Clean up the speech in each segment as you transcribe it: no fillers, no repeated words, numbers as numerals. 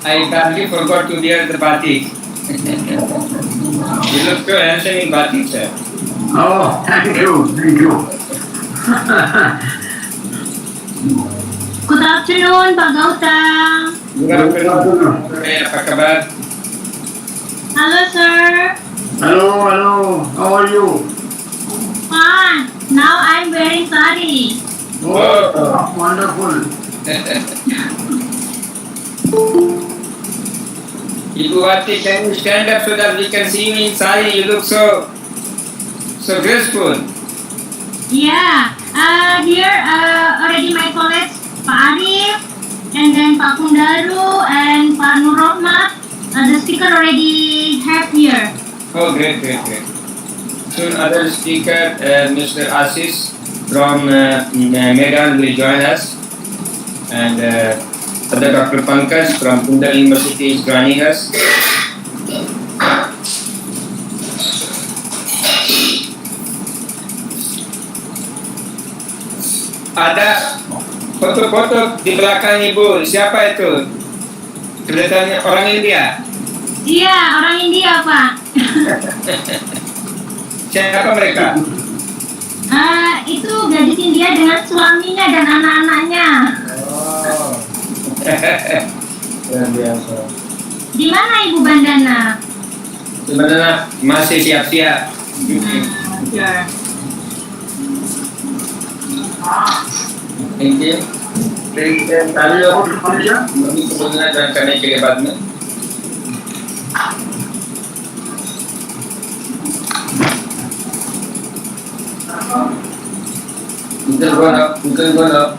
I badly forgot to wear the batik. You look so handsome in batik, sir. Oh, thank you, thank you. Good afternoon, Pak Gautam. Good afternoon. Apa kabar? Hello, sir. Hello, hello, how are you? Fine. Now I'm wearing sari. Oh, wonderful. Ibu Wati, can you stand up so that we can see you in sari? You look so graceful. Yeah. Here already my colleagues, Pak Arif, and then Pak Kundaru and Pak Nur Rahmat. The speaker already have here. Oh, great. Soon other speaker, Mr. Assis from Medan will join us, and other Dr. Pankaj from Kundal University is joining us. Ada foto-foto di belakang Ibu, siapa itu? Kelihatannya orang India. Iya, orang India, Pak. Siapa mereka? Itu gadis India dengan suaminya dan anak-anaknya. Oh, luar biasa. Di mana Ibu Bandana? Sebenarnya masih siap-siap. Sure. Thank you. Tayo अभी तो बोलना करने के लिए बाद में Google go now.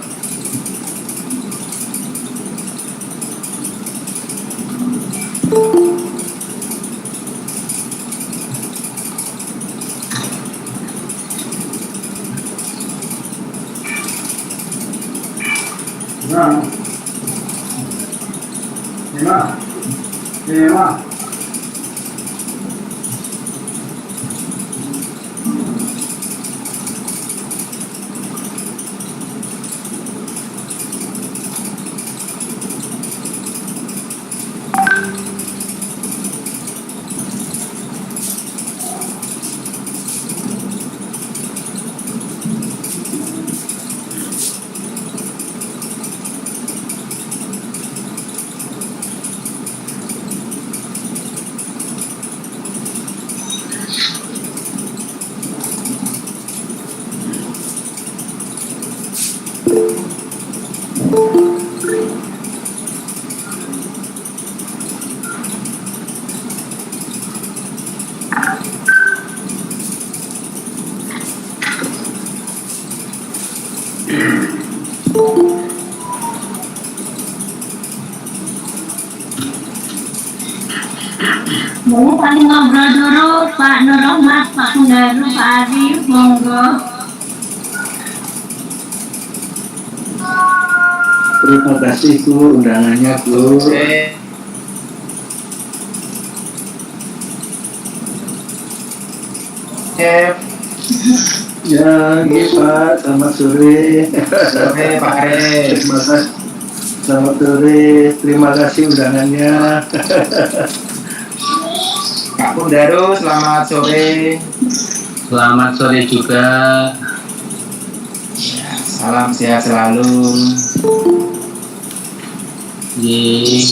lagi ngobrol dulu, Pak Nur Rahmat, Pak Kundaru, Pak Arif, monggo. Terima kasih Bu undangannya Bu. Ya, ini Pak, selamat sore. Sore Pak Arif. Terima kasih. Selamat sore, terima kasih undangannya. Pak Kundaru, selamat sore. Selamat sore juga. Ya, salam sehat selalu. Ye.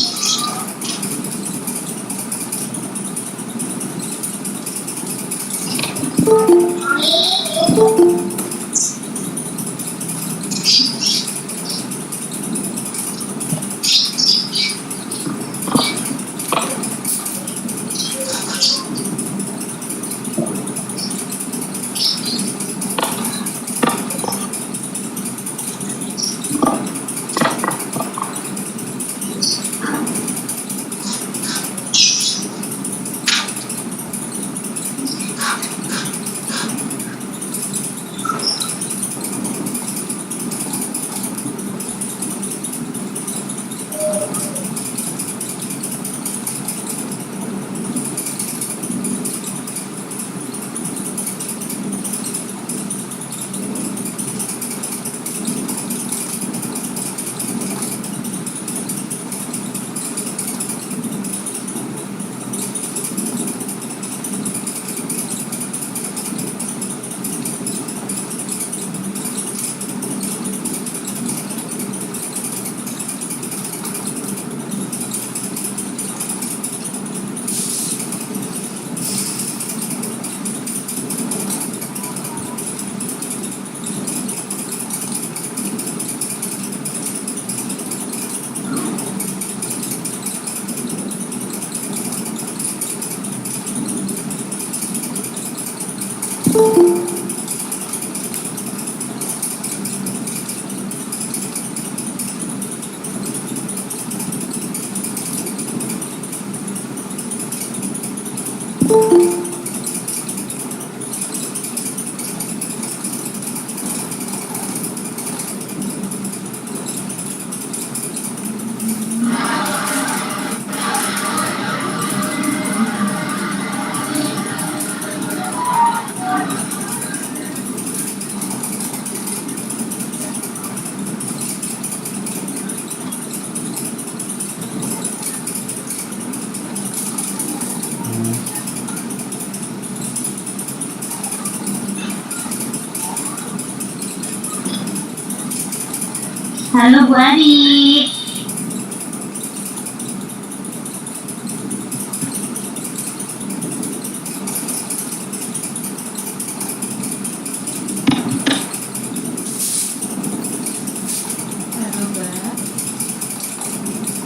Halo Bu Ari.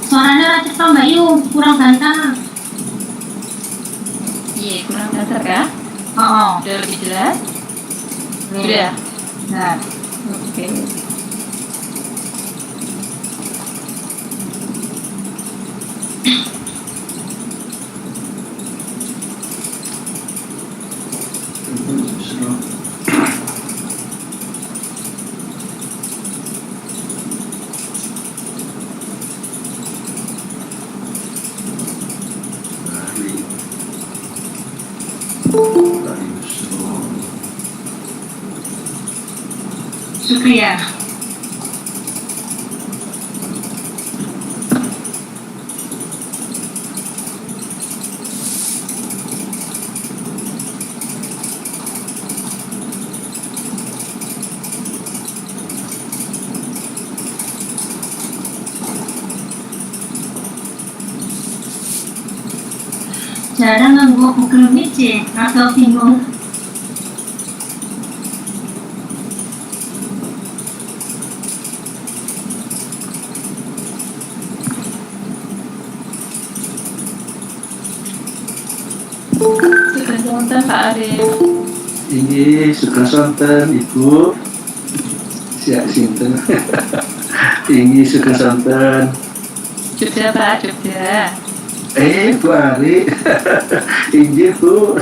Suaranya racet toh Mbak Yu, kurang ganteng. Iya, kurang datar kah? Oh, Udah lebih jelas? Sudah? nah. Oke. Syukriya. Jarang nggak Google Meet ya, atau bingung. Sudah nonton Pak Arif. Ini suka sonten Ibu. Siap sinten. Ini suka sonten. Sudah Pak, sudah. Bu Ari. Injil Bu.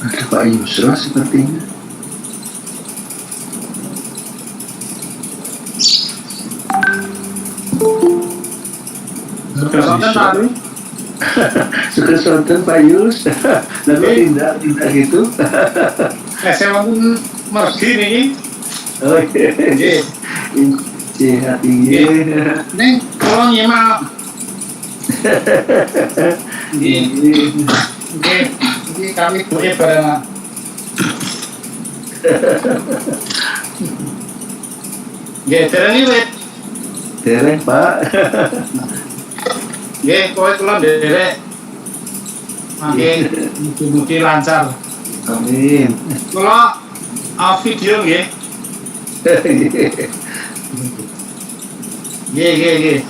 Ada Pak Yusra sepertinya. Suka sonten Pak Ari? Suka sonten Pak Yus. Tapi tidak gitu. Saya wonten mergi niki. Oh iya. Nggih. Sehat tinggi. Ning kula nyimak. Nggih. Nggih. Nggih kami buke bareng. Nggih, dereng wit. Dereng Pak. Nggih, kowe kula nderek. Mangke mugi-mugi lancar. Amin. Kula video nggih. Nggih.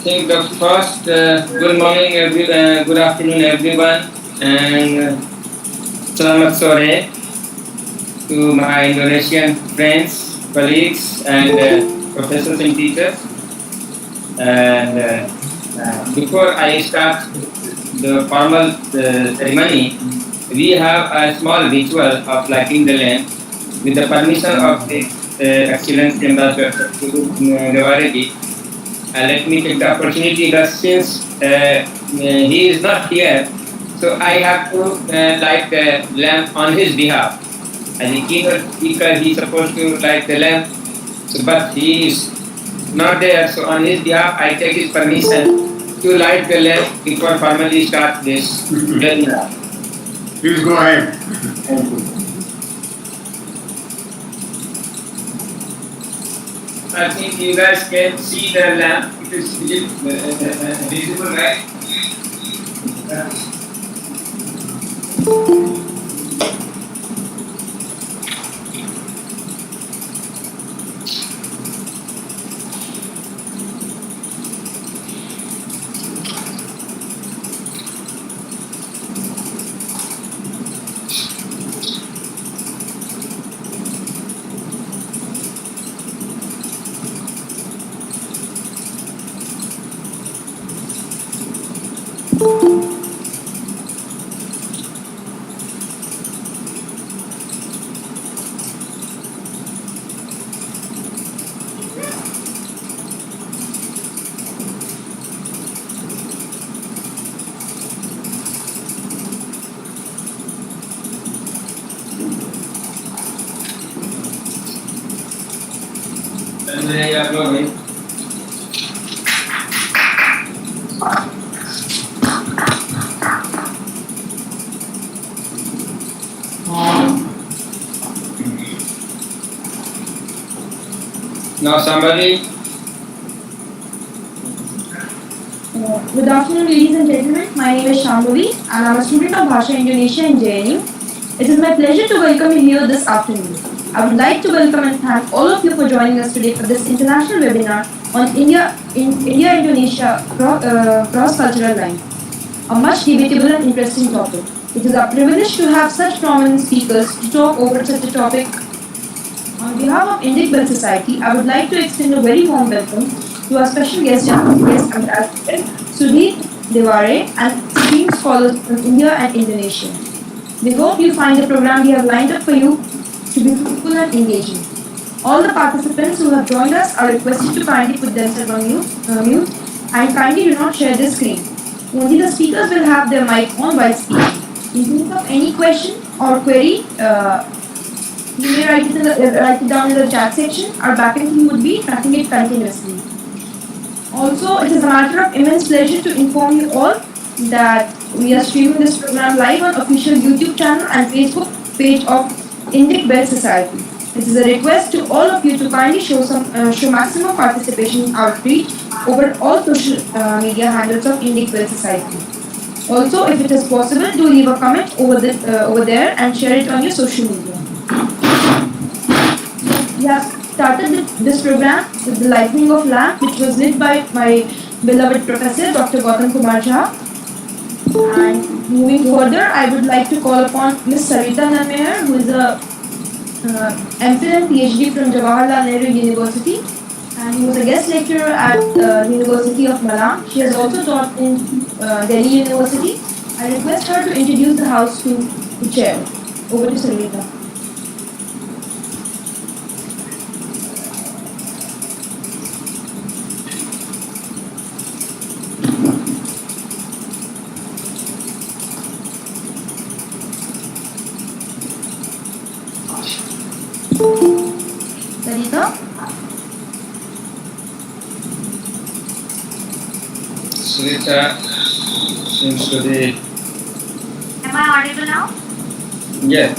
Think the first good morning, good afternoon, everyone, and selamat sore to my Indonesian friends, colleagues, and professors and teachers. And before I start the formal ceremony, we have a small ritual of lighting the lamp with the permission of the excellent Ambassador Gavaregi. Let me take the opportunity that since he is not here, so I have to light the lamp on his behalf. As a keynote speaker, he is supposed to light the lamp, so, but he is not there. So on his behalf, I take his permission to light the lamp before formally start this webinar. Please go ahead. Thank you. I think you guys can see the lamp. It is visible, right? Now somebody. Good afternoon, ladies and gentlemen. My name is Shambhavi and I'm a student of Bhasha Indonesia in JNU. It is my pleasure to welcome you here this afternoon. I would like to welcome and thank all of you for joining us today for this international webinar on India-Indonesia cross-cultural line, a much debatable and interesting topic. It is our privilege to have such prominent speakers to talk over such a topic. On behalf of Indic Bell Society, I would like to extend a very warm welcome to our special guest ambassador, Sudhir Devare, and esteemed scholars from India and Indonesia. We hope you find the program we have lined up for you to be fruitful and engaging. All the participants who have joined us are requested to kindly put themselves on mute and kindly do not share the screen. Only the speakers will have their mic on while speaking. In case of any question or query, you may write it down in the chat section. Our backend team would be tracking it continuously. Also, it is a matter of immense pleasure to inform you all that we are streaming this program live on official YouTube channel and Facebook page of Indic Bell Society. It is a request to all of you to kindly show maximum participation in outreach over all social media handles of Indic Bell Society. Also, if it is possible, do leave a comment over there and share it on your social media. We have started this program with the lighting of lamp, which was lit by my beloved professor, Dr. Gautam Kumar Jha. And moving further, I would like to call upon Ms. Sarita Nair, who is a MPhil and PhD from Jawaharlal Nehru University, and who was a guest lecturer at the University of Malang. She has also taught in Delhi University. I request her to introduce the house to the chair. Over to Sarita. Sarita? Sarita seems to be. Am I audible now? Yes.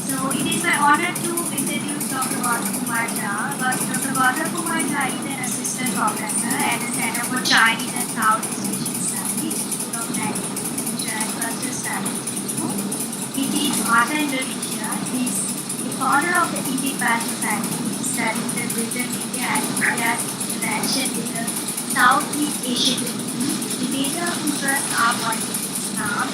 So it is my honor to introduce Dr. Gautam Kumar Jha. Dr. Gautam Kumar Jha is an assistant professor at the Center for Chinese and Southeast Asian Studies, School of Language and Cultural Studies. It is Bhasha Indonesia. He is the founder of the Indic Bell Society. He studies the Greater India and India's interaction with the Southeast Asian community. The major interests are politics, Islam,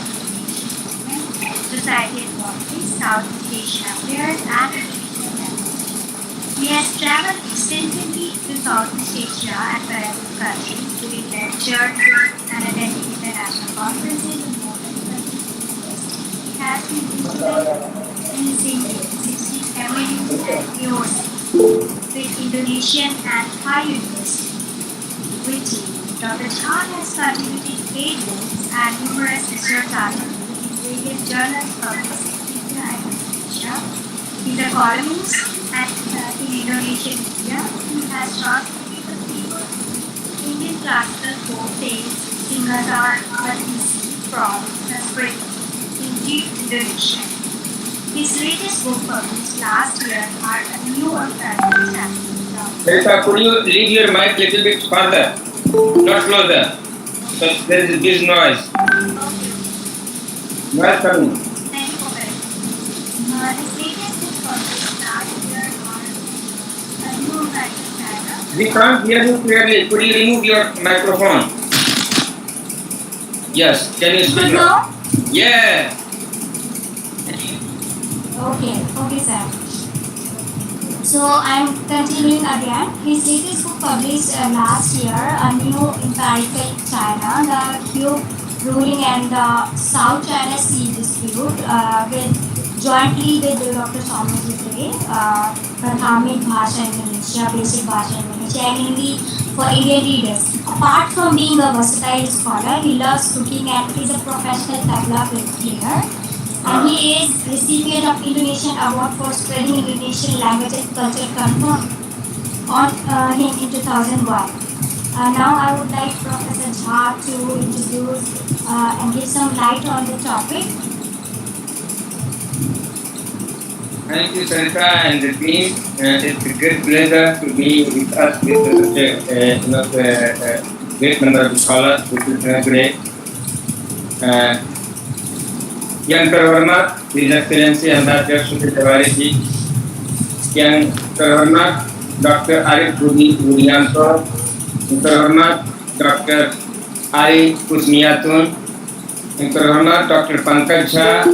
society and politics, Southeast Asia affairs, and Indonesian language. He has traveled extensively to Southeast Asia and Caribbean countries, giving lectures and attending international conferences in more than 20 countries. has been implemented in Singapore, 60 MAUs and POC with Indonesian and Thai universities. With Dr. Chan has contributed 8 books and numerous research articles in various journals published in India and Indonesia. In the colonies and in Indonesian media, he has translated the famous Indian classical folk tales Singhasar from Sanskrit into Indonesian. His latest book published last year are a new family chapter. Sarita, could you leave your mic a little bit further? Not closer. So there is this noise. Okay. Noise coming. Thank you for that. His latest book published last year are a new family chapter. We can't hear you clearly. Could you remove your microphone? Yes. Can you speak Good now? now? Yeah. Okay, sir. So I'm continuing again. His latest book published last year, a new empirical China, the Cube ruling and the South China Sea dispute, jointly with Dr. Soumya Prathamik Bhasha Indonesia, Basic Bhasha Indonesia, and Hindi for Indian readers. Apart from being a versatile scholar, he loves cooking and is a professional tabla cleaner. And he is recipient of Indonesian Award for spreading Indonesian language and culture conferred on him in 2001. Now I would like Professor Jha to introduce and give some light on the topic. Thank you, Sarita and the team. It's a great pleasure to be with us with such a great number of scholars, which is great. Yang terhormat His Excellency Ambassador Sufi Tawariji, yang terhormat Dr. Arif Budi Budianto, yang terhormat Dr. Ari Kusmiatun, yang terhormat Dr. Pankaj Jha,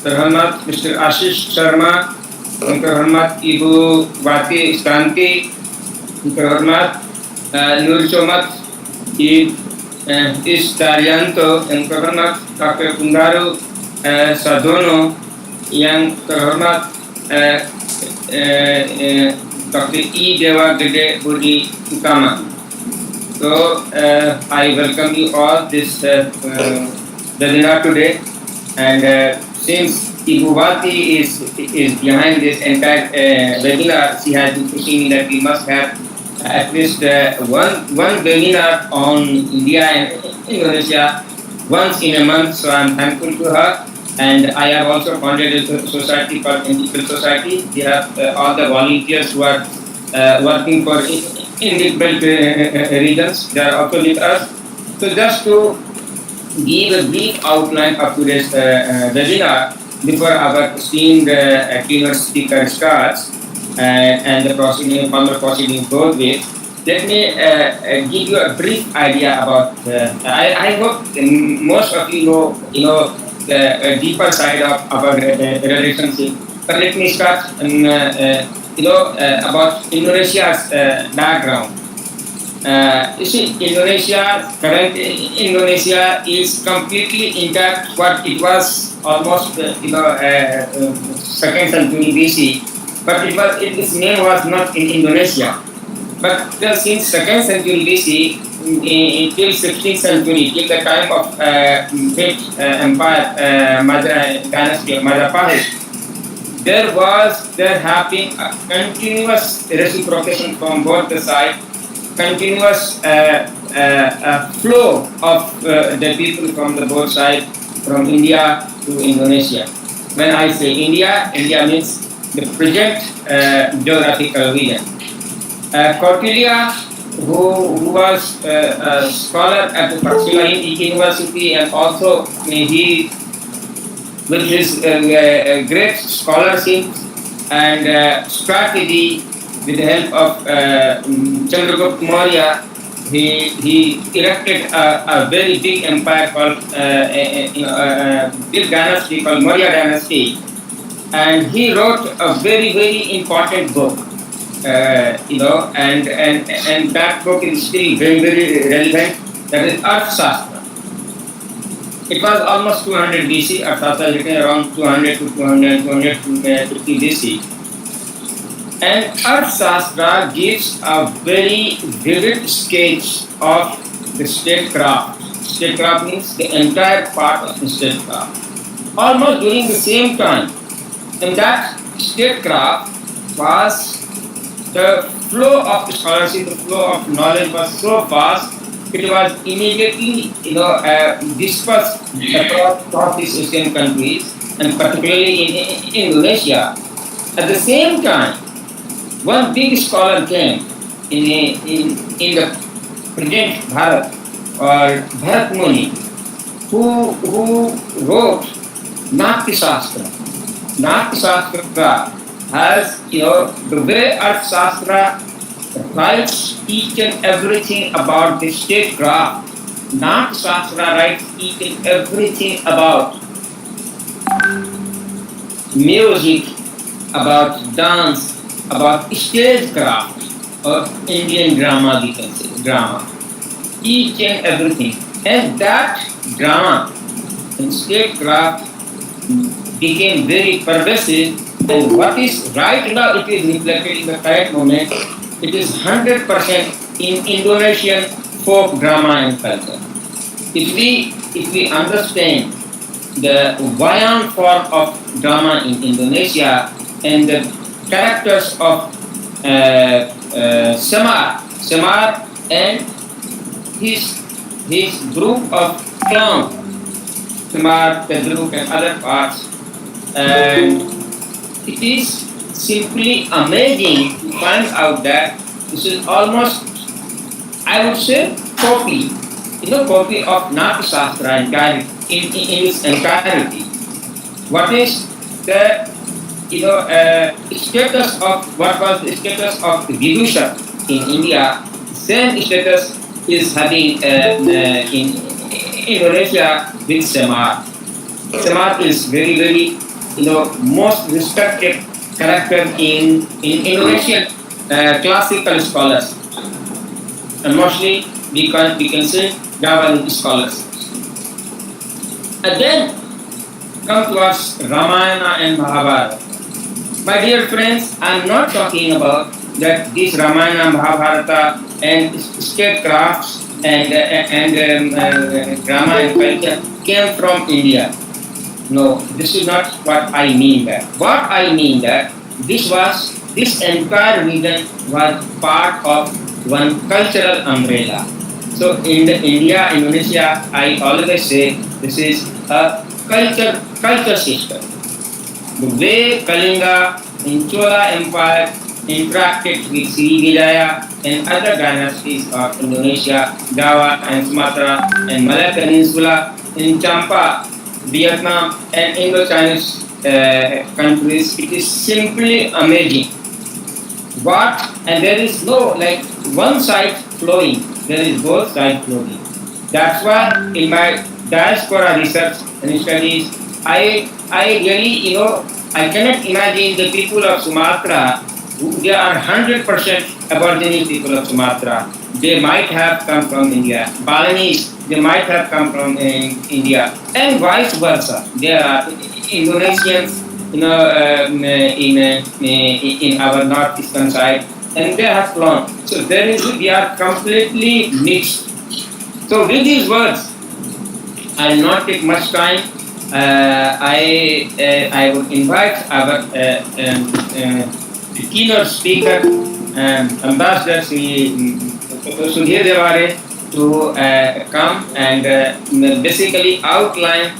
terhormat Mr. Ashish Sharma, yang terhormat Ibu Wati Istanti, yang terhormat Nur Chomat Daryanto, yang terhormat Dr. Kundaru Sadono, yang terhormat Dr. E. Dewa Gede Budi Utama. So I welcome you all this webinar today, and since Ibu Wati is behind this entire webinar, she has been pushing me that we must have at least one webinar on India and Indonesia once in a month. So I'm thankful to her, and I have also founded a society called Indical Society. We have all the volunteers who are working for indifferent regions. They are also with us. So just to give a brief outline of today's webinar before our esteemed keynote speaker starts and the formal proceeding goes with, let me give you a brief idea about. I hope most of you know the deeper side of our relationship. But let me start about Indonesia's background. You see, Indonesia is completely intact what it was almost second century BC, but its name was not in Indonesia. But since second century BC till 16th century, till the time of Fifth Empire, dynasty of Majapahit, there have been a continuous reciprocation from both the sides, continuous flow of the people from the both sides, from India to Indonesia. When I say India, India means the present geographical region. Cortelia, who was a scholar at the Taxila University, and also he, with his great scholarship and strategy, with the help of Chandragupta Maurya, he erected a very big empire called big dynasty called Maurya dynasty, and he wrote a very, very important book. And that book is still very, very relevant. That is Arthashastra. It was almost 200 BC, Arthata written around 200 to 200, 250 BC. And Arthashastra gives a very vivid sketch of the statecraft. Statecraft means the entire part of the statecraft. Almost during the same time, and that statecraft was the flow of scholarship, the flow of knowledge was so fast, it was immediately, dispersed across Southeast Asian countries and particularly in Indonesia. At the same time, one big scholar came in the present Bharat or Bharat Muni, who wrote Natya Shastra. Natya Shastra has, the way Arthashastra writes each and everything about the statecraft. Natya Shastra writes each and everything about music, about dance, about stagecraft or Indian drama, we can say, drama. Each and everything. And that drama and statecraft became very pervasive, and what is right now, it is reflected in the current moment. It is 100% in Indonesian folk drama and culture. If we understand the wayang form of drama in Indonesia and the characters of Semar and his group of clowns, Semar, Pedro, and other parts, and it is simply amazing to find out that this is almost, I would say, copy of Natya Shastra in its entirety. What is the status of what was the status of Vidusha in India? Same status is having in Indonesia with Semar. Semar is very, very, most respected character in Indonesian classical scholars, and mostly we can say Javanese scholars. And then come to us Ramayana and Mahabharata. My dear friends, I'm not talking about that this Ramayana, Mahabharata, and statecrafts and drama and culture came from India. No, this is not what I mean that. What I mean that this entire region was part of one cultural umbrella. So in Indonesia, I always say this is a culture system. The way Kalinga in Chola Empire interacted with Sriwijaya and other dynasties of Indonesia, Java and Sumatra and Malay Peninsula, in Champa, Vietnam and Indo-Chinese countries, it is simply amazing. And there is no one side flowing, there is both sides flowing. That's why in my diaspora research and studies, I really, I cannot imagine the people of Sumatra, they are 100% Aborigine people of Sumatra. They might have come from India. Balinese, they might have come from India, and vice versa. There are Indonesians, in our northeastern side, and they have flown. So we are completely mixed. So with these words, I will not take much time. I would invite our keynote speaker, Ambassador Sudhir Devare, to come and basically outline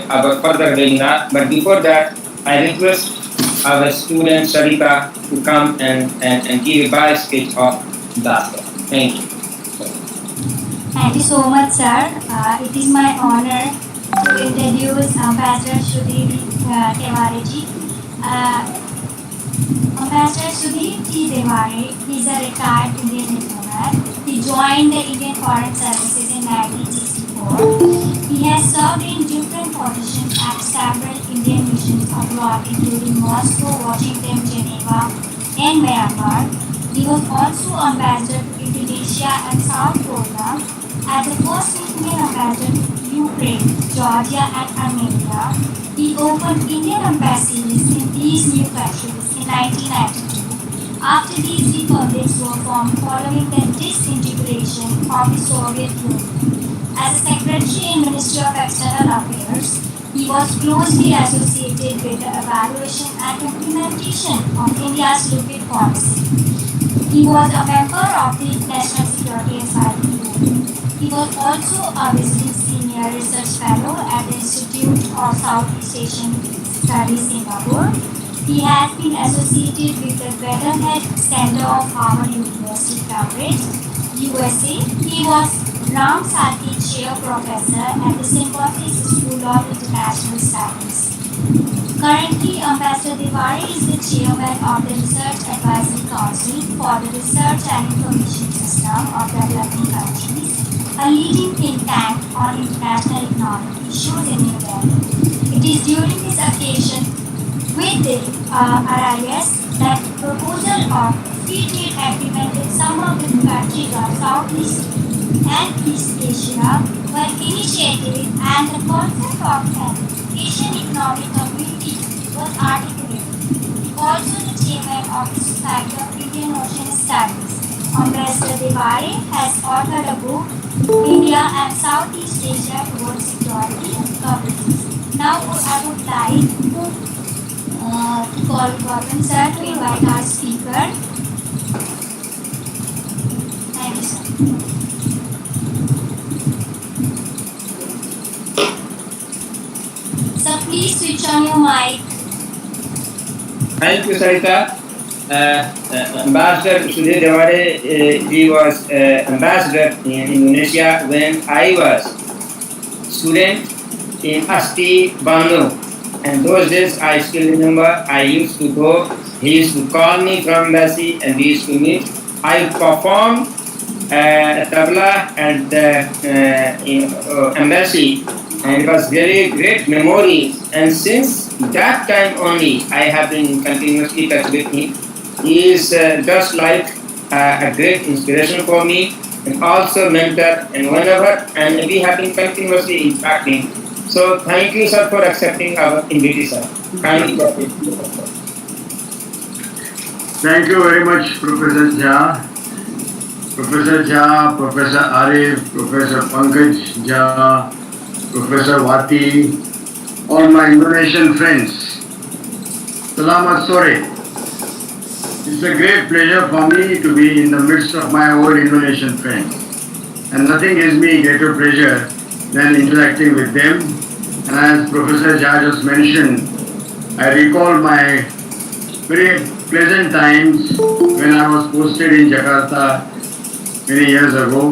our further webinar. But before that, I request our student Sarita to come and give a bias speech of that. Thank you. Thank you so much, sir. It is my honor to introduce Ambassador Sudhir Devare ji. Ambassador Sudhir T. Devare is a retired Indian diplomat. He joined the Indian Foreign Services in 1964. He has served in different positions at several Indian missions abroad, including Moscow, Washington, Geneva, and Myanmar. He was also ambassador to Indonesia and South Korea. As the first Indian ambassador to Ukraine, Georgia, and Armenia. He opened Indian embassies in these new countries in 1992 after these republics were formed following the disintegration of the Soviet Union. As a secretary in Ministry of External Affairs, he was closely associated with the evaluation and implementation of India's liquid policy. He was a member of the National Security Advisory Board. He was also a visiting senior research fellow at the Institute of Southeast Asian Studies, Singapore. He has been associated with the Weatherhead Center of Harvard University, Cambridge, USA. He was Ram Sati Chair Professor at the Symbiosis School of International Studies. Currently, Ambassador Tiwari is the chairman of the Research Advisory Council for the Research and Information System of Developing Countries, a leading think tank on international economic issues in New Delhi. It is during this occasion with the RIS that proposal of free trade agreement with some of the countries of Southeast and East Asia were initiated, and the concept of an Asian Economic Community was articulated. Also the chairman of the Society of Indian Ocean Studies, Ambassador Tiwari, has authored a book, India and Southeast Asia Towards Security and Governance. Now I would like to call Gautam sir to invite our speaker. Thank you, sir. So please switch on your mic. Thank you, Sarita. Ambassador Sudhir Devare, he was ambassador in Indonesia when I was student in Asti, Bandung. And those days I still remember, I used to go, he used to call me from embassy and we used to meet. I performed tabla at the embassy, and it was very great memory. And since that time only, I have been continuously in touch with him. He is just like a great inspiration for me, and also mentor. And whenever, and we have been continuously interacting. So thank you, sir, for accepting our invitation. Kindly proceed. Thank you very much, Professor Jha. Professor Jha, Professor Arif, Professor Pankaj Jha, Professor Wati, all my Indonesian friends. Selamat sore. It's a great pleasure for me to be in the midst of my old Indonesian friends. And nothing gives me greater pleasure than interacting with them. And as Professor Jha just mentioned, I recall my very pleasant times when I was posted in Jakarta many years ago,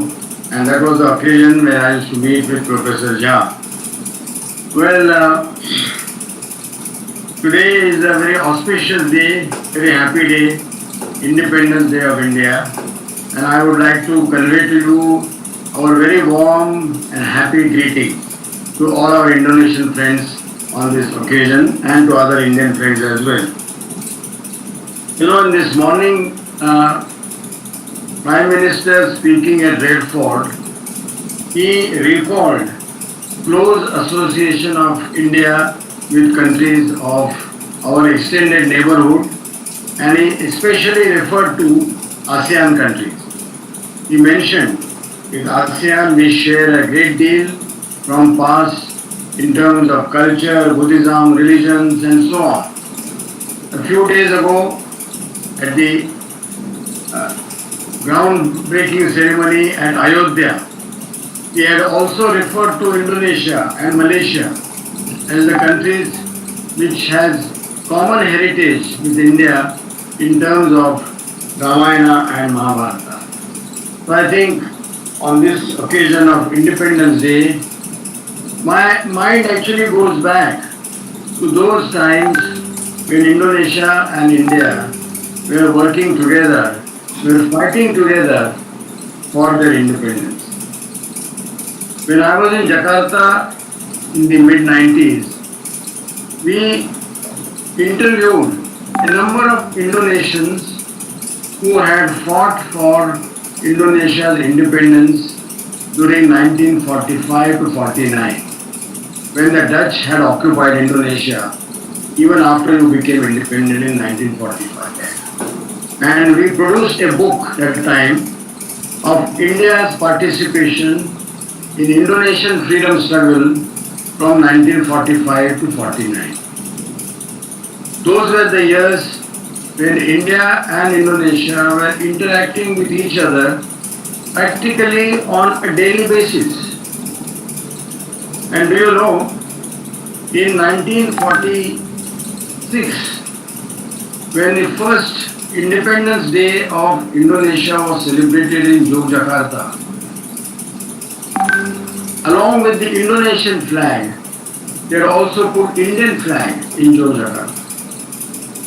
and that was the occasion where I used to meet with Professor Jha. Well, today is a very auspicious day, very happy day, Independence Day of India, and I would like to convey to you our very warm and happy greeting to all our Indonesian friends on this occasion and to other Indian friends as well. You know, in this morning, Prime Minister speaking at Red Fort, he recalled close association of India with countries of our extended neighborhood, and he especially referred to ASEAN countries. He mentioned with ASEAN we share a great deal from past in terms of culture, Buddhism, religions, and so on. A few days ago, at the groundbreaking ceremony at Ayodhya, he had also referred to Indonesia and Malaysia as the countries which has common heritage with India in terms of Ramayana and Mahabharata. So I think on this occasion of Independence Day, my mind actually goes back to those times when Indonesia and India were working together, were fighting together for their independence. When I was in Jakarta in the mid-90s, we interviewed a number of Indonesians who had fought for Indonesia's independence during 1945 to 49, when the Dutch had occupied Indonesia, even after we became independent in 1945. And we produced a book at the time of India's participation in Indonesian freedom struggle from 1945 to 49. Those were the years when India and Indonesia were interacting with each other practically on a daily basis. And do you know, in 1946, when the first Independence Day of Indonesia was celebrated in Yogyakarta, along with the Indonesian flag, they had also put Indian flag in Yogyakarta.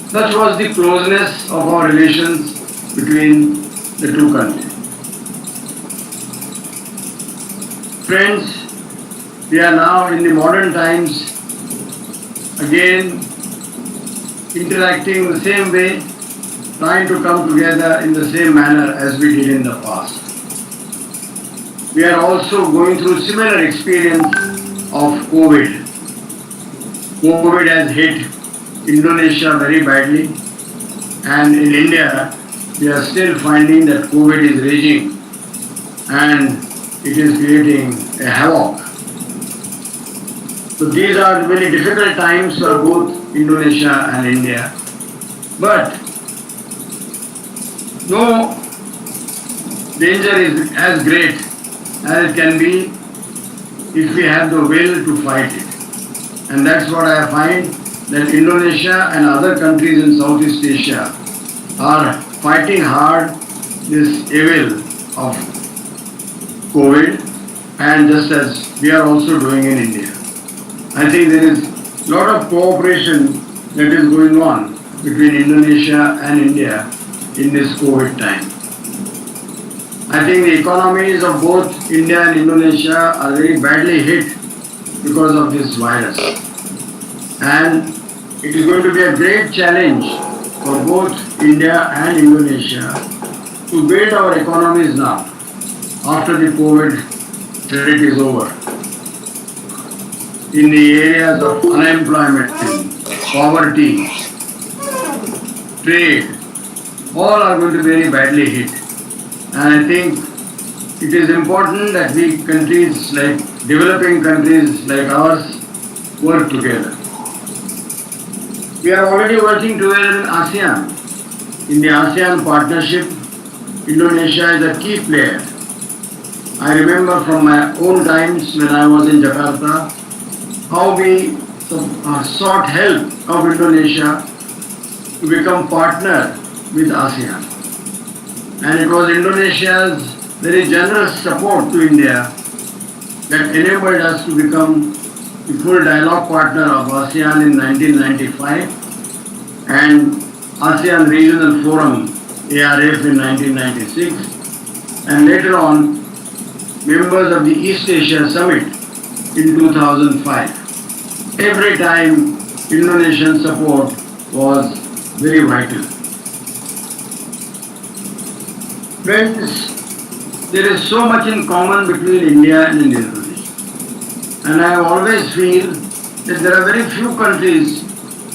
Such was the closeness of our relations between the two countries. Friends, we are now in the modern times again interacting in the same way, trying to come together in the same manner as we did in the past. We are also going through similar experience of COVID. COVID has hit Indonesia very badly, and in India we are still finding that COVID is raging and it is creating a havoc. So these are very difficult times for both Indonesia and India, but no danger is as great as it can be if we have the will to fight it. And that's what I find, that Indonesia and other countries in Southeast Asia are fighting hard this evil of COVID, and just as we are also doing in India. I think there is a lot of cooperation that is going on between Indonesia and India in this COVID time. I think the economies of both India and Indonesia are very badly hit because of this virus. And it is going to be a great challenge for both India and Indonesia to build our economies now, after the COVID threat is over. In the areas of unemployment, poverty, trade, all are going to be very badly hit. And I think it is important that we countries like developing countries like ours work together. We are already working together in ASEAN. In the ASEAN partnership, Indonesia is a key player. I remember from my own times when I was in Jakarta, how we sought help of Indonesia to become partner with ASEAN. And it was Indonesia's very generous support to India that enabled us to become the full dialogue partner of ASEAN in 1995 and ASEAN Regional Forum, ARF, in 1996, and later on members of the East Asia Summit in 2005. Every time Indonesian support was very vital. Friends, there is so much in common between India and Indonesia. And I always feel that there are very few countries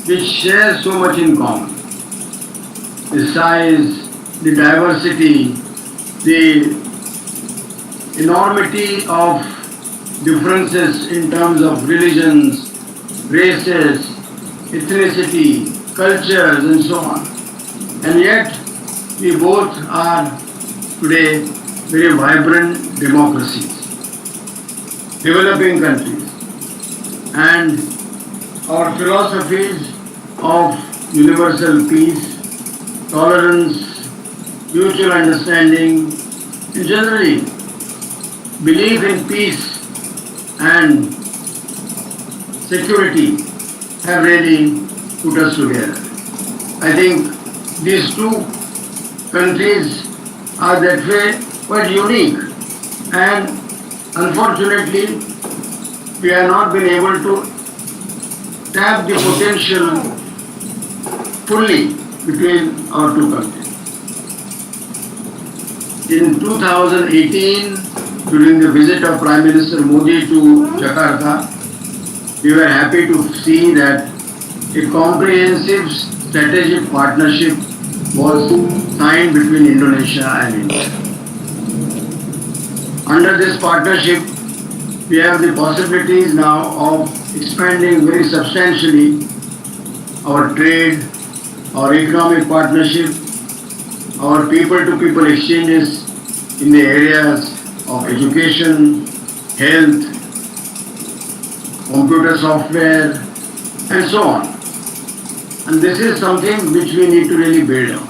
which share so much in common. The size, the diversity, the enormity of differences in terms of religions, races, ethnicity, cultures, and so on. And yet, we both are today very vibrant democracies, developing countries, and our philosophies of universal peace, tolerance, mutual understanding, and generally belief in peace and security have really put us together. I think these two countries are that way quite unique, and unfortunately we have not been able to tap the potential fully between our two countries. In 2018, during the visit of Prime Minister Modi to Jakarta, we were happy to see that a comprehensive strategic partnership was signed between Indonesia and India. Under this partnership, we have the possibilities now of expanding very substantially our trade, our economic partnership, our people-to-people exchanges in the areas of education, health, computer software, and so on. And this is something which we need to really build on.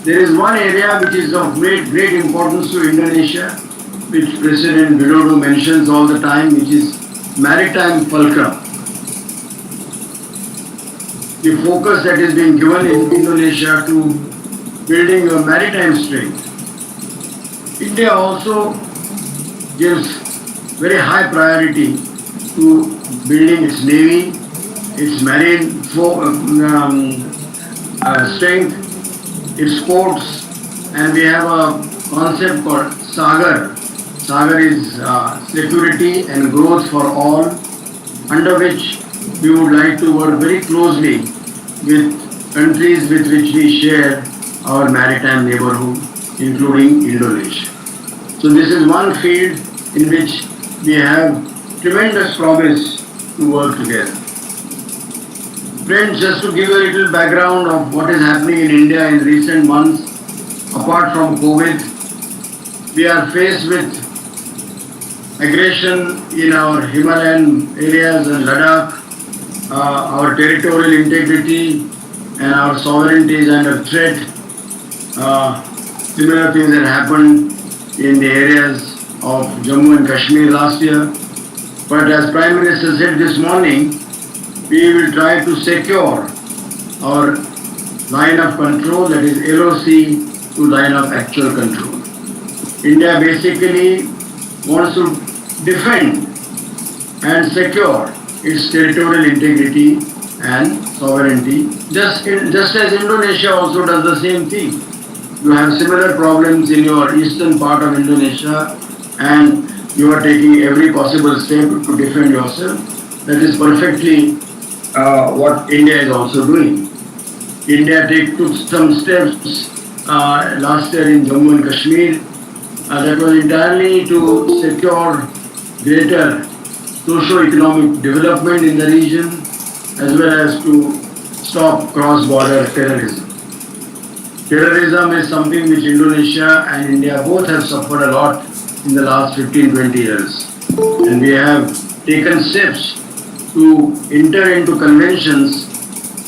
There is one area which is of great importance to Indonesia, which President Widodo mentions all the time, which is maritime fulcrum. The focus that is being given in Indonesia to building a maritime strength. India also gives very high priority to building its navy, its marine strength, its ports, and we have a concept called Sagar. Sagar is security and growth for all, under which we would like to work very closely with countries with which we share our maritime neighborhood, including Indonesia. So this is one field in which we have tremendous promise to work together. Friends, just to give you a little background of what is happening in India in recent months, apart from COVID, we are faced with aggression in our Himalayan areas and Ladakh. Our territorial integrity and our sovereignty is under threat. Similar things that happened in the areas of Jammu and Kashmir last year. But as Prime Minister said this morning, we will try to secure our line of control, that is LOC to line of actual control. India basically wants to defend and secure its territorial integrity and sovereignty, just as Indonesia also does the same thing. You have similar problems in your eastern part of Indonesia and you are taking every possible step to defend yourself. That is perfectly what India is also doing. India took some steps last year in Jammu and Kashmir that was entirely to secure greater socio-economic development in the region as well as to stop cross-border terrorism. Terrorism is something which Indonesia and India both have suffered a lot in the last 15-20 years. And we have taken steps to enter into conventions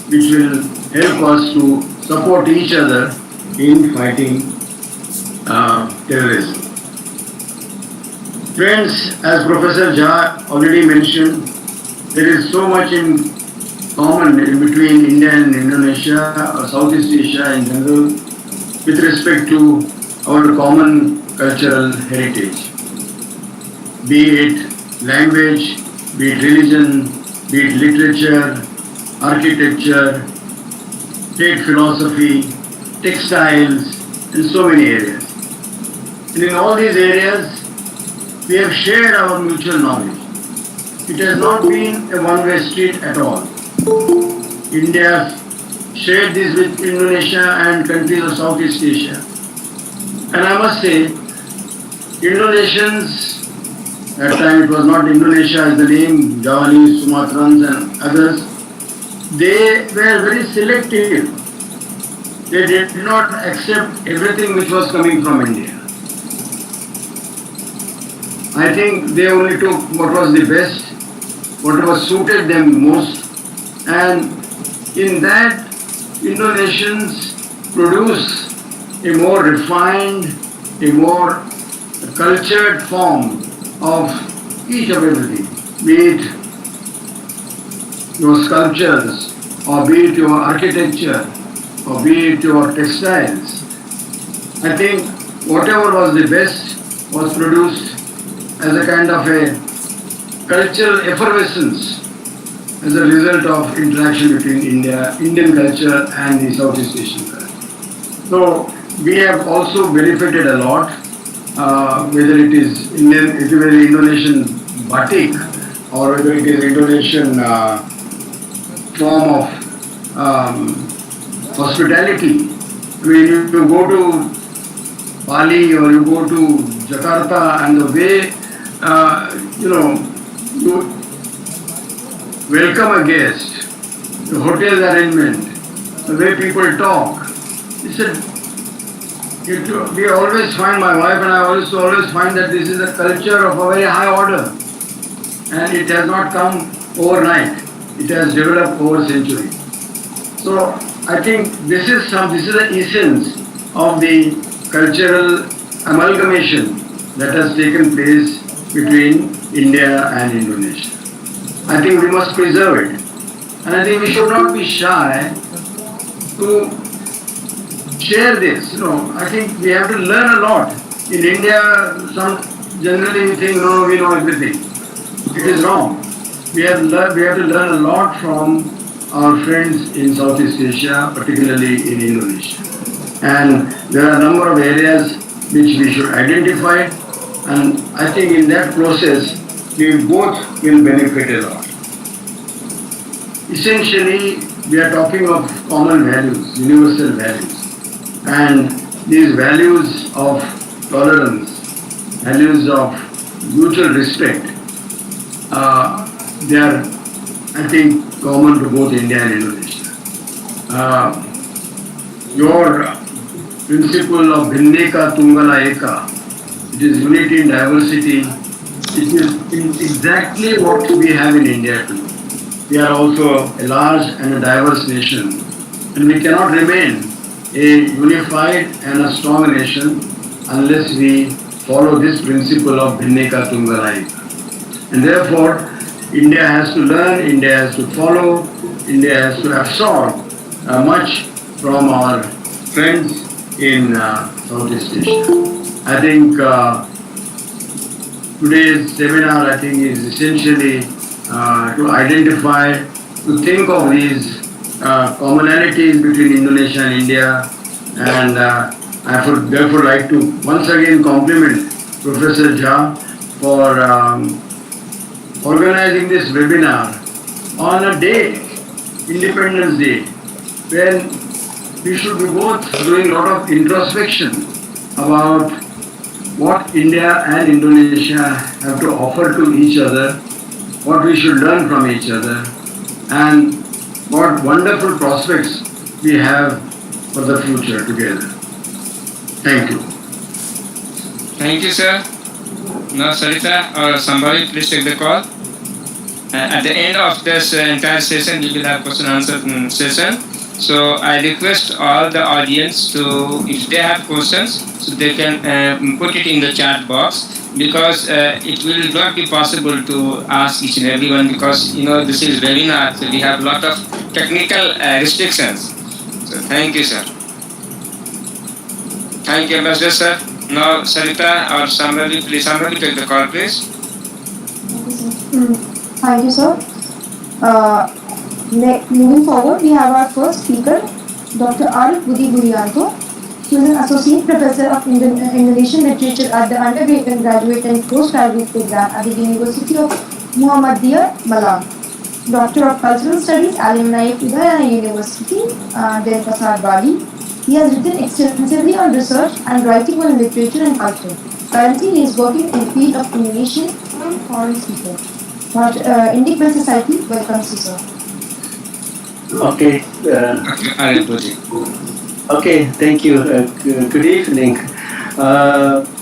which will help us to support each other in fighting terrorism. Friends, as Professor Jha already mentioned, there is so much in common in between India and Indonesia or Southeast Asia in general with respect to our common cultural heritage. Be it language, be it religion, be it literature, architecture, take philosophy, textiles, and so many areas. And in all these areas, we have shared our mutual knowledge. It has not been a one-way street at all. India shared this with Indonesia and countries of Southeast Asia. And I must say, Indonesians, at that time it was not Indonesia as the name, Javanese, Sumatrans and others, they were very selective. They did not accept everything which was coming from India. I think they only took what was the best, whatever suited them most, and in that Indonesians produce a more refined, a more cultured form of each of everything, be it your sculptures, or be it your architecture, or be it your textiles. I think whatever was the best was produced as a kind of a cultural effervescence as a result of interaction between Indian culture and the Southeast Asian culture. So we have also benefited a lot whether it is Indonesian batik or whether it is Indonesian form of hospitality. When you go to Bali or you go to Jakarta, and the way you welcome a guest, the hotel arrangement, the way people talk, it's we always find, my wife and I always find that this is a culture of a very high order, and it has not come overnight. It has developed over centuries. So I think this is the essence of the cultural amalgamation that has taken place between India and Indonesia. I think we must preserve it, and I think we should not be shy to share this. I think we have to learn a lot. In India, generally we think, no, we know everything. It is wrong. We have to learn a lot from our friends in Southeast Asia, particularly in Indonesia. And there are a number of areas which we should identify, and I think in that process, we both will benefit a lot. Essentially, we are talking of common values, universal values. And these values of tolerance, values of mutual respect, they are, I think, common to both India and Indonesia. Your principle of Bhinneka Tungala Eka, it is unity in diversity, it is exactly what we have in India too. We are also a large and a diverse nation, and we cannot remain a unified and a strong nation unless we follow this principle of Bhinneka Tungala Eka. And therefore, India has to learn, India has to follow, India has to absorb much from our friends in Southeast Asia. I think today's seminar, I think, is essentially to identify, to think of these commonalities between Indonesia and India, and I would therefore like to once again compliment Professor Jha for organizing this webinar on a day, Independence Day, when we should be both doing a lot of introspection about what India and Indonesia have to offer to each other, what we should learn from each other, and what wonderful prospects we have for the future together. Thank you. Thank you, sir. Now, Sarita or somebody, please take the call. At the end of this entire session, we will have question and answer session. So I request all the audience to, if they have questions, so they can put it in the chat box, because it will not be possible to ask each and everyone, because this is webinar, so we have a lot of technical restrictions. So thank you, sir. Thank you, Ambassador, sir. Now, Sarita or somebody take the call, please. Thank you, sir. Moving forward, we have our first speaker, Dr. Arif Budi Gurianto, who is an associate professor of Indonesian literature at the undergraduate, graduate and postgraduate program at the University of Muhammadiyah, Malang. Doctor of Cultural Studies, alumni of Udayana University, Denpasar, Bali. He has written extensively on research and writing on literature and culture. Currently, he is working in the field of Indonesian and foreign speakers. Independent Society welcomes you, sir. Okay. Okay, thank you. Good evening.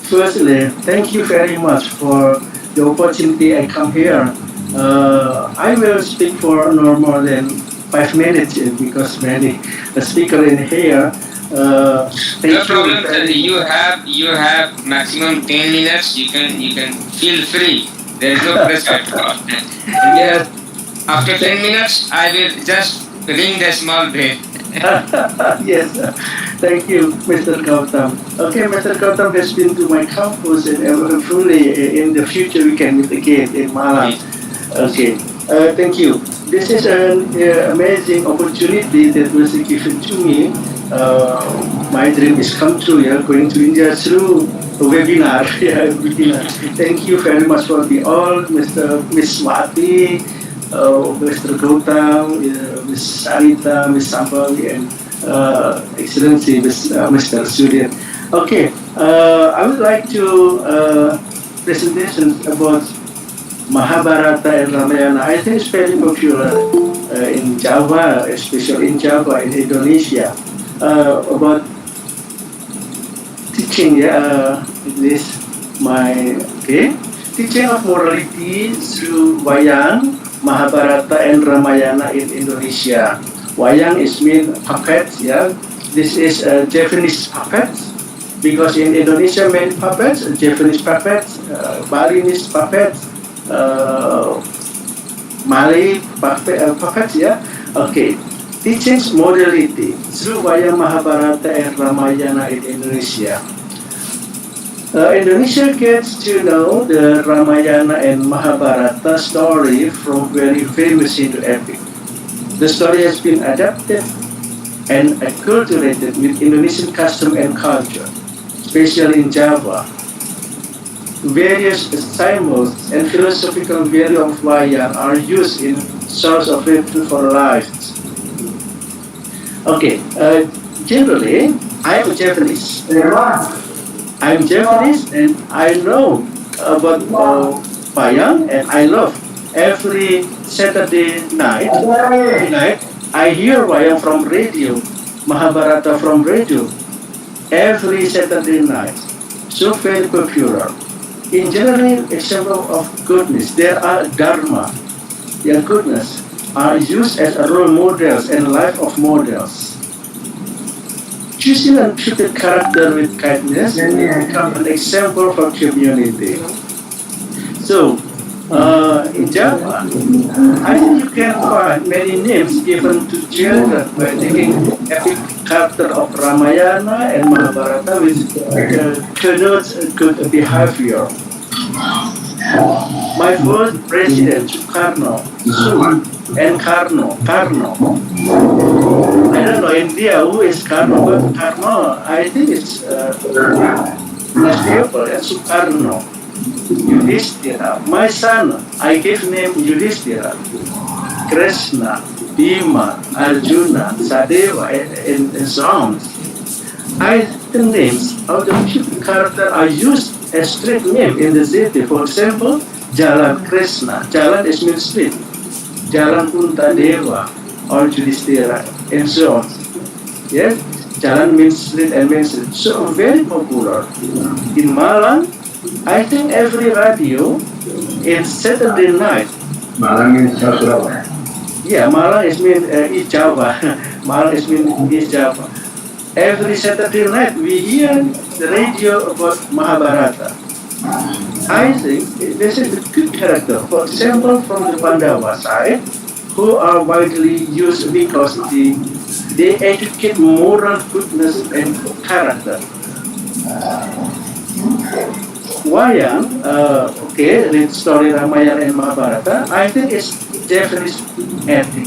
Firstly, thank you very much for the opportunity I come here. I will speak for no more than 5 minutes because many speakers in here. No problem, sir. You have maximum 10 minutes. You can feel free. There is no pressure at all. Yes. After 10 minutes, I will just ring the small bell. Yes, thank you, Mr. Gautam. Okay, Mr. Gautam has been to my campus, and hopefully in the future we can meet again in Malang. Okay, thank you. This is an amazing opportunity that was given to me my dream is come true. Yeah, going to India through a webinar. Yeah, webinar. Thank you very much for the all, Miss Swati, Mr. Gautam, Miss Sarita, Miss Sambali, and Excellency Mr. Surya. Okay, I would like to presentation about Mahabharata and Ramayana. I think it's very popular in Java, especially in Java, in Indonesia, about teaching. This my teaching of morality through wayang, Mahabharata and Ramayana in Indonesia. Wayang is mean puppets. Yeah, this is Japanese puppets. Because in Indonesia many puppets, Japanese puppets, Balinese puppets, Malay puppets, yeah. Okay, teachings modality through wayang Mahabharata and Ramayana in Indonesia. Indonesia gets to know the Ramayana and Mahabharata story from very famous Hindu epic. The story has been adapted and acculturated with Indonesian custom and culture, especially in Java. Various symbols and philosophical value of wayang are used in source of reference for life. Okay, generally, I am Japanese. I am Japanese and I know about wayang and I love every Saturday night. I hear wayang from radio, Mahabharata from radio, every Saturday night. So very popular. In general, example of goodness, there are dharma, goodness, are used as a role models and life of models. Choosing and treated character with kindness become an example for community. So, in Java, I think you can find many names given to children by taking epic character of Ramayana and Mahabharata which connotes good behavior. My first president, Karno, and Karno. I don't know India who is Karno, but Karno, I think it's people and Sukarno. Yudhishthira. My son, I gave name Yudhishthira, Krishna, Bhima, Arjuna, Sadeva, and so on. The names of the people character are used as street name in the city. For example, Jalan Krishna. Jalan is means street. Jalan Puntadewa or Yudhishthira and so on. Yes, Jalan means street and means street. So very popular. In Malang, I think every radio in Saturday night. Malang means Surabaya. Yeah, Malang is mean East Java. Malang is mean East Java. Every Saturday night we hear the radio about Mahabharata. I think this is a good character. For example, from the Pandawa side, who are widely used because they educate moral goodness and character. Wayang, read story Ramayana and Mahabharata, I think it's Japanese ethic,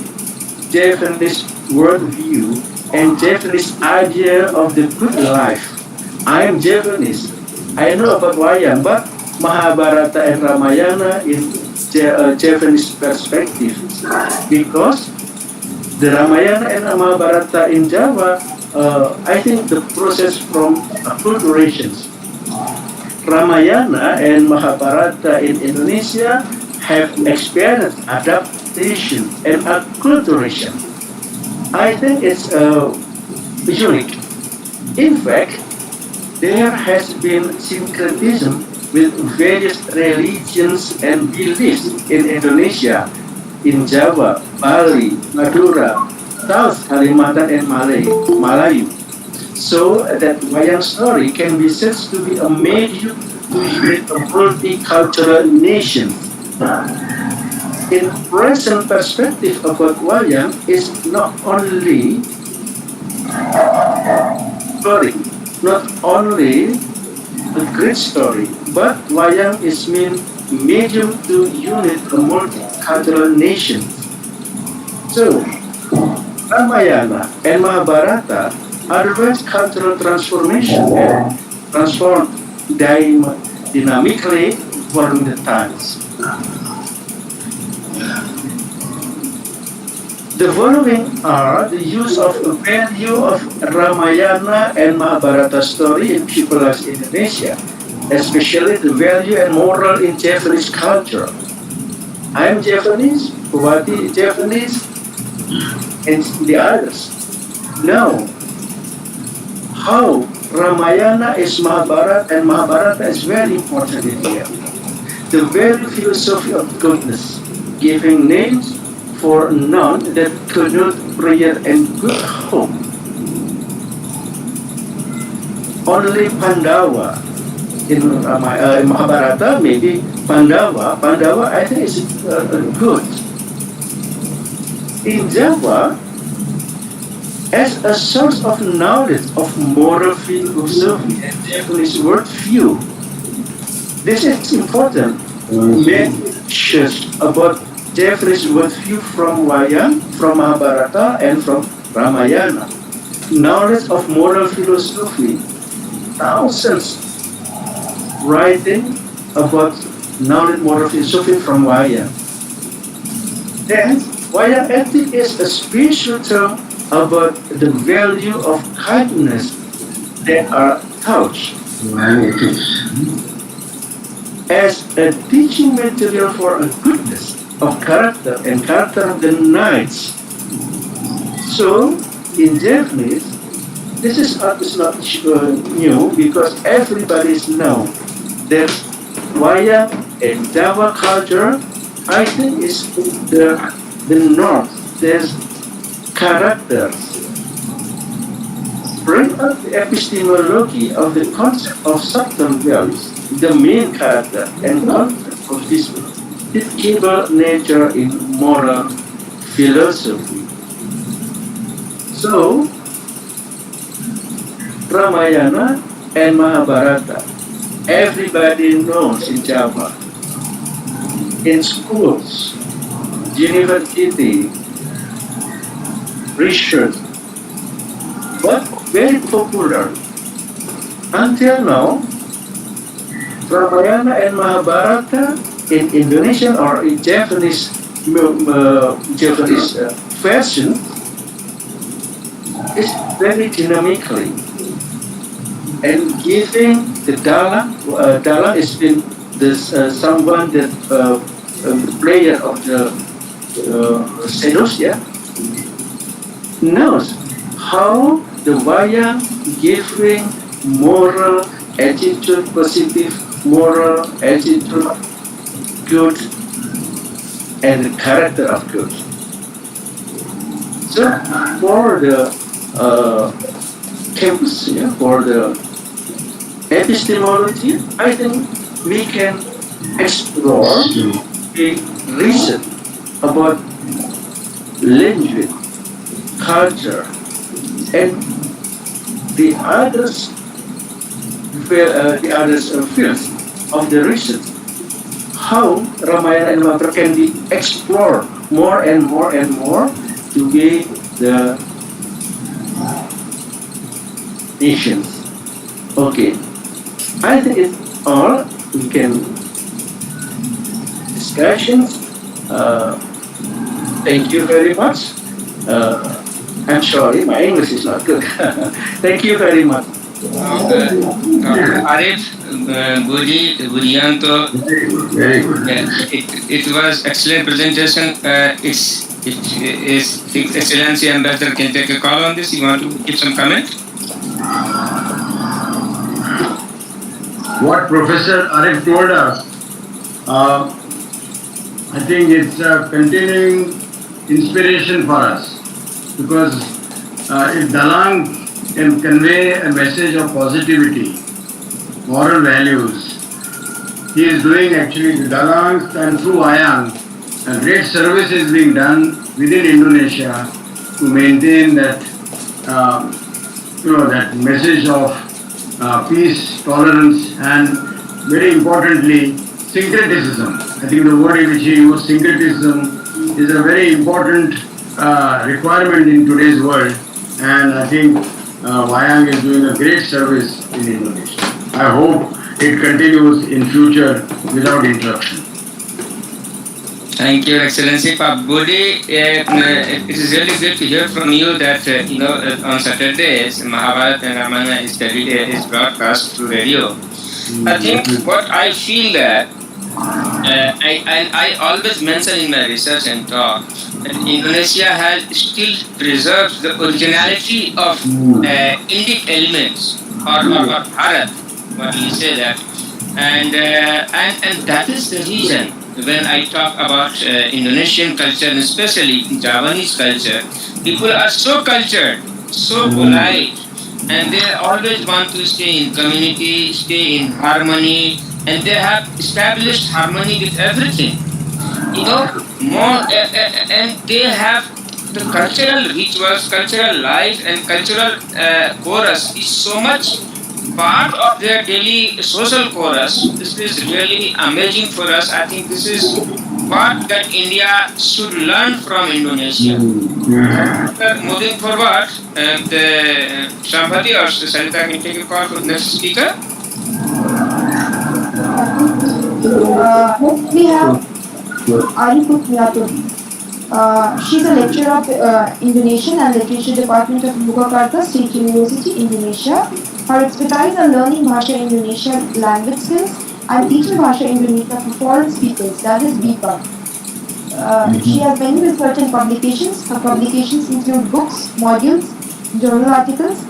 Japanese worldview, and Japanese idea of the good life. I am Japanese. I know about wayang, but Mahabharata and Ramayana in Japanese perspective, because the Ramayana and Mahabharata in Java, I think the process from acculturations. Ramayana and Mahabharata in Indonesia have experienced adaptation and acculturation. I think it's unique. In fact, there has been syncretism with various religions and beliefs in Indonesia, in Java, Bali, Madura, South Kalimantan, and Malayu. So that wayang story can be said to be a medium to unite a multicultural nation. In present perspective about wayang is not only a great story, but wayang is mean medium to unite a multicultural nation. So Ramayana and Mahabharata Otherwise, cultural transformation can transform dynamically following the times. The following are the use of a value of Ramayana and Mahabharata story in civilized Indonesia, especially the value and moral in Japanese culture. I am Japanese, Bupati is Japanese, and the others know how Ramayana is Mahabharata and Mahabharata is very important in here. The very philosophy of goodness, giving names for none that could not create and good hope. Only Pandawa in Mahabharata, maybe Pandawa I think is good. In Java, as a source of knowledge of moral philosophy and Japanese worldview, this is important. Mentions about Japanese worldview from Wayang, from Mahabharata, and from Ramayana. Knowledge of moral philosophy, thousands writing about knowledge moral philosophy from Wayang. Then, Wayang ethic is a spiritual term about the value of kindness that are taught as a teaching material for a goodness of character and character of the knights. So, in Japanese, this is not new because everybody knows that Wayang and Java culture, I think, is the north. There's characters. Bring up the epistemology of the concept of subtle values, the main character and concept of this despicable nature in moral philosophy. So, Ramayana and Mahabharata, everybody knows in Java. In schools, university, research, but very popular. Until now, Ramayana and Mahabharata in Indonesian or in Japanese version is very dynamically and giving the Dalang has been this someone that player of the Sedos, knows how the Wayang giving moral attitude, positive moral attitude, good, and the character of good. So for the campus, for the epistemology, I think we can explore the reason about language, culture, and the others fields of the research. How Ramayana and Mahabharata can be explored more and more and more to be the nations. Okay, I think it's all. We can discussions. Thank you very much. I'm sorry, my English is not good. Thank you very much. Arif, Budianto, it was excellent presentation. His Excellency Ambassador can take a call on this. You want to give some comment? What Professor Arif told us, I think it's a continuing inspiration for us, because if Dalang can convey a message of positivity, moral values, he is doing actually the Dalang, and through Wayang, a great service is being done within Indonesia to maintain that that message of peace, tolerance, and very importantly, syncretism. I think the word which he used, syncretism, is a very important requirement in today's world, and I think Wayang is doing a great service in Indonesia. I hope it continues in future without interruption. Thank you, Excellency Pak Budi. It is really good to hear from you that on Saturdays Mahabharata and Ramayana is broadcast through radio. I think what I feel that I always mention in my research and talk that Indonesia has still preserves the originality of Indic elements or Bharat, what you say that, and that is the reason when I talk about Indonesian culture and especially Javanese culture, people are so cultured, so polite, and they always want to stay in community, stay in harmony, and they have established harmony with everything. And they have the cultural rituals, cultural life, and cultural chorus is so much part of their daily social chorus. This is really amazing for us. I think this is what that India should learn from Indonesia. Moving forward, Shambhati or Sarita can take a call for the next speaker. Next we have Arifut Milaturi. She's a lecturer of Indonesian and Literature Department of Yogyakarta State University, Indonesia. Her expertise on learning Bhasha Indonesia language skills and teaching Bhasha Indonesia for foreign speakers, that is BIPA. She has many research and publications. Her publications include books, modules, journal articles,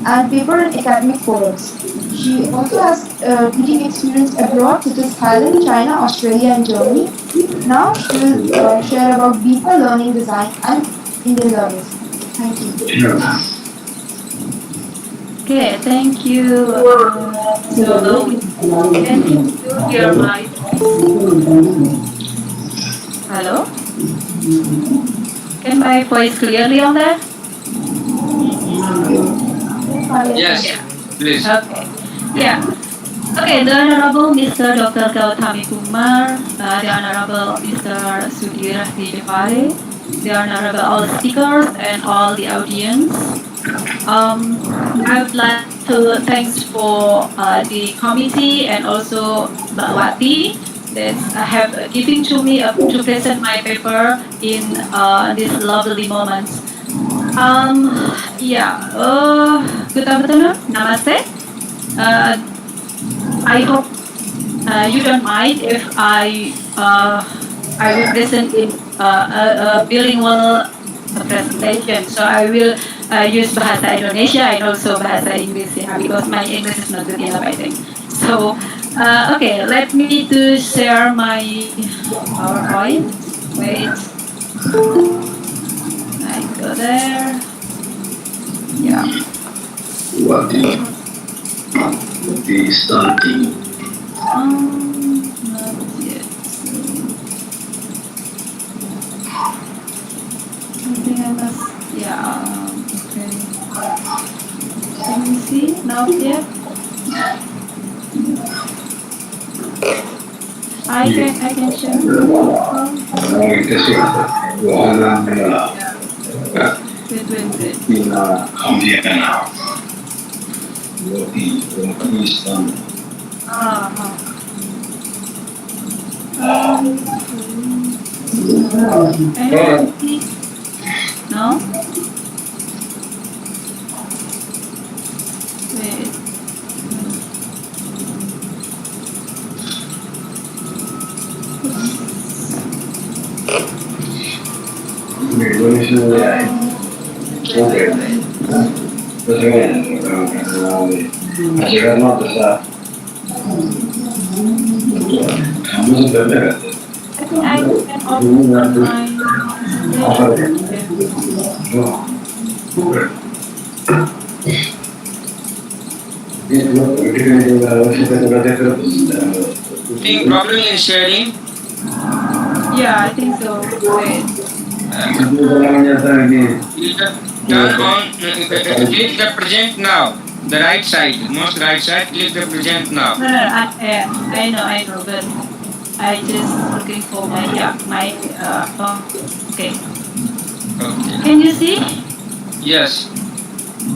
and paper and academic forums. She also has teaching experience abroad such as Thailand, China, Australia, and Germany. Now she will share about BIPA learning design and Indian learners. Thank you. Okay, thank you. So, can you hear my voice? Hello? Can my voice clearly on there? Yes, please. Okay. Yeah. Okay, the Honorable Mr. Dr. Gautami Kumar, the Honorable Mr. Sudhir Dijapare, the Honorable all speakers and all the audience. I would like to thanks for the committee and also Mbak Wati that have given to me to present my paper in this lovely moment. Good afternoon, namaste. I hope you don't mind if I will present in a bilingual presentation. So I will use Bahasa Indonesia and also Bahasa Inggris because my English is not good enough, I think. So, okay, let me to share my PowerPoint. Wait. I go there. Yeah. What the starting? Not yet. I think I must. Yeah. Okay. Can you see now yet? I can share. No? Wait. I think I can open my Any problem in sharing? Yeah, I think so. Wait. You turn on, click the present now. The right side, most right side, click the present now. No, I know, but I just looking for my phone. Okay. Okay. Can you see? Yes.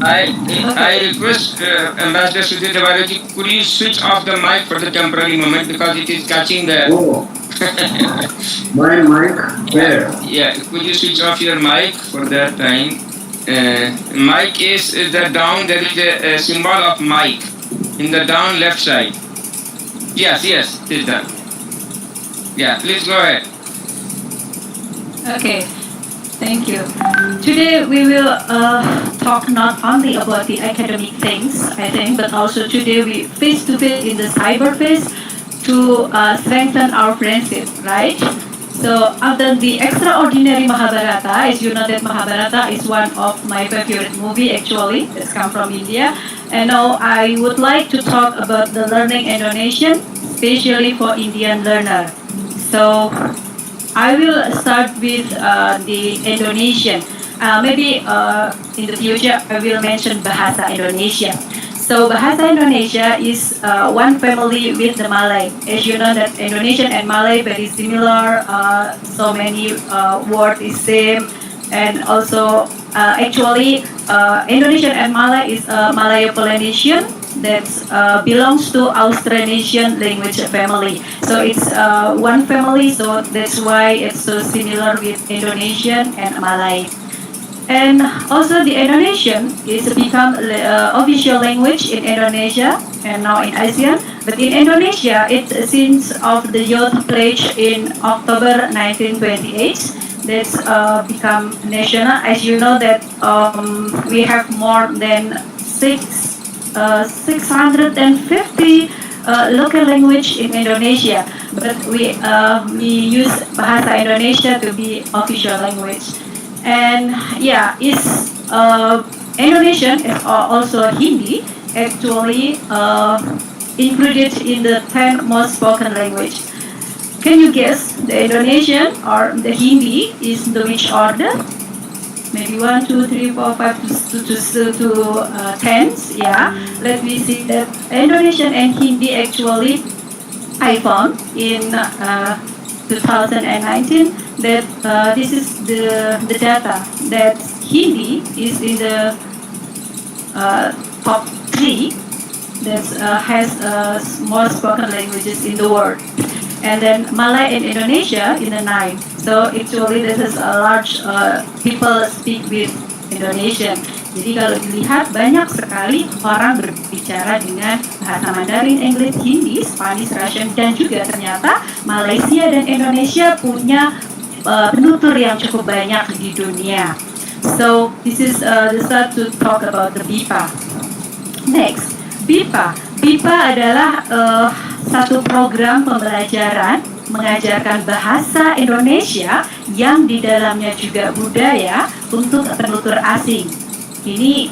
I request Ambassador Sudhir Devaraji, could you switch off the mic for the temporary moment because it is catching the. Oh, my mic where? Yeah, could you switch off your mic for that time? Mic is the down. There is a symbol of mic in the down left side. Yes, it is done. Yeah, please go ahead. Okay, thank you. Today we will talk not only about the academic things, I think, but also today we face to face in the cyberspace to strengthen our friendship, right? So after the extraordinary Mahabharata, as you know that Mahabharata is one of my favorite movie actually. It's come from India. And now I would like to talk about the learning Indonesian, especially for Indian learner. So I will start with the Indonesian. Maybe in the future I will mention Bahasa Indonesia. So Bahasa Indonesia is one family with the Malay. As you know that Indonesian and Malay very similar. So many word is same, and also actually Indonesian and Malay is Malayo-Polynesian that belongs to Austronesian language family. So it's one family, so that's why it's so similar with Indonesian and Malay. And also the Indonesian is become official language in Indonesia and now in ASEAN. But in Indonesia, it since of the youth pledge in October 1928, that's become national. As you know that we have more than 650 local language in Indonesia, but we use Bahasa Indonesia to be official language. And yeah, it's Indonesian is also Hindi actually included in the 10 most spoken language. Can you guess the Indonesian or the Hindi is in the which order? Maybe 1, 2, 3, 4, 5 to 10s. Yeah, let me see that Indonesian and Hindi actually I found in 2019 that this is the data that Hindi is in the top 3 that has more spoken languages in the world, and then Malay and Indonesia in the 9. So actually this is a large people speak with Indonesian. Jadi kalau dilihat banyak sekali orang berbicara dengan bahasa Mandarin, English, Hindi, Spanish, Russian, dan juga ternyata Malaysia dan Indonesia punya penutur yang cukup banyak di dunia. So this is the start to talk about the BIPA. Next, BIPA. BIPA adalah satu program pembelajaran mengajarkan bahasa Indonesia yang di dalamnya juga budaya untuk penutur asing. Ini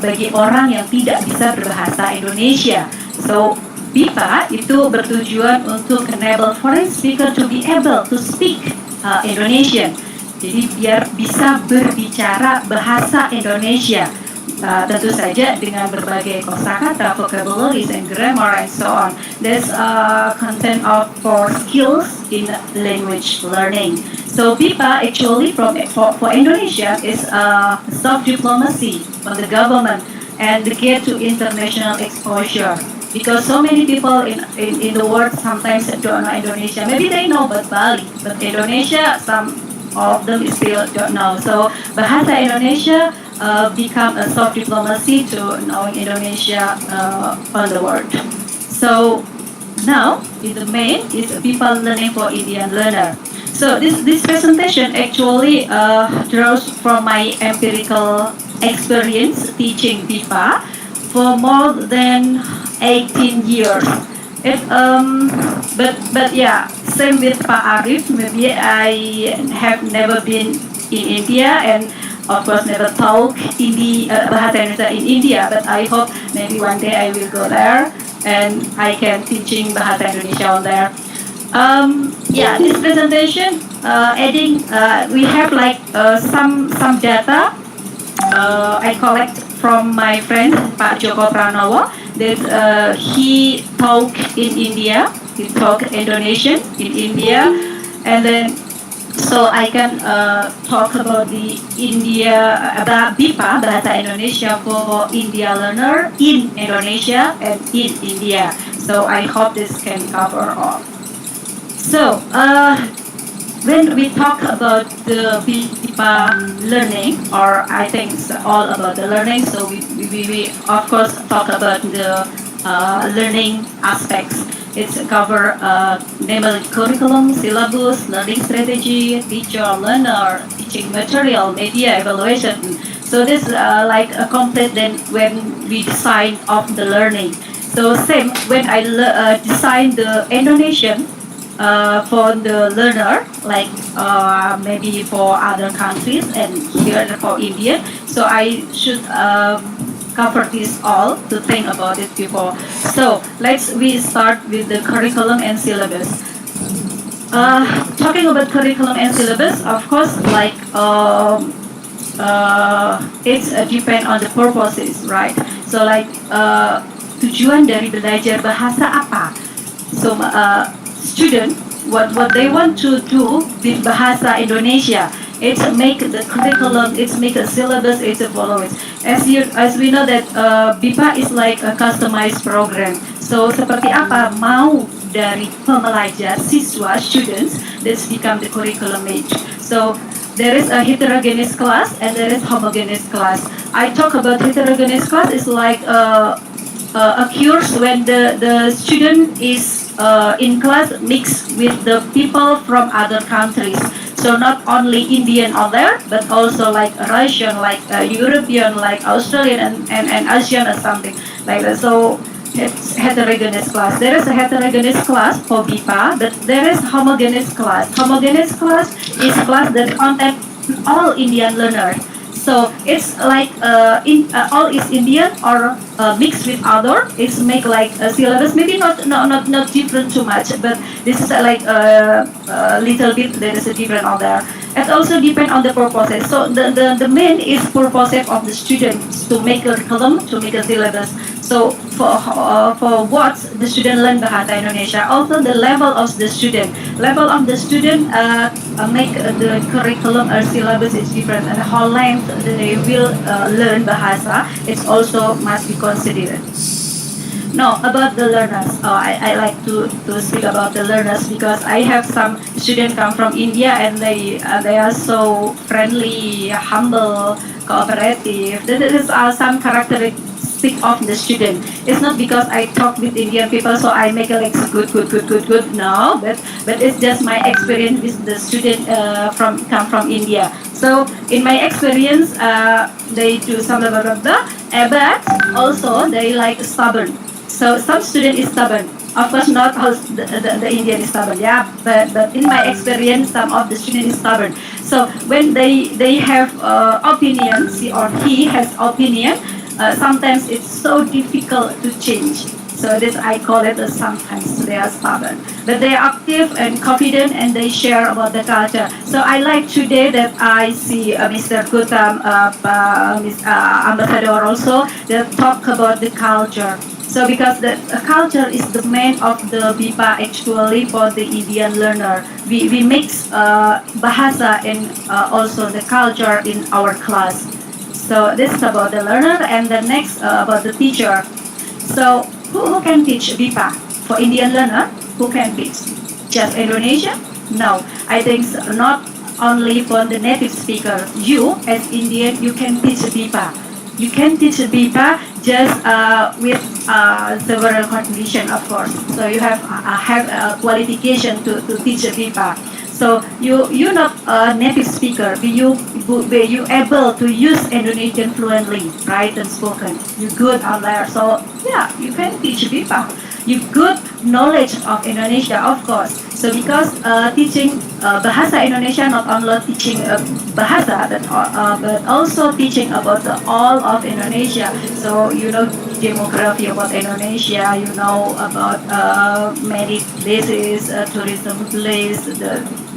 bagi orang yang tidak bisa berbahasa Indonesia. So BIPA itu bertujuan untuk enable foreign speaker to be able to speak Indonesian. Jadi biar bisa berbicara bahasa Indonesia. Tentu saja dengan berbagai kosakata, vocabularies and grammar and so on. There's content of for skills in language learning. So BIPA actually for Indonesia is soft diplomacy on the government and the key to international exposure. Because so many people in the world sometimes don't know Indonesia. Maybe they know about Bali, but Indonesia, some of them still don't know. So Bahasa Indonesia become a soft diplomacy to knowing Indonesia on the world. So now the main is people learning for Indian learner. So this presentation actually draws from my empirical experience teaching BIPA for more than 18 years. But yeah, same with Pak Arif. Maybe I have never been in India and of course never talk Bahasa Indonesia in India. But I hope maybe one day I will go there and I can teaching Bahasa Indonesia on there. Yeah, this presentation adding we have like some data I collect from my friend Pak Joko Pranowo that he talk in India, he talk Indonesian in India, and then So I can talk about the India about BIPA Bahasa Indonesia for India learner in Indonesia and in India. So I hope this can cover all. So when we talk about the BIPA learning, or I think it's all about the learning, so we of course talk about the learning aspects. It's cover namely curriculum, syllabus, learning strategy, teacher, learner, teaching material, media, evaluation. So this like a complete then when we design of the learning. So same when I design the Indonesian for the learner, like maybe for other countries and here for India. So I should cover this all to think about it before. So we start with the curriculum and syllabus. Talking about curriculum and syllabus, of course, like it's depend on the purposes, right? So like tujuan dari belajar bahasa apa? So student what they want to do with bahasa Indonesia, it's make the curriculum, it's make a syllabus, it's a followers. As we know that BIPA is like a customized program. So seperti apa mau dari pembelajar siswa students, this become the curriculum age. So there is a heterogeneous class and there is homogeneous class. I talk about heterogeneous class is like occurs when the student is in class mixed with the people from other countries. So not only Indian are there, but also like Russian, like European, like Australian and Asian or something like that. So it's heterogeneous class. There is a heterogeneous class for BIPA, but there is homogeneous class. Homogeneous class is class that contain all Indian learners. So it's like all is Indian or mixed with other. It's make like a syllabus, maybe not different too much, but this is like a little bit there is a different on there. It also depend on the purposes. So the main is purpose of the students to make a curriculum, to make a syllabus. So for what the student learn Bahasa Indonesia, also the level of the student. Level of the student make the curriculum or syllabus is different, and how length they will learn Bahasa, it's also must be considered. No, about the learners. I like to speak about the learners because I have some students come from India and they are so friendly, humble, cooperative. This is some characteristic of the student. It's not because I talk with Indian people so I make it like good. No, but it's just my experience with the student come from India. So in my experience, they do some blah blah blah, but also they like stubborn. So some student is stubborn. Of course, not all the Indian is stubborn, yeah. But in my experience, some of the student is stubborn. So when they have opinion, she or he has opinion, sometimes it's so difficult to change. So this I call it sometimes they are stubborn, but they are active and confident and they share about the culture. So I like today that I see Mr. Gutam, Ambassador also, they talk about the culture. So because the culture is the main of the BIPA actually for the Indian learner. We mix bahasa and also the culture in our class. So this is about the learner, and the next about the teacher. So who can teach BIPA for Indian learner? Who can teach? Just Indonesia? No, I think not only for the native speaker. You as Indian, you can teach BIPA. You can teach BIPA just with several conditions, of course. So you have a qualification to teach BIPA. So you're not a native speaker, but you able to use Indonesian fluently, right, and spoken. You're good on there. So yeah, you can teach BIPA. You good knowledge of Indonesia, of course. So because teaching bahasa Indonesia, not only teaching bahasa, but also teaching about the all of Indonesia. So you know demography about Indonesia, you know about many places, tourism place,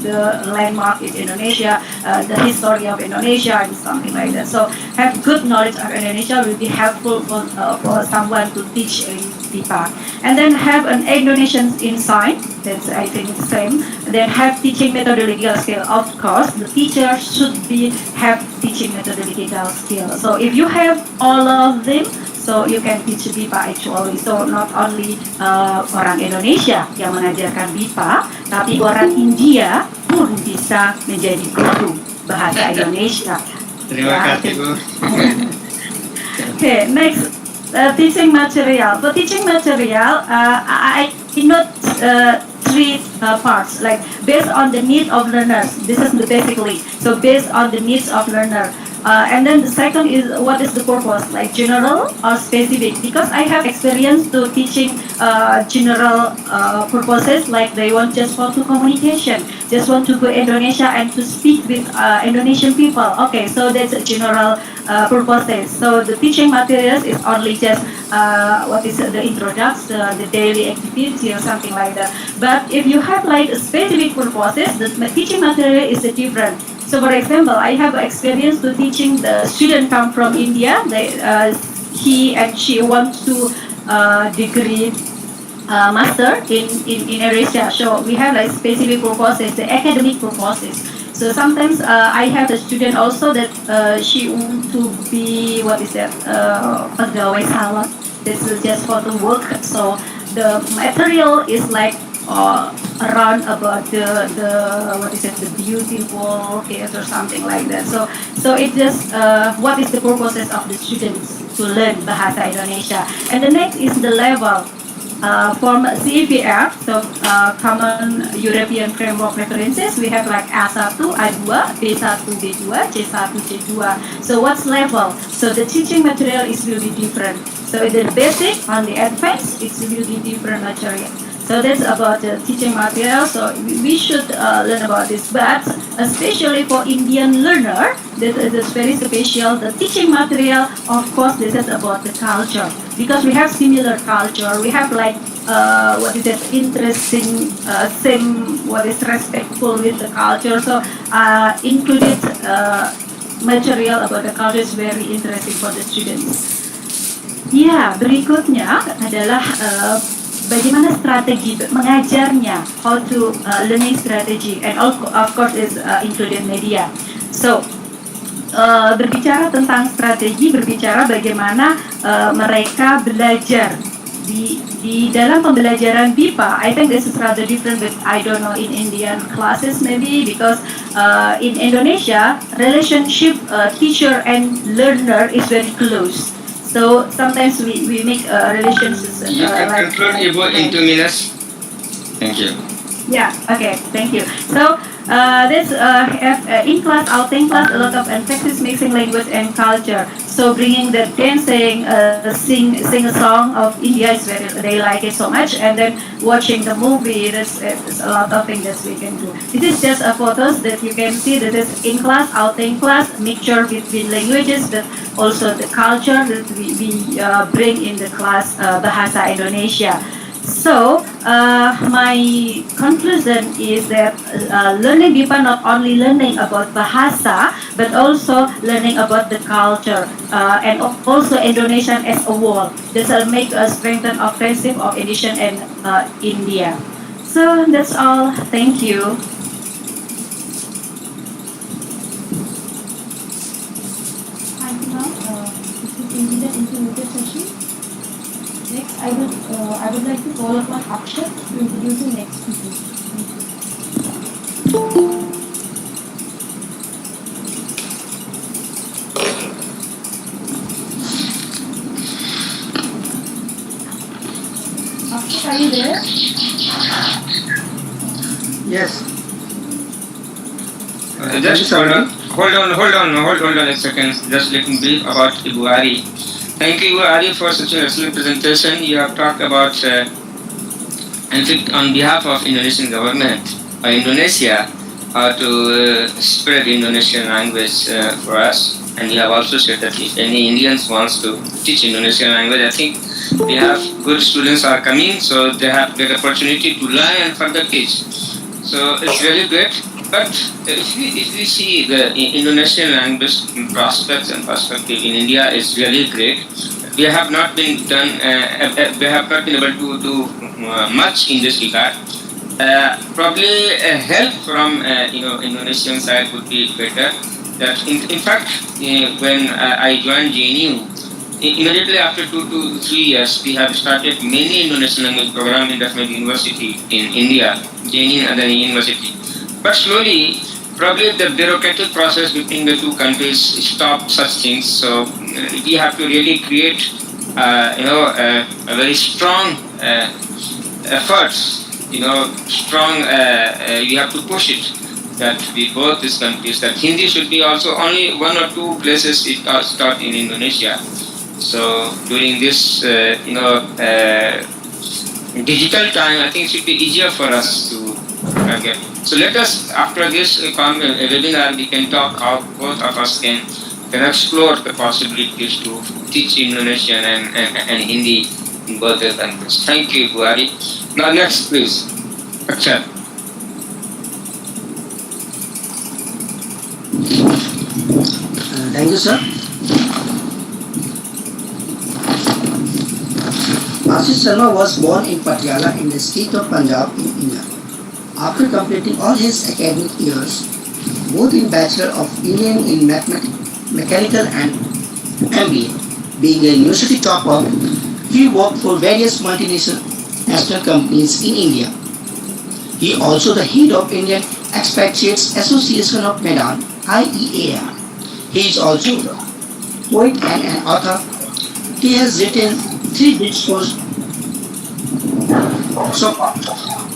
the landmark in Indonesia, the history of Indonesia, and something like that. So have good knowledge of Indonesia will be helpful for someone to teach in BIPA. And then have an Indonesian insight. That's I think the same. Then have teaching methodological skill. Of course, the teacher should have teaching methodological skill. So if you have all of them, so you can teach BIPA actually. So not only orang Indonesia yang mengajarkan BIPA, tapi orang India pun bisa menjadi guru bahasa Indonesia. Terima kasih Bu. Okay, next teaching material. For teaching material, I note three parts, like based on the need of learners. This is basically so based on the needs of learner. And then the second is what is the purpose, like general or specific? Because I have experience to teaching general purposes, like they want just for to communication, just want to go Indonesia and to speak with Indonesian people. Okay, so that's a general purposes. So the teaching materials is only just what is the introduction, the daily activity or something like that. But if you have like specific purposes, the teaching material is different. So for example, I have experience to teaching the student come from India. He and she wants to degree master in Indonesia. So we have like specific purposes, the academic purposes. So sometimes I have a student also that she want to be what is that pegawai salon. This is just for the work. So the material is like around about the what is it, the beautiful case or something like that. So it just what is the purposes of the students to learn bahasa Indonesia. And the next is the level. From CEVR, so Common European Framework References, we have like A1, A2, B1, B2, C1, C2. So what's level? So the teaching material is really different. So the basic and the advanced, it's really different material. So that's about the teaching material. So we should learn about this. But especially for Indian learner, this is very special. The teaching material, of course, this is about the culture. Because we have similar culture. We have like, what is it, interesting, same, what is respectful with the culture. So included material about the culture is very interesting for the students. Ya, berikutnya adalah bagaimana strategi mengajarnya, how to learning strategy, and of course is included media. So berbicara tentang strategi, berbicara bagaimana mereka belajar di dalam pembelajaran BIPA. I think this is rather different, but I don't know in Indian classes maybe, because in Indonesia relationship teacher and learner is very close. So sometimes we make relationships. You can like, conclude Ibu in 2 minutes. Thank you. Yeah, okay, thank you. So this in class, outing class, a lot of emphasis mixing language and culture. So bringing the dancing, sing a song of India is very, they like it so much. And then watching the movie, there's a lot of things that we can do. This is just a photos that you can see. This is in class, outing class, mixture between languages, but also the culture that we bring in the class Bahasa Indonesia. So my conclusion is that learning BIPA not only learning about bahasa, but also learning about the culture and also Indonesian as a whole. This will make us strengthen our friendship of Indonesian and India. So that's all. Thank you. Thank you, ma'am. This is indeed an informative session. Next, I would like to call upon Akshat to introduce the next speaker. Akshat, are you there? Yes. Just hold on a second. Just let me brief about Ibu Ari. Thank you, Ibu Ari, for such an excellent presentation. You have talked about, in fact, on behalf of Indonesian government or Indonesia, how to spread Indonesian language for us. And you have also said that if any Indians wants to teach Indonesian language, I think we have good students are coming, so they have great opportunity to learn and further teach. So it's really great. But if we see the Indonesian language prospects and perspective in India is really great. We have not been we have not been able to do much in this regard. Probably help from Indonesian side would be better. That in fact, when I joined JNU, immediately after 2 to 3 years, we have started many Indonesian language program in different university in India, JNU and then university. But slowly, probably the bureaucratic process between the two countries stop such things. So we have to really create, a very strong efforts. Strong. You have to push it that we both these countries that Hindi should be also only 1 or 2 places it taught in Indonesia. So during this, digital time, I think it should be easier for us to get. So let us, after this webinar, we can talk how both of us can explore the possibilities to teach Indonesian and Hindi in both the countries. Thank you, Buhari. Now next, please. Akshay. Thank you, sir. Ashish Sharma was born in Patiala in the state of Punjab in India. After completing all his academic years, both in Bachelor of Engineering in Mechanical and MBA, being a university topper, he worked for various multinational companies in India. He also the head of Indian Expatriates Association of Medan, IEAR. He is also a poet and an author. He has written 3 books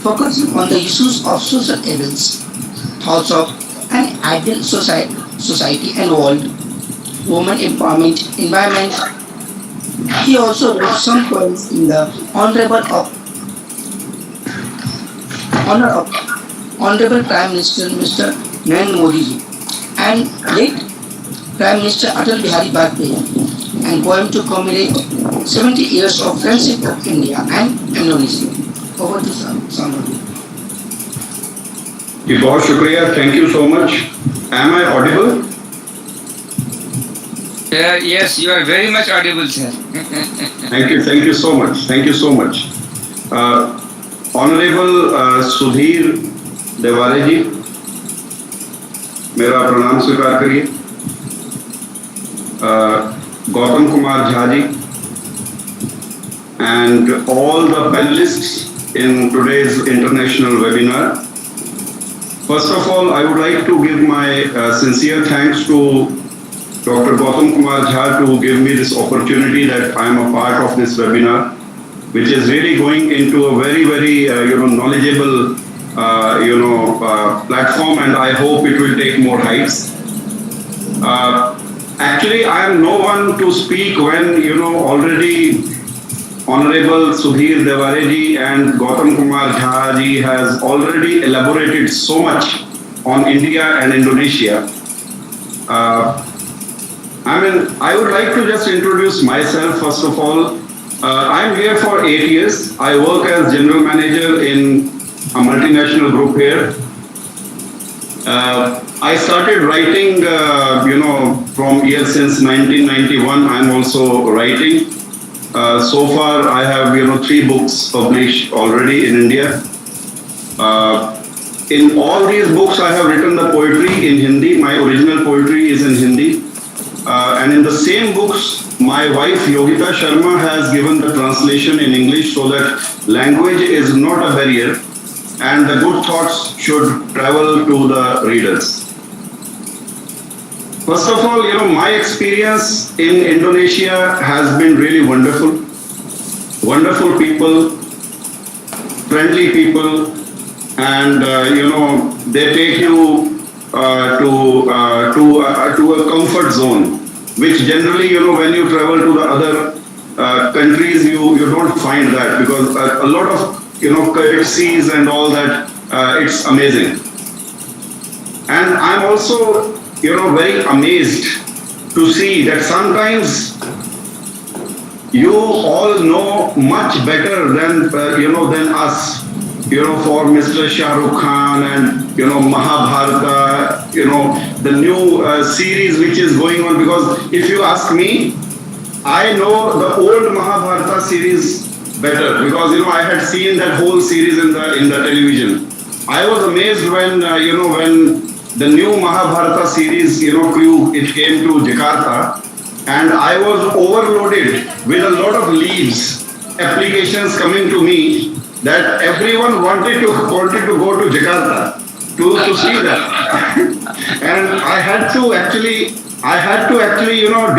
focusing on the issues of social evils, thoughts of an ideal society and world, women empowerment, environment. He also wrote some poems in the Honorable Prime Minister Mr. Narendra Modi ji and late Prime Minister Atal Bihari Vajpayee, and poem to commemorate 70 years of friendship of India and Indonesia. Over to somebody. जी बहुत शुक्रिया, thank you so much. Am I audible? Yes, you are very much audible, sir. Thank you so much. Honorable Sudhir Devare जी, मेरा प्रणाम स्वीकार करिए. Gautam Kumar Jha ji, and all the panelists in today's international webinar. First of all, I would like to give my sincere thanks to Dr. Gautam Kumar Jha to give me this opportunity that I am a part of this webinar, which is really going into a very, very knowledgeable platform, and I hope it will take more heights. Actually, I am no one to speak when already Honorable Sudhir Devare ji and Gautam Kumar Jha ji has already elaborated so much on India and Indonesia. I would like to just introduce myself first of all. I am here for 8 years. I work as general manager in a multinational group here. I started writing, from year since 1991. I am also writing. So far, I have 3 books published already in India. In all these books, I have written the poetry in Hindi. My original poetry is in Hindi. And in the same books, my wife Yogita Sharma has given the translation in English so that language is not a barrier and the good thoughts should travel to the readers. First of all, my experience in Indonesia has been really wonderful. Wonderful people, friendly people, and they take you to a comfort zone, which generally, when you travel to the other countries, you don't find that, because a lot of courtesies and all that, it's amazing. And I'm also very amazed to see that sometimes you all know much better than us, for Mr. Shah Rukh Khan and Mahabharata, the new series which is going on. Because if you ask me, I know the old Mahabharata series better because I had seen that whole series in the television. I was amazed when when the new Mahabharata series crew it came to Jakarta, and I was overloaded with a lot of leads, applications coming to me that everyone wanted to go to Jakarta to see that, and I had to actually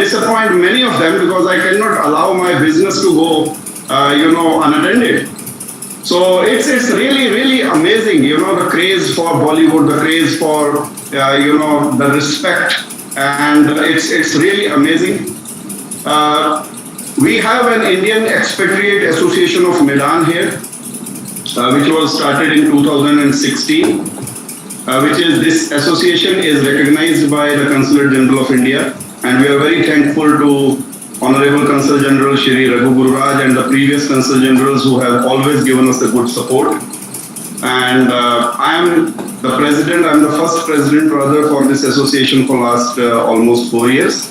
disappoint many of them because I cannot allow my business to go unattended. So it's really amazing, the craze for Bollywood, the craze for the respect, and it's really amazing. We have an Indian Expatriate Association of Medan here, which was started in 2016. This association is recognized by the Consulate General of India, and we are very thankful to Honorable Consul General Shri Raghu Gururaj and the previous Consul Generals who have always given us a good support. And I am the president, I am the first president rather for this association for last almost 4 years.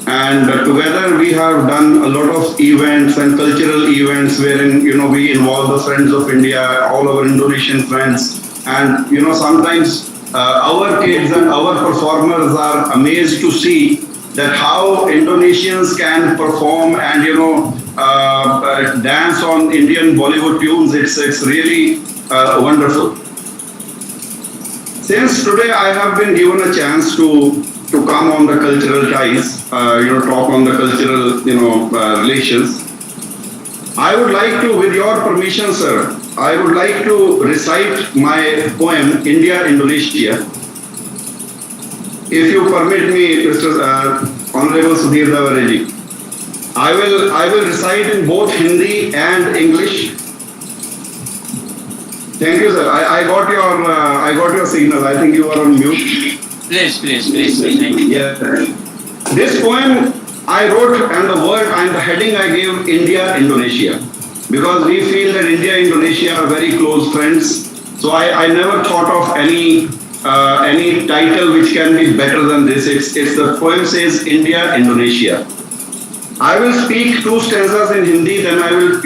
And together we have done a lot of events and cultural events wherein we involve the friends of India, all our Indonesian friends. And sometimes our kids and our performers are amazed to see that how Indonesians can perform and dance on Indian Bollywood tunes. It's really wonderful. Since today I have been given a chance to come on the cultural ties, talk on the cultural relations, I would like to, with your permission, sir, I would like to recite my poem, India, Indonesia. If you permit me, Mr. Honorable Sudhir Davareji, I will recite in both Hindi and English. Thank you, sir. I got your signal. I think you are on mute. Please. Thank you. Yeah. This poem I wrote, and the word and the heading I gave India, Indonesia, because we feel that India, Indonesia are very close friends. So I never thought of any title which can be better than this. It's the poem says India, Indonesia. I will speak 2 stanzas in Hindi, then I will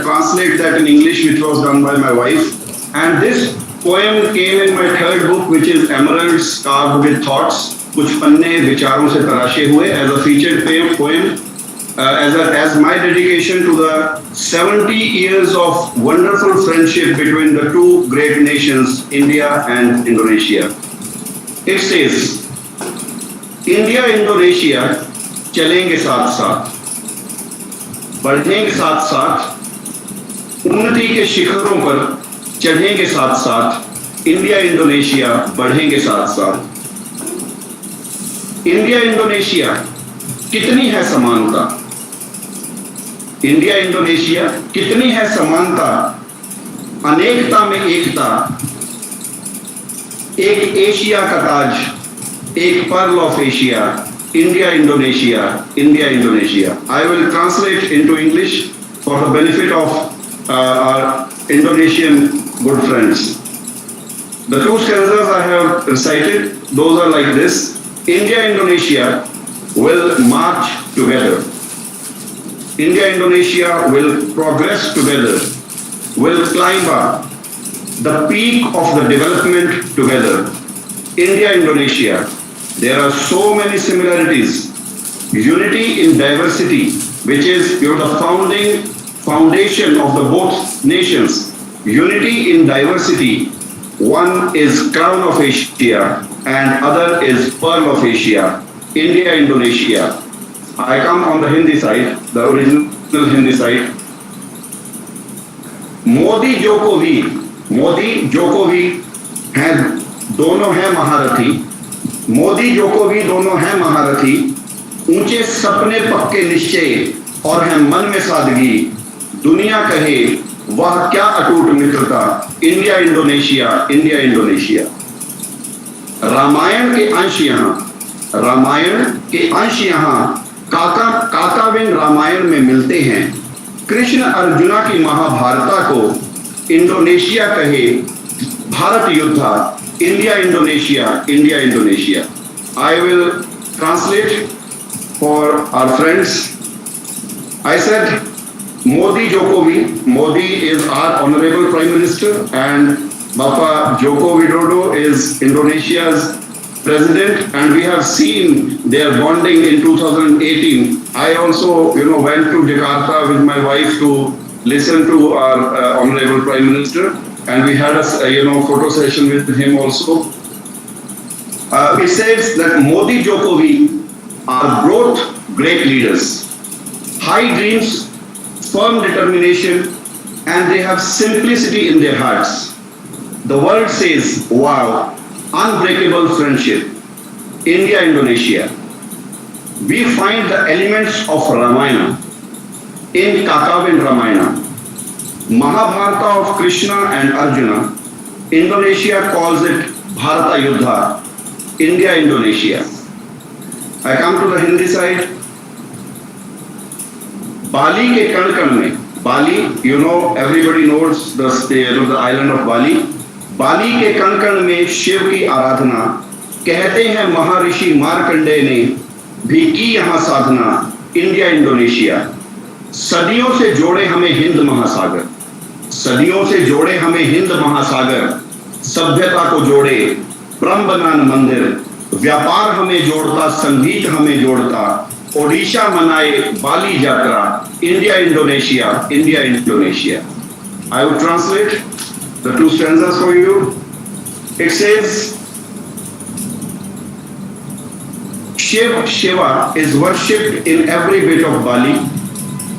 translate that in English, which was done by my wife. And this poem came in my 3rd book, which is Emeralds Carved with Thoughts, कुछ पन्ने विचारों से तराशे हुए, as a featured poem, as my dedication to the 70 years of wonderful friendship between the 2 great nations, India and Indonesia. It says, India, Indonesia चलेंगे साथ साथ, बढ़ेंगे साथ साथ, उन्नति के शिखरों पर चढ़ेंगे साथ साथ, इंडिया इंडोनेशिया बढ़ेंगे साथ साथ. इंडिया इंडोनेशिया कितनी है समानता, इंडिया इंडोनेशिया कितनी है समानता, अनेकता में एकता, एक एशिया का ताज, एक pearl of Asia, India Indonesia, India Indonesia. I will translate into English for the benefit of our Indonesian good friends. The 2 stanzas I have recited, those are like this. India, Indonesia will march together. India, Indonesia will progress together, will climb up the peak of the development together. India, Indonesia, there are so many similarities. Unity in diversity, which is the foundation of the both nations. Unity in diversity. One is crown of Asia and other is pearl of Asia. India, Indonesia. I come on the Hindi side, the original Hindi side. Modi Jokowi हैं, दोनों हैं महारथी. Modi Jokowi दोनों हैं महारथी. ऊंचे सपने पक्के निश्चय और हैं मन में सादगी. दुनिया कहे वह क्या अटूट मित्रता. India Indonesia, India Indonesia. Ramayana के अंश यहाँ काकाविन रामायण में मिलते हैं. कृष्ण अर्जुना की महाभारता को इंडोनेशिया कहे Bharat Yuddha, India Indonesia, India Indonesia. I will translate for our friends. I said Modi Jokowi. Modi is our Honorable Prime Minister and Bapa Joko Widodo is Indonesia's President, and we have seen their bonding in 2018. I also, went to Jakarta with my wife to listen to our Honorable Prime Minister, and we had a, photo session with him also. It says that Modi Jokowi are both great leaders, high dreams, firm determination, and they have simplicity in their hearts. The world says, wow, unbreakable friendship. India, Indonesia. We find the elements of Ramayana in Kakavin Ramayana. Mahabharata of Krishna and Arjuna. Indonesia calls it Bharata Yuddha. India, Indonesia. I come to the Hindi side. Bali ke kan mein. Bali, everybody knows the island of Bali. बाली के कण कण में शिव की आराधना, कहते हैं महर्षि मार्कंडेय ने भी की यहाँ साधना। India Indonesia. सदियों से जोड़े हमें हिंद महासागर, सदियों से जोड़े हमें हिंद महासागर, सभ्यता को जोड़े ब्रह्मनान मंदिर, व्यापार हमें जोड़ता, संगीत हमें जोड़ता, ओडिशा मनाए बाली यात्रा। India Indonesia, India Indonesia. I will translate the two stanzas for you. It says, Shiva is worshipped in every bit of Bali.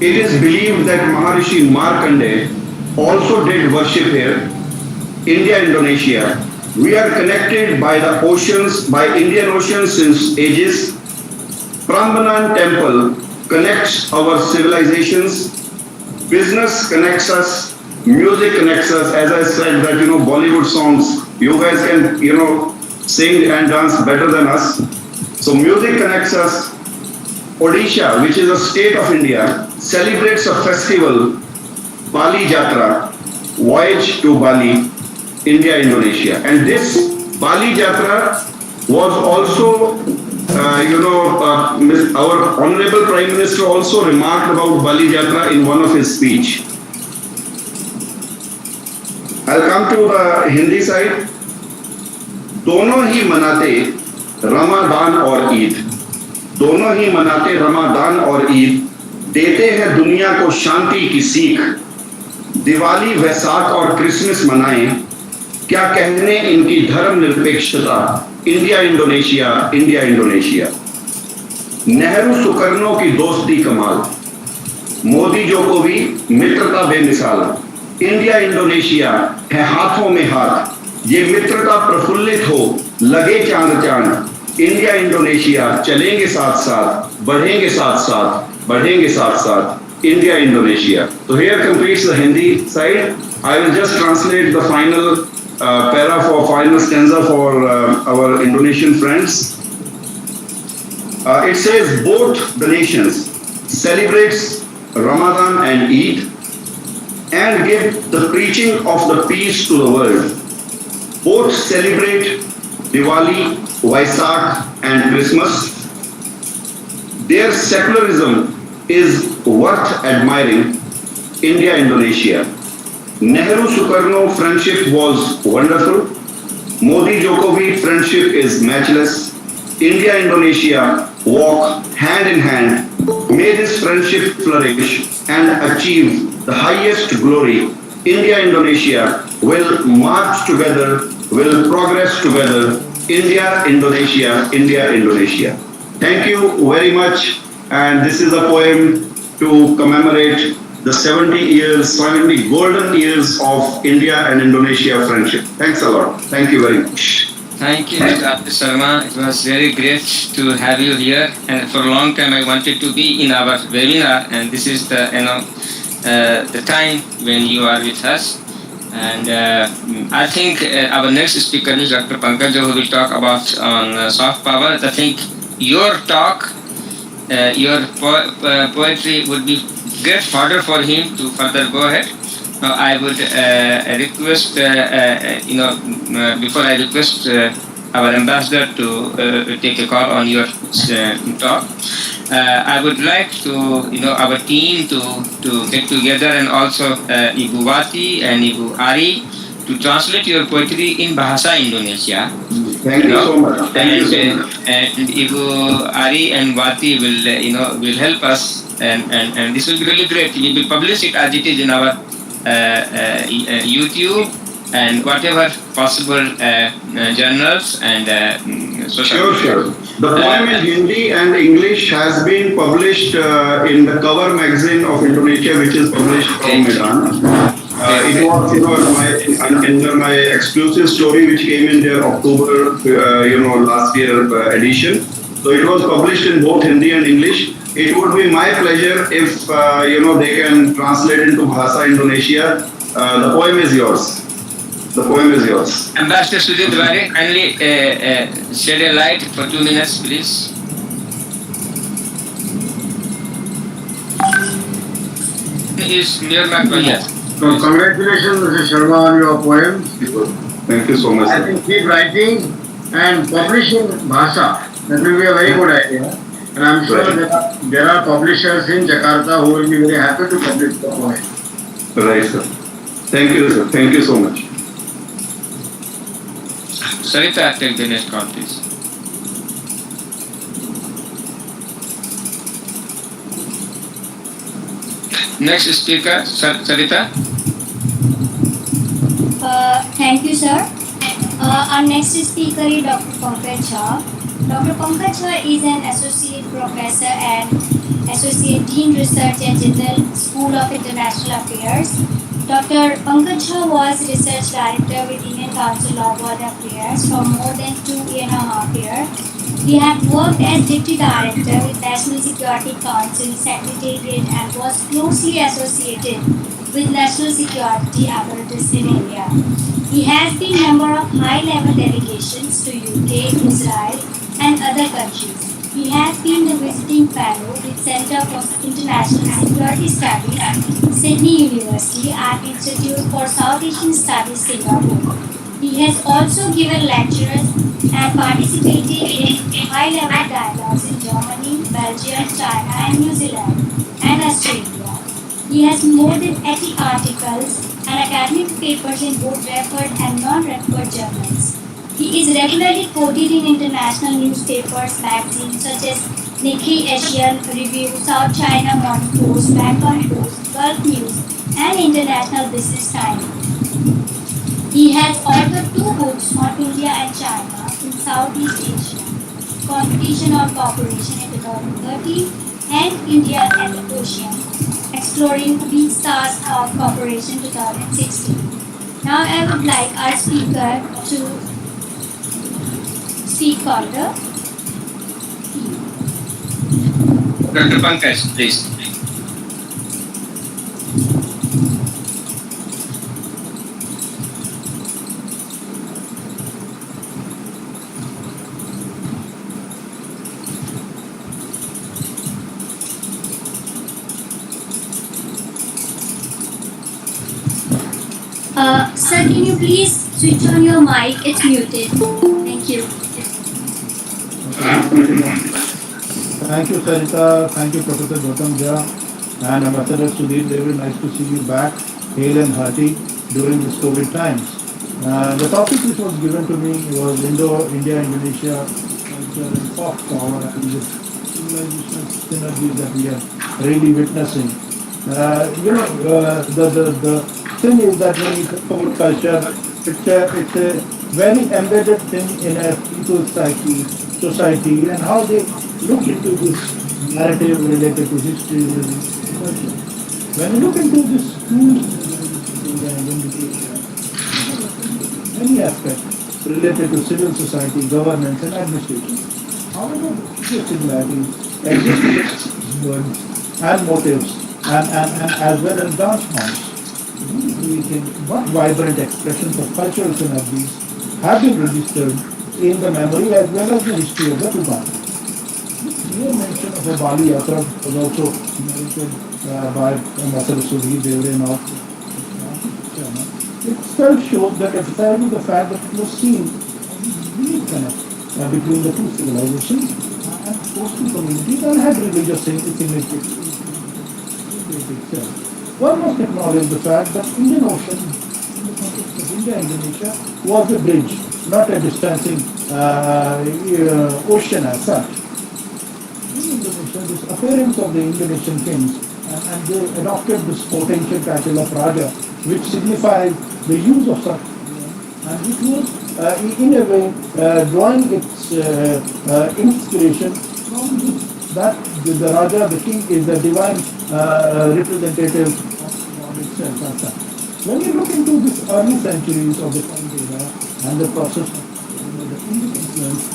It is believed that Maharishi Markandeya also did worship here. India, Indonesia. We are connected by the oceans, by Indian Ocean since ages. Prambanan temple connects our civilizations. Business connects us. Music connects us. As I said that, Bollywood songs, you guys can, sing and dance better than us. So music connects us. Odisha, which is a state of India, celebrates a festival, Bali Jatra, voyage to Bali, India, Indonesia. And this Bali Jatra was also, our Honorable Prime Minister also remarked about Bali Jatra in one of his speech. I'll come to the Hindi side. दोनों ही मनाते Ramadan और ईद, दोनों ही मनाते Ramadan और ईद, देते हैं दुनिया को शांति की सीख। दिवाली, वैसाख और क्रिसमस मनाएं, क्या कहने इनकी धर्म निरपेक्षता। India, Indonesia, India, Indonesia. Nehru Sukarno की दोस्ती कमाल, मोदी जोकोवी मित्रता बेमिसाल। इंडिया, इंडोनेशिया है हाथों में हाथ, ये मित्रता प्रफुल्लित हो, लगे चांद चांद। इंडिया, इंडोनेशिया चलेंगे साथ साथ, बढ़ेंगे साथ साथ, बढ़ेंगे साथ साथ। India, Indonesia. So here completes the Hindi side. I will just translate the final final stanza for our Indonesian friends. It says both the nations celebrates Ramadan and Eid and give the preaching of the peace to the world. Both celebrate Diwali, Vaisak and Christmas. Their secularism is worth admiring. India, Indonesia. Nehru Sukarno friendship was wonderful. Modi Jokowi friendship is matchless. India, Indonesia walk hand in hand. May this friendship flourish and achieve the highest glory. India, Indonesia will march together, will progress together. India, Indonesia, India, Indonesia. Thank you very much. And this is a poem to commemorate the 70 golden years of India and Indonesia friendship. Thanks a lot. Thank you very much. Thank you, Mr. Sharma. It was very great to have you here. And for a long time, I wanted to be in our webinar, and this is the the time when you are with us. And I think our next speaker is Dr. Pankaj, who will talk about on soft power. I think your talk, your poetry would be great fodder for him to further go ahead. I would request, before I request our ambassador to take a call on your talk, I would like to, our team to get together, and also Ibu Wati and Ibu Ari, to translate your poetry in Bahasa Indonesia. Thank you so much. Thank you so much. And Ibu Ari and Wati will, will help us, and this will be really great. We will publish it as it is in our YouTube and whatever possible journals and social. Sure. The poem in Hindi and English has been published in the cover magazine of Indonesia, which is published from Medan. It was, under my exclusive story, which came in their October, last year edition. So it was published in both Hindi and English. It would be my pleasure if, they can translate into Bahasa Indonesia. The poem is yours. The poem is yours. Ambassador Sudhir Dware, kindly shed a light for 2 minutes, please. Is near my point. So congratulations, Mr. Sharma, on your poem. Thank you so much. I think keep writing and publishing Bhasa. That will be a very good idea. And I'm sure there are publishers in Jakarta who will be very happy to publish the poem. Right, sir. Thank you, sir. Thank you so much. Sarita, take the next call, please. Next speaker, Sarita. Thank you, sir. Our next speaker is Dr. Pankaj Jha. Dr. Pankaj Jha is an associate professor and associate dean research at Jindal School of International Affairs. Dr. Pankaj Jha was research director with Indian Council of World Affairs for more than 2.5 years. He had worked as deputy director with National Security Council Secretariat and was closely associated with national security apparatus in India. He has been member of high-level delegations to UK, Israel, and other countries. He has been the visiting fellow with Center for International Security Studies, Sydney University, and Institute for South Asian Studies, Singapore. He has also given lectures and participated in high-level dialogues in Germany, Belgium, China, and New Zealand, and Australia. He has more than 80 articles and academic papers in both referred and non-referred journals. He is regularly quoted in international newspapers, magazines such as Nikkei Asian Review, South China Morning Post, Bangkok Post, Gulf News, and International Business Times. He has authored 2 books on India and China in Southeast Asia, Competition or Cooperation in 2013, and India and the Ocean, Exploring the Stars of Cooperation 2016. Now I would like our speaker to speak further. Dr. Pankaj, please. Sir, can you please switch on your mic? It's muted. Thank you. Thank you, Sarita. Thank you, Professor Gautam Jha and Ambassador Sudhir. Very nice to see you back, hale and hearty during this COVID times. The topic which was given to me was India, Indonesia, culture and soft power and this civilizational synergy that we are really witnessing. The thing is that when we talk about culture, it's a very embedded thing in a people's society, and how they look into this narrative related to history, related to culture. When you look into this any aspect related to civil society, governance and administration, however, these similarities exist words and motives and as well as dance forms. We can, what vibrant expressions of cultural synergies have been registered in the memory as well as the history of the two countries. Here mention of a Bali Yatra was also narrated by Ambassador Sudhir Devre now. It still shows that emphasizing the fact that it was seen as a unique connect between the two civilizations and coastal communities and had religious significance itself. One must acknowledge the fact that Indian Ocean, in the context of India and Indonesia, was a bridge, not a distancing ocean as such. In Indonesia, this appearance of the Indonesian kings, and they adopted this potential title of Raja, which signifies the use of such, and which was in a way drawing its inspiration from that the Raja, the king, is the divine representative of God itself as such. When you look into this early centuries of the current era and the process of the Indian influence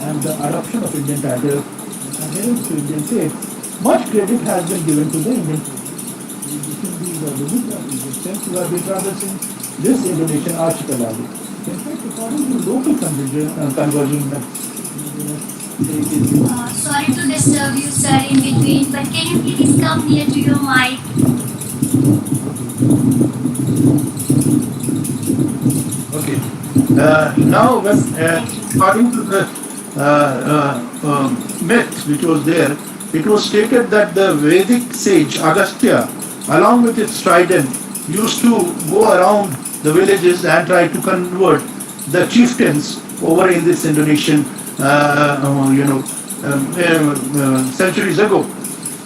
and the adoption of Indian titles and adherence to Indian faith, much credit has been given to the Indian faith. The Hindus or the Gujaratis themselves who have been traversing this Indonesian archipelago. In fact, according to local conversion Sorry to disturb you, sir, in between, but can you please come near to your mic? Okay. Now, when according to the myth which was there, it was stated that the Vedic sage Agastya, along with its trident, used to go around the villages and try to convert the chieftains over in this Indonesian, centuries ago.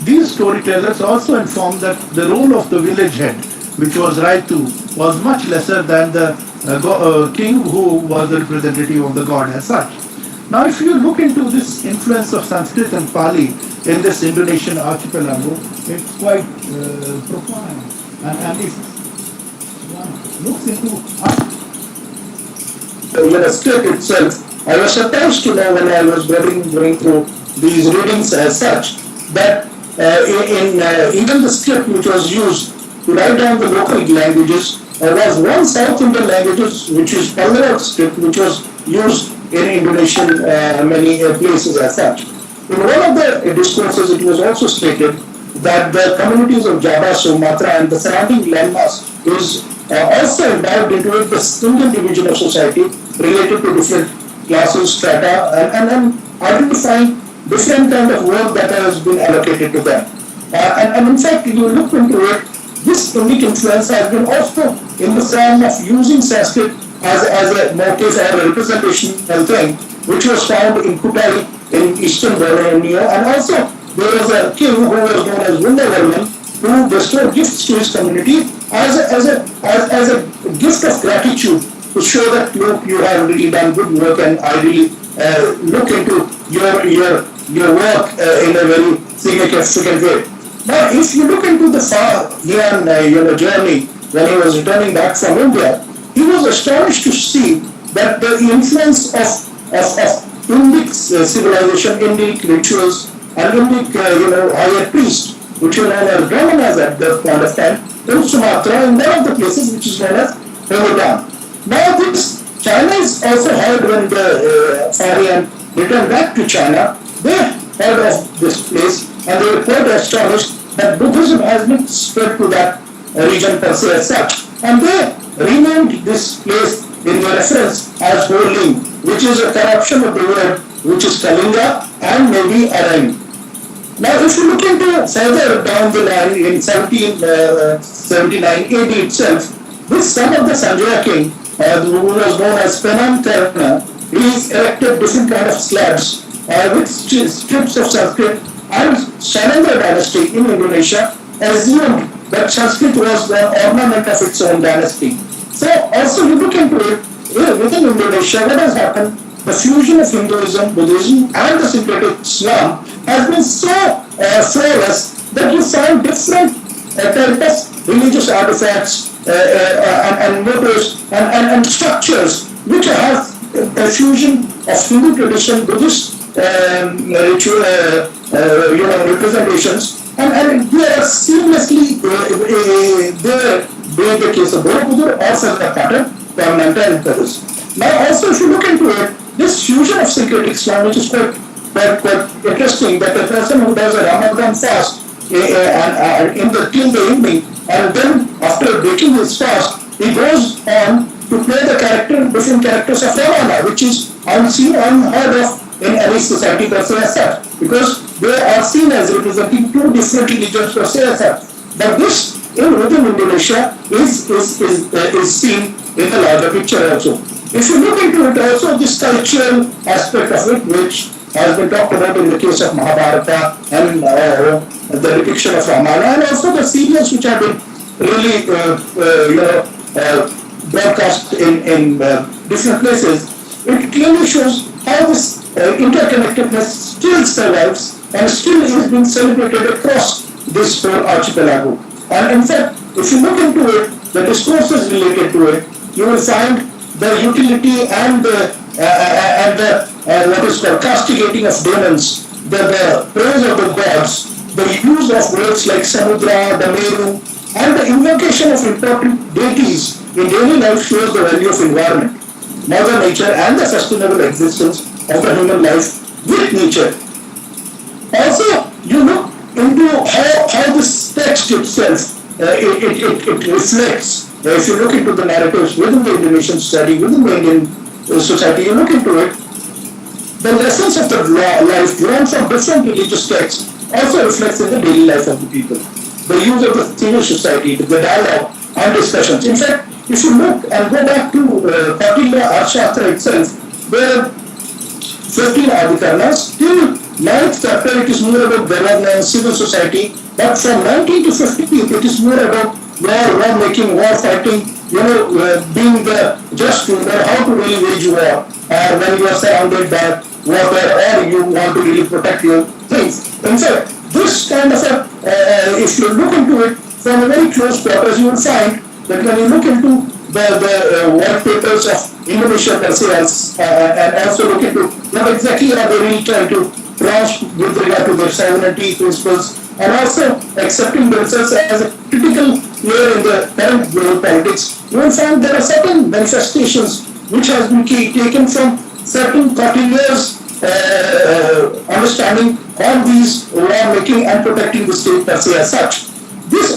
These storytellers also informed that the role of the village head, which was Raitu, was much lesser than the king who was the representative of the god as such. Now, if you look into this influence of Sanskrit and Pali in this Indonesian archipelago, it's quite profound. And if one looks into the script itself, I was surprised to know when I was going through these readings as such that even the script which was used to write down the local languages was one South Indian languages which is Pallava script which was used in Indonesian many places as such. In one of the discourses it was also stated that the communities of Java, Sumatra and the surrounding landmass is also involved into it, the Indian division of society related to different classes, strata, and identifying different kind of work that has been allocated to them. And in fact, if you look into it, this unique influence has been also in the form of using Sanskrit as a motif or a representational thing, which was found in Kutai in eastern Borneo, and also there was a king who was known as Vrindavarman who bestowed gifts to his community as a gift of gratitude to show that look, you have really done good work and I really look into your work in a very significant way. Now, if you look into the far-Yan journey when he was returning back from India, he was astonished to see that the influence of Indic civilization, Indic rituals, and Indic higher priests, which were known as Brahmanas at that point of time, in Sumatra, in one of the places which is known as Hindustan. Now, this China is also heard when the Farian returned back to China. They heard of this place and they were quite astonished that Buddhism has been spread to that region per se as such. And they renamed this place in the reference as Holing, which is a corruption of the word which is Kalinga and maybe Aran. Now, if you look into further down the line in 1779 AD itself, this son of the Sanjaya king, who was known as Penam Karna, he erected different kind of slabs with strips of Sanskrit, and Shanandra dynasty in Indonesia assumed that Sanskrit was the ornament of its own dynasty. So also you look into it, within Indonesia, what has happened? The fusion of Hinduism, Buddhism and the syncretic Islam has been so flawless that you find different types of religious artifacts and motives and structures which have a fusion of Hindu tradition, Buddhist ritual, representations, and they are seamlessly there, be it the case of Borobudur or for that matter, Permanente and others. Now, also, if you look into it, this fusion of syncretic Islam, which is quite interesting, that a person who does a Ramadan fast and in the till the evening, and then after breaking his fast, he goes on to play the different characters of Ravana, which is unseen, unheard of in any society per se as such, because they are seen as representing two different religions per se as such. But this within Indonesia is seen in the larger picture also. If you look into it also, this cultural aspect of it, which has been talked about in the case of Mahabharata and the depiction of Ramayana, and also the serials which have been really broadcast in different places, it clearly shows how this interconnectedness still survives and still is being celebrated across this whole archipelago. And in fact, if you look into it, the discourses related to it, you will find the utility and the what is called castigating of demons, the praise of the gods, the use of words like Samudra, the Meru, and the invocation of important deities in daily life shows the value of environment, mother nature, and the sustainable existence of the human life with nature. Also, you look into how this text itself, it reflects. If you look into the narratives within the Indonesian society, within the Indian society, you look into it, the lessons of the life drawn from different religious texts also reflects in the daily life of the people. The use of the civil society, the dialogue and discussions. In fact, if you look and go back to Kautilya Arthashastra itself, where 15 Adhikarnas, till 9th chapter it is more about governance, civil society, but from 19 to 50 it is more about war making, war fighting, being the just ruler, how to really wage war, when you are surrounded by water or you want to really protect your things. In fact, this kind of if you look into it from a very close quarters, you will find that when you look into the white papers of Indonesia per se, and also look into what exactly are they really trying to pronounce with regard to their sovereignty principles, and also accepting themselves as a critical player in the current global politics, you will find there are certain manifestations which has been taken from certain Kautilya's understanding on these war making and protecting the state per se as such. This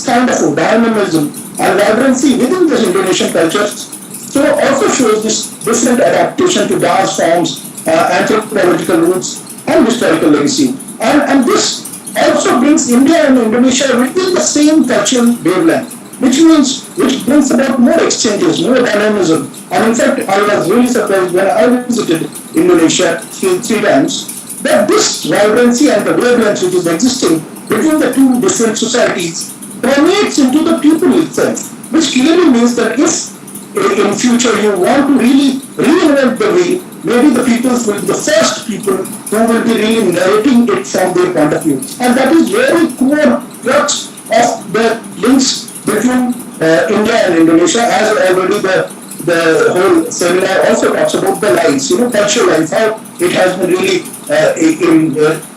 kind of dynamism and vibrancy within the Indonesian cultures also shows this different adaptation to dance forms, anthropological roots, and historical legacy. And this also brings India and Indonesia within the same cultural wavelength, which brings about more exchanges, more dynamism. And in fact, I was really surprised when I visited Indonesia three times, that this vibrancy and the wavelength which is existing between the two different societies permeates into the people itself, which clearly means that if in future you want to really reinvent the wheel, maybe the peoples will be the first people who will be really narrating it from their point of view. And that is very core crux of the links between India and Indonesia, as already the whole seminar also talks about the lines, cultural lines, how it has been really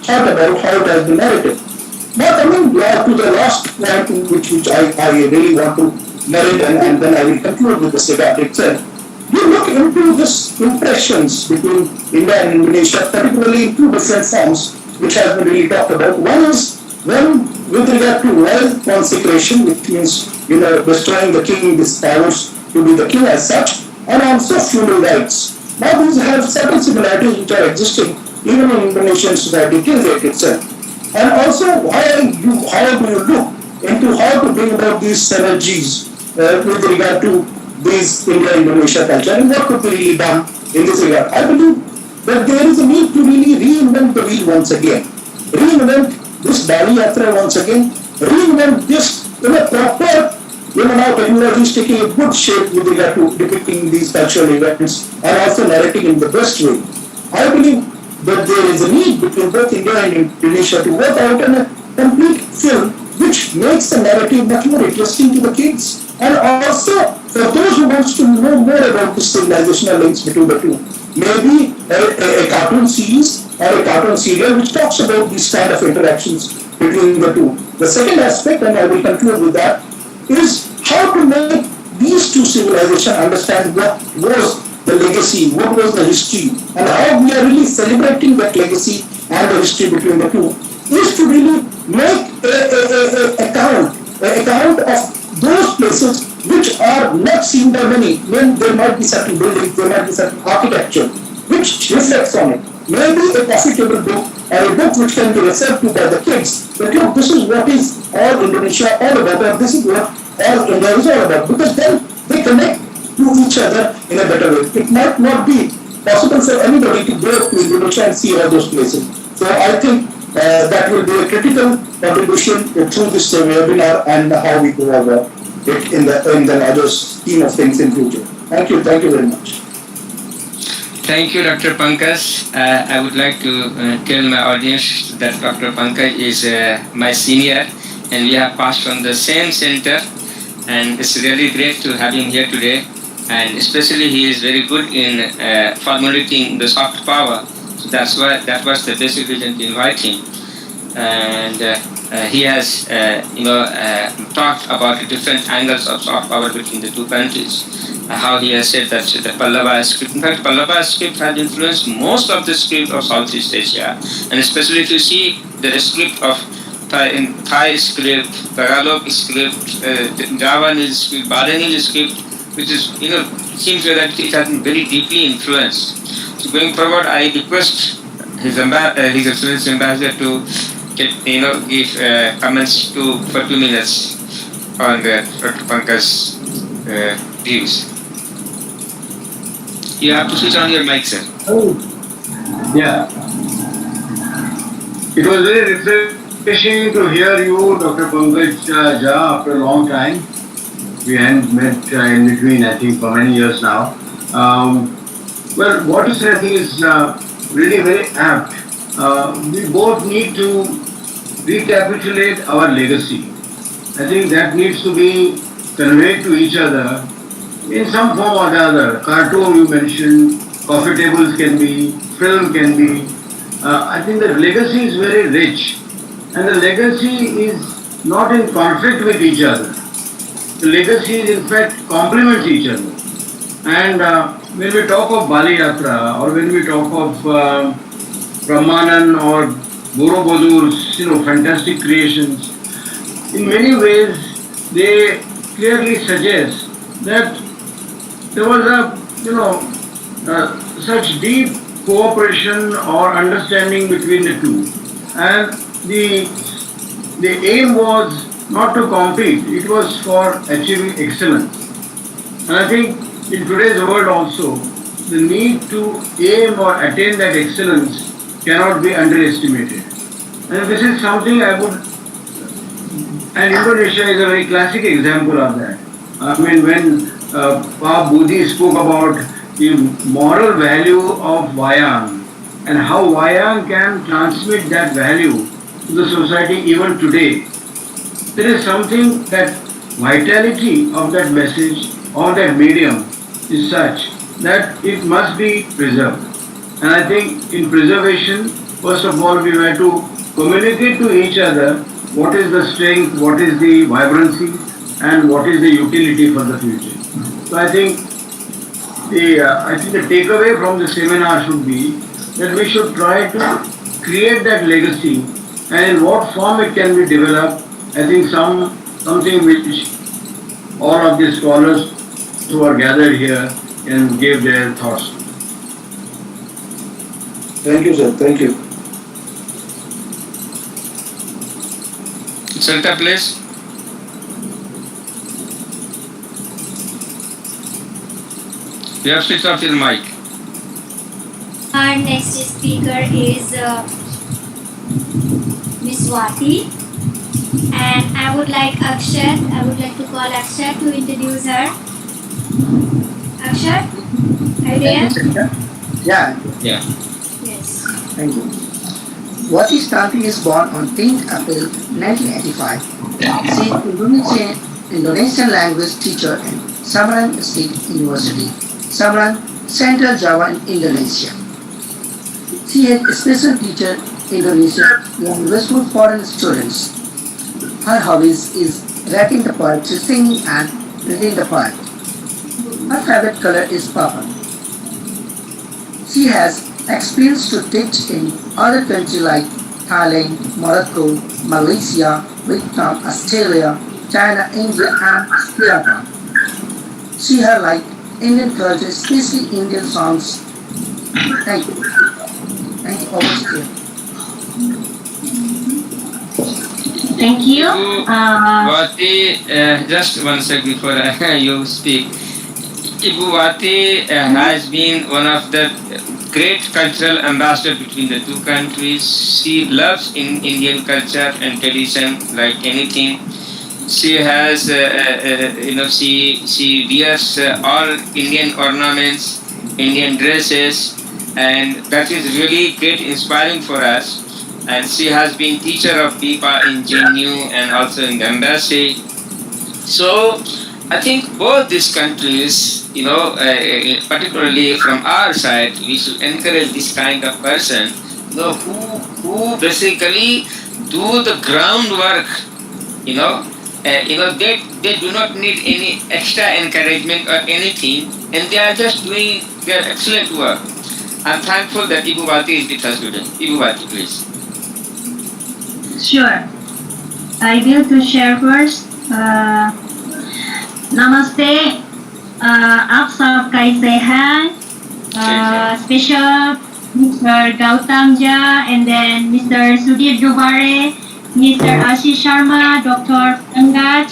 thought about, how it has been narrated. But coming back to the last point which I really want to narrate, and then I will conclude with the Siddharth itself. You look into this impressions between India and Indonesia, particularly in two different forms, which has been really talked about. One is when with regard to royal consecration, which means destroying the king, this powers to be the king as such, and also feudal rights. Now these have certain similarities which are existing even in Indonesian society till date itself. And also, how do you look into how to bring about these synergies with regard to this India-Indonesia culture, and what could be really done in this regard? I believe that there is a need to really reinvent the wheel once again, reinvent this Bali Yatra once again, reinvent this in a proper, now technology is taking a good shape with regard to depicting these cultural events and also narrating in the best way. I believe that there is a need between both India and Indonesia to work out a complete film which makes the narrative much more interesting to the kids, and also for those who wants to know more about the civilizational links between the two. Maybe a cartoon series or a cartoon serial which talks about these kind of interactions between the two. The second aspect, and I will conclude with that, is how to make these two civilizations understand what was the legacy, what was the history, and how we are really celebrating that legacy and the history between the two, is to really make a account of those places which are not seen by many. When there might be certain buildings, there might be certain architecture which reflects on it. Maybe a profitable book or a book which can be referred to by the kids. But look, this is what is all Indonesia all about, or this is what all India is all about. Because then they connect to each other in a better way. It might not be possible for anybody to go to Indonesia and see all those places. So I think that will be a critical contribution through this webinar and how we go over it in the larger scheme of things in future. Thank you very much. Thank you, Dr. Pankaj. I would like to tell my audience that Dr. Pankaj is my senior, and we have passed from the same center, and it's really great to have him here today. And especially, he is very good in formulating the soft power. So that was the basic reason to invite him. And he has, talked about the different angles of soft power between the two countries. How he has said that the Pallava script, in fact, Pallava script has influenced most of the script of Southeast Asia, and especially if you see the script of Thai script, Tagalog script, Javanese script, Balinese script, which is, seems that it has been very deeply influenced. So going forward, I request His Excellency Ambassador to give comments for 2 minutes on Dr. Pankaj's views. You have to switch on your mic, sir. Yeah. It was very refreshing to hear you, Dr. Pankaj Jha, after a long time. We hadn't met in between, I think, for many years now. Well, what you said, I think, is really very apt. We both need to recapitulate our legacy. I think that needs to be conveyed to each other in some form or the other. Cartoon you mentioned, coffee tables can be, film can be. I think the legacy is very rich, and the legacy is not in conflict with each other. The legacies in fact complement each other. And when we talk of Bali Yatra, or when we talk of Brahmanan or Borobodur's, fantastic creations, in many ways they clearly suggest that there was such deep cooperation or understanding between the two, and the aim was not to compete, it was for achieving excellence. And I think in today's world also, the need to aim or attain that excellence cannot be underestimated. And this is something and Indonesia is a very classic example of that. I mean, when Pa Budi spoke about the moral value of Wayang and how Wayang can transmit that value to the society even today, there is something that vitality of that message or that medium is such that it must be preserved. And I think in preservation, first of all, we were to communicate to each other what is the strength, what is the vibrancy, and what is the utility for the future. So I think the takeaway from the seminar should be that we should try to create that legacy, and in what form it can be developed. I think something which all of the scholars who are gathered here can give their thoughts. Thank you, sir. Thank you. Center, please. You have switched off your mic. Our next speaker is Miss Swati, and I would like to call Akshat to introduce her. Akshat, are you there? Yeah. Yes. Thank you. Wati Stanti is born on 10th April 1985. She is Indonesian language teacher at Samaran State University, Samaran, Central Java in Indonesia. She is a special teacher in Indonesia language for foreign students. Her hobbies is writing the poetry, singing and reading the poem. Her favorite color is purple. She has experience to teach in other countries like Thailand, Morocco, Malaysia, Vietnam, Australia, China, India, and Sri Lanka. She has liked Indian culture, especially Indian songs. Thank you. Thank you. Over to you. Thank you. Wati, just one sec before you speak. Ibu Wati has been one of the great cultural ambassadors between the two countries. She loves in Indian culture and tradition like anything. She has, she wears all Indian ornaments, Indian dresses, and that is really great, inspiring for us. And she has been teacher of Pipa in JNU and also in the embassy. So I think both these countries, particularly from our side, we should encourage this kind of person, who basically do the groundwork. They do not need any extra encouragement or anything, and they are just doing their excellent work. I'm thankful that Ibu Bati is with us today. Ibu Bati, please. Sure. I will to share first. Namaste. आप सब कैसे हैं? Special Mr. Gautam Jha, and then Mr. Sudhir Dubare, Mr. Ashish Sharma, Dr. Pankaj,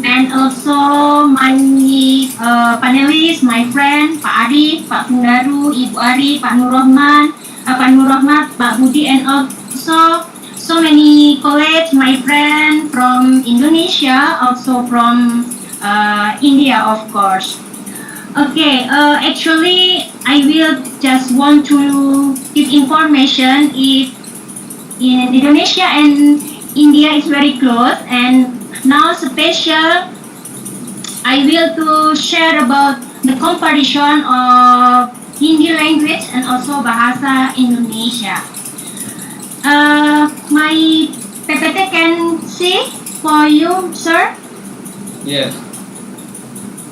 and also my panelists, my friend Pak Arif, Pak Fundaru, Ibu Ari, Pak Nur Rahman, Pak Nur Rahmat, Pak Budi, and also so many colleagues, my friend from Indonesia, also from India, of course. Okay, actually, I will just want to give information if in Indonesia and India is very close, and now special, I will to share about the comparison of Hindi language and also Bahasa Indonesia. My PPT can see for you, sir? Yes.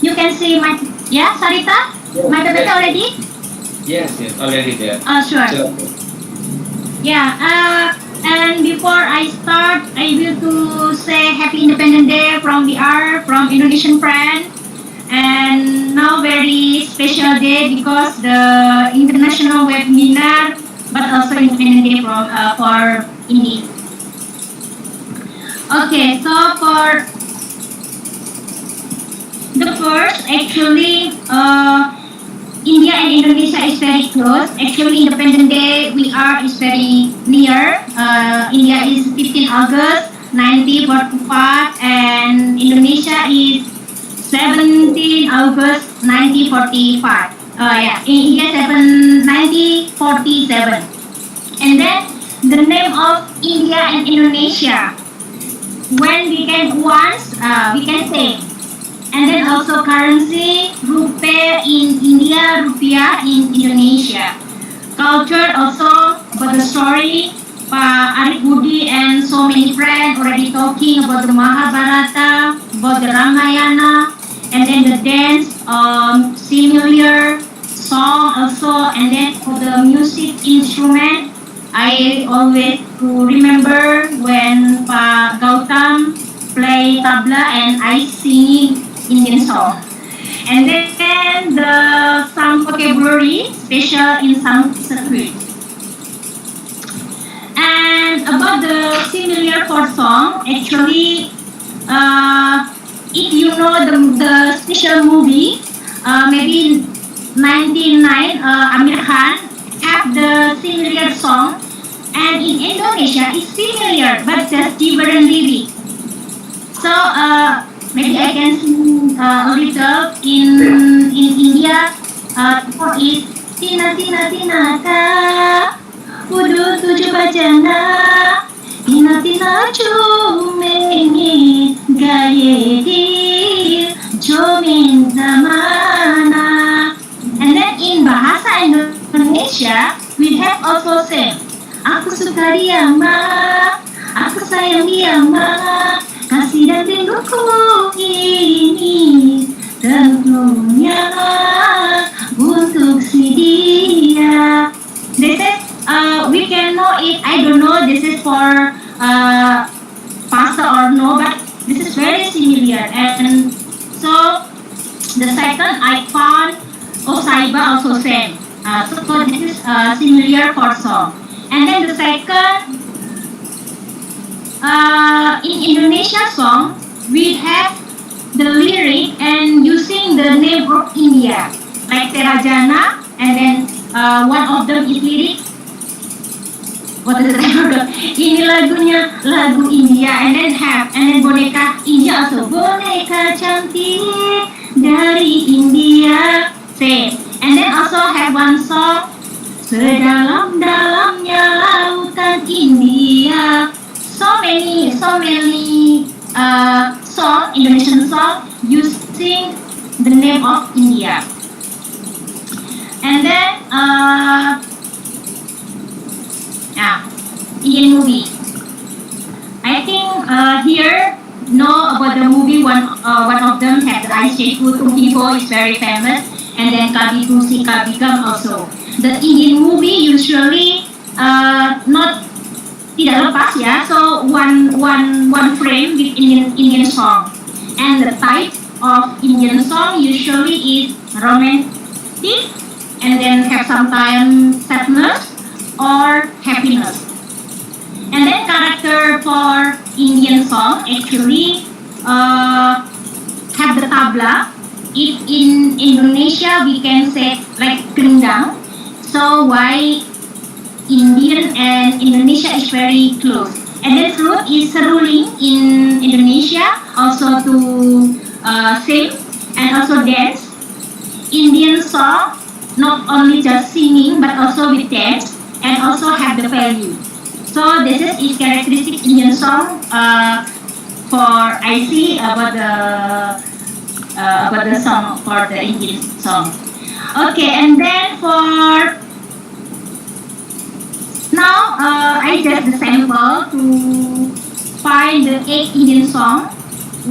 You can see my, Sarita? Yes, My PPT yes. already? Yes, already there. Sure. Yeah, and before I start, I will to say Happy Independence Day from VR, from Indonesian friend. And now very special day because the international webinar, but also Independence Day for India. Okay, so for the first, actually, India and Indonesia is very close. Actually, Independence Day, we are is very near. India is 15 August 1945 and Indonesia is 17 August 1945. India 1947. And then the name of India and Indonesia. When we can once, we can say. And then also currency, rupiah in India, rupiah in Indonesia. Culture also about the story. Pak Arif Budi and so many friends already talking about the Mahabharata, about the Ramayana, and then the dance, similar song also, and then for the music instrument, I always remember when Pak Gautam play tabla and I sing Indian song. And then some vocabulary special in Sanskrit. And about the similar for song, actually, if you know the special movie, maybe 99, Amir Khan have the similar song, and in Indonesia it's similar but just different lyrics. So maybe I can sing a little in India. For is Tina Tina Tina Ka Kudu Tujuh Bajana Tina Tina Cumengi Gaye Dir Jomin Zamana. And then in Bahasa Indonesia we have also said Aku suka dia ma, aku sayang dia ma, kasih dan rinduku ini tentunya untuk si dia. This is with can know it. I don't know this is for pasta or no, but this is very similar. And so the second I found Osaiba also same. So this is similar for song. And then the second, in Indonesia song, we have the lyric and using the name of India, like Terajana, and then one of them is lyric. What is it? I forgot. Ini lagunya lagu India, and then boneka India also. Boneka cantik dari India, same. And then also have one song, sedalam-dalamnya lautan India. So many song, Indonesian song using the name of India. And then Indian movie. I think here know about the movie. One of them has the Ice Sheku Tumpiho is very famous, and then Kabitu Si Kabigam also. The Indian movie usually not tidak lepas ya, so one frame with Indian song, and the type of Indian song usually is romantic, and then have sometimes sadness or happiness. And then character for Indian song actually have the tabla. If in Indonesia we can say like gendang, so why Indian and Indonesia is very close. And then flute is seruling in Indonesia, also to sing and also dance. Indian song not only just singing but also with dance and also have the value. So this is characteristic Indian song for I see about the song for the Indian song. Okay, and then for now I just the sample to find the 8 Indian song.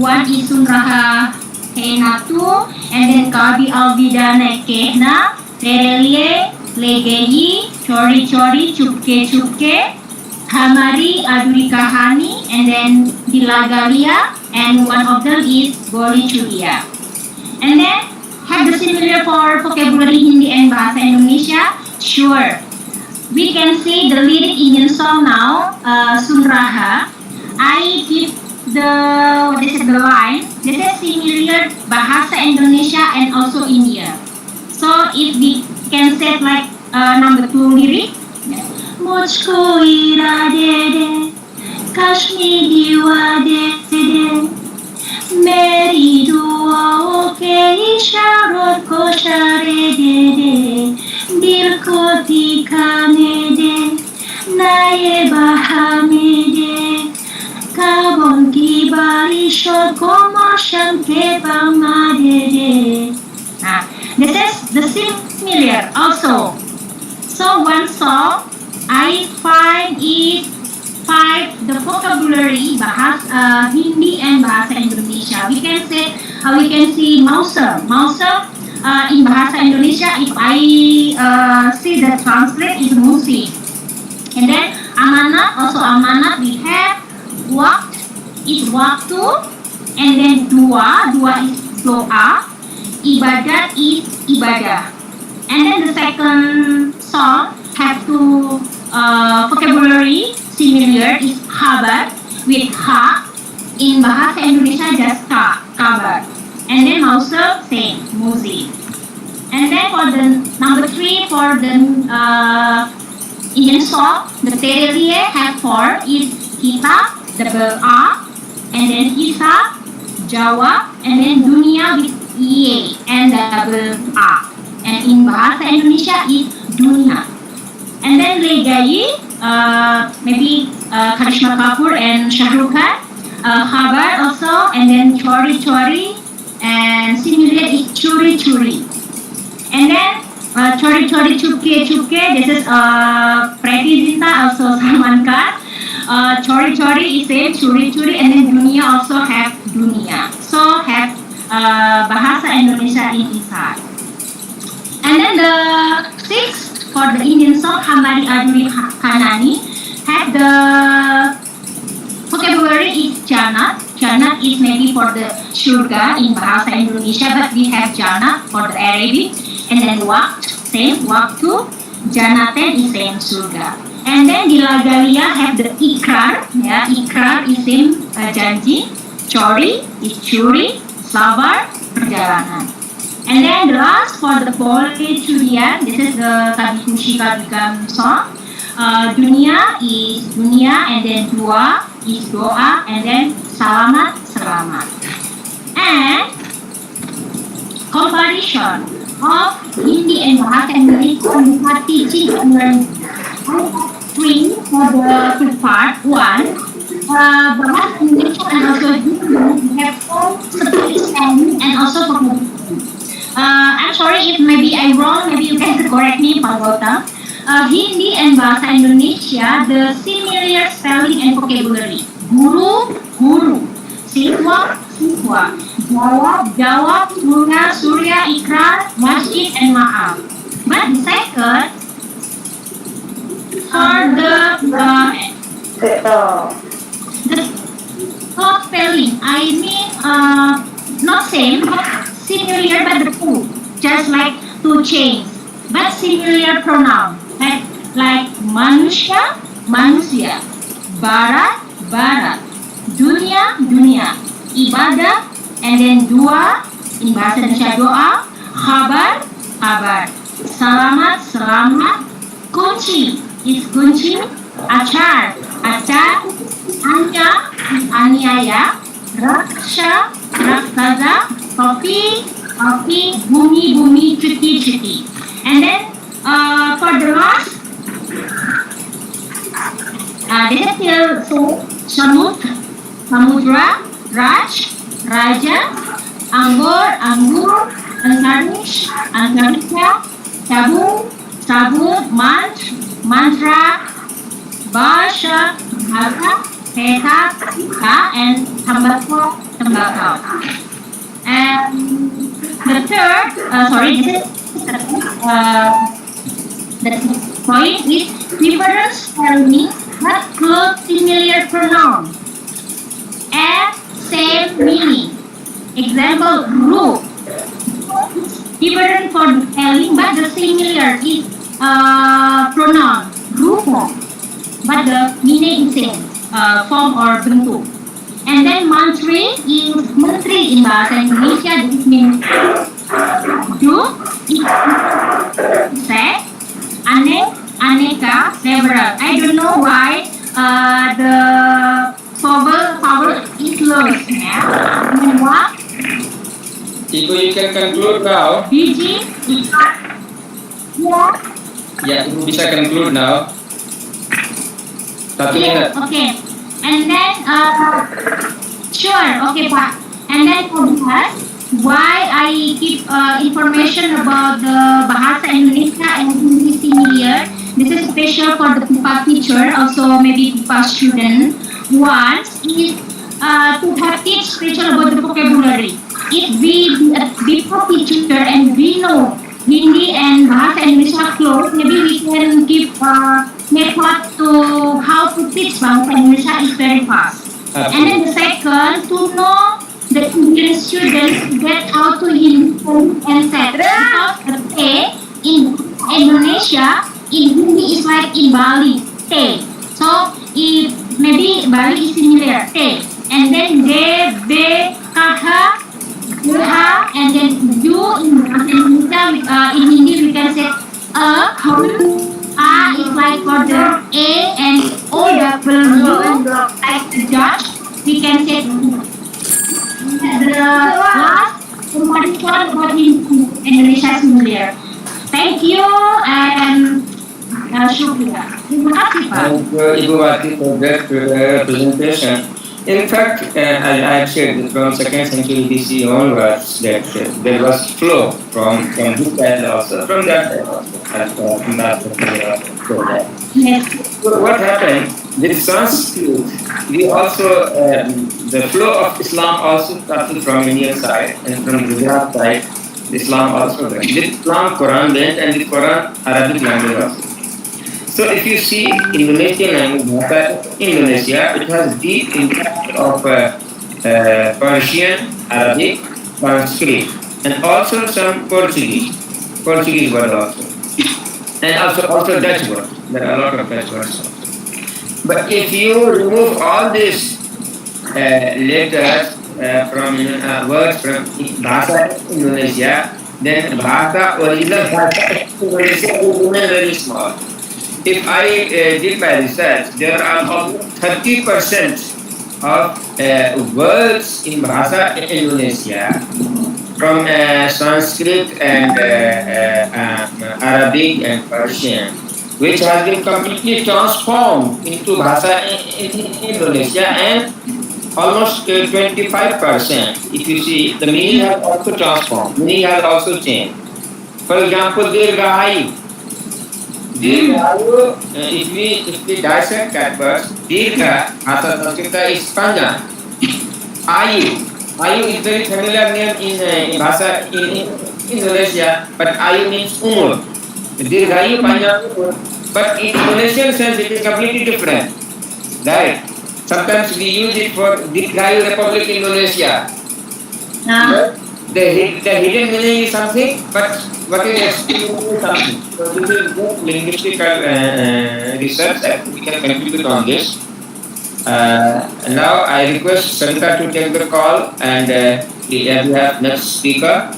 One is Sunraha Henatu, and then Kabi Albidana Kehna, Terelie, Legeyi, Chori Chori, Chupke Chupke, Hamari Aduri Kahani, and then Dilagaria, and one of them is Boli Chulia. And then have the similar for vocabulary Hindi and Bahasa Indonesia? Sure. We can see the lyric Indian song now, Sunraha. I give the line. This is similar Bahasa Indonesia and also India. So if we can say like number 2 lyric, मुझको इरा दे दे कश्मी दीवा दे दे मेरी दुआओं के इशारों को इशारे दे दे दिल को दिखाने दे नए बहाने दे काबों की बारिशों को मौसम के बमा दे दे. This is the similar also. So one song I find is 5 the vocabulary bahasa Hindi and bahasa Indonesia. We can see Mausam. Mausam in bahasa Indonesia, if I see the translate is musik. And then amanat, also amanat we have waqt is waktu, and then dua is doa, ibadat is ibadah. And then the second song have to vocabulary similar is khabar with ha. In bahasa Indonesia just kabar. And then also same musik. And then for the number 3 for the Indian song, the terelie have 4 is kita double a, and then isa Jawa, and then dunia with ie and double a. And in bahasa Indonesia is dunia. And then Legai, maybe Karishma Kapoor and Shah Rukh Khan, Khabar also, and then Chori Chori, and similar is Churi Churi. And then Chori Chori Chupke Chupke, this is Preti Zinta, also Salman Khan. Chori Chori is same, Churi Churi, and then Dunia also have Dunia. So have Bahasa Indonesia in inside. And then the 6th for for the Indian song Hambari Adwi Kanani had the vocabulary is Janat. Janat is maybe for the surga in Bahasa Indonesia, but we have Janat for the Arabic. And then Waqt, same, Waktu. Janaten is same surga. And then di Lagalia have the Ikrar. Yeah, Ikrar is same janji. Chori is curi. Sabar, perjalanan. And then the last for the Politurian, this is the Kabikushi Kabikam song. Dunia is dunia, and then dua is doa, and then salamat, selamat. And comparison of Hindi and Bahasa Indonesia with teaching and learning. I have three for the two part. One, Bahasa Indonesia and also Hindi have all spelling and also vocabulary. I'm sorry if maybe I'm wrong, maybe you can correct me, Pak Gautam. Hindi and Bahasa Indonesia, the similar spelling and vocabulary. Guru, guru. Siswa, siswa. Jawab, jawab. Surya, surya. Ikrar, masjid, and maaf. But the second, for the spelling, I mean, not same, but similar, but the two. Just like two chains, but similar pronoun. Like manusia, manusia, barat, barat, dunia, dunia, ibadah, and then dua, in bahasa Indonesia doa, khabar, kabar, selamat, selamat, kunci, is kunci, acar, acar, anya, aniaya, raksha, raksaza, topi, topi, bumi, bumi, cuti, cuti. And then for the last, this is still samudra, raj, raja, anggur, anggur, antarish, antarika, sabun, sabun, mantra, basha, bahasa, peta, and tembakau, tembakau. And the third, this is the point is different spelling but close similar pronoun and same meaning. Example, ru. Different for the spelling but the similar is pronoun rupa, but the meaning is same, form or bentuk. And then mantri is menteri in bahasa Indonesia. This means do, say, aneka, several. I don't know why the vowel is lost. Yeah. And then what? Ibu, you can conclude now. Biji, yeah. Ya, Ibu bisa conclude now. 1 minute. Okay. And then, sure, okay, Pak. And then for that, why I give information about the Bahasa Indonesia and Hindi similar. This is special for the PIPA teacher, also maybe PIPA student. One is to have teach special about the vocabulary. If we be a PIPA teacher and we know Hindi and Bahasa Indonesia close, maybe we can give method to how to teach Bahasa Indonesia is very fast. And then the second, to know the Indian students get how to use and set. Because the T in Indonesia, in Hindi is like in Bali, T. So if maybe Bali is similar, T. And then D, B, K, H, and then U in Bahasa Indonesia, in Hindi we can say A is like for the A and O double like the judge. We can say the last comparison about Indonesia similar. Thank you and syukriya. Terima kasih, Pak. Thank you, Ibu Wati, for that presentation. In fact, as I have said, from 2nd century BC onwards, that there was flow from this side also, from that side also. Yes. So what happened? With Sanskrit, we also the flow of Islam also started from Indian side and from Gujarat side. Islam also there. The Islam, Quran bent, and the Quran Arabic language also. So if you see Indonesian language, Indonesia, it has deep impact of Persian, Arabic, Sanskrit, and also some Portuguese word also, and also Dutch word. There are a lot of Dutch words also. But if you remove all these letters from words from Bahasa Indonesia, then original Bahasa Indonesia will remain very small. If I did my research, there are almost 30% of words in Bahasa Indonesia from Sanskrit and Arabic and Persian, which has been completely transformed into Bahasa Indonesia, and almost 25%. If you see, the meaning has also transformed, meaning has also changed. For example, Dirgahayu. Dirgahayu, if we dissect that verse, Dirga, Bahasa Sanskrit is panjang. Ayu is very familiar name in Bahasa in Indonesia, but Ayu means umur. Dirgahayu panjang umur. But in Indonesian sense, it is completely different. Right? Sometimes we use it for Dirgahayu Republic Indonesia. The hidden meaning is something, but what is explaining is something. So this is good linguistical research that we can contribute on this. Now I request Sarita to take the call, and we have next speaker.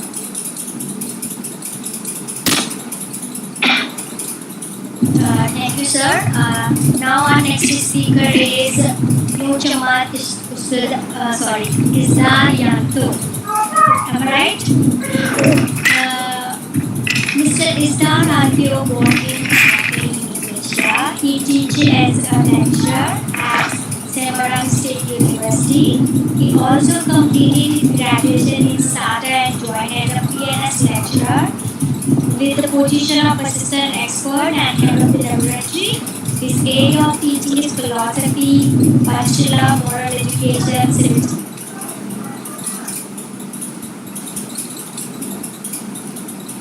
Thank you, sir. Now our next speaker is Muhammad Isdar Yanto. Am I right? Mr. Isdar Yanto born in Indonesia. He teaches as a lecturer at Semarang State University. He also completed his graduation in SATA and joined as a PNS lecturer with the position of assistant expert and head of the laboratory. His area of teaching is philosophy, Panchala, moral education, civics.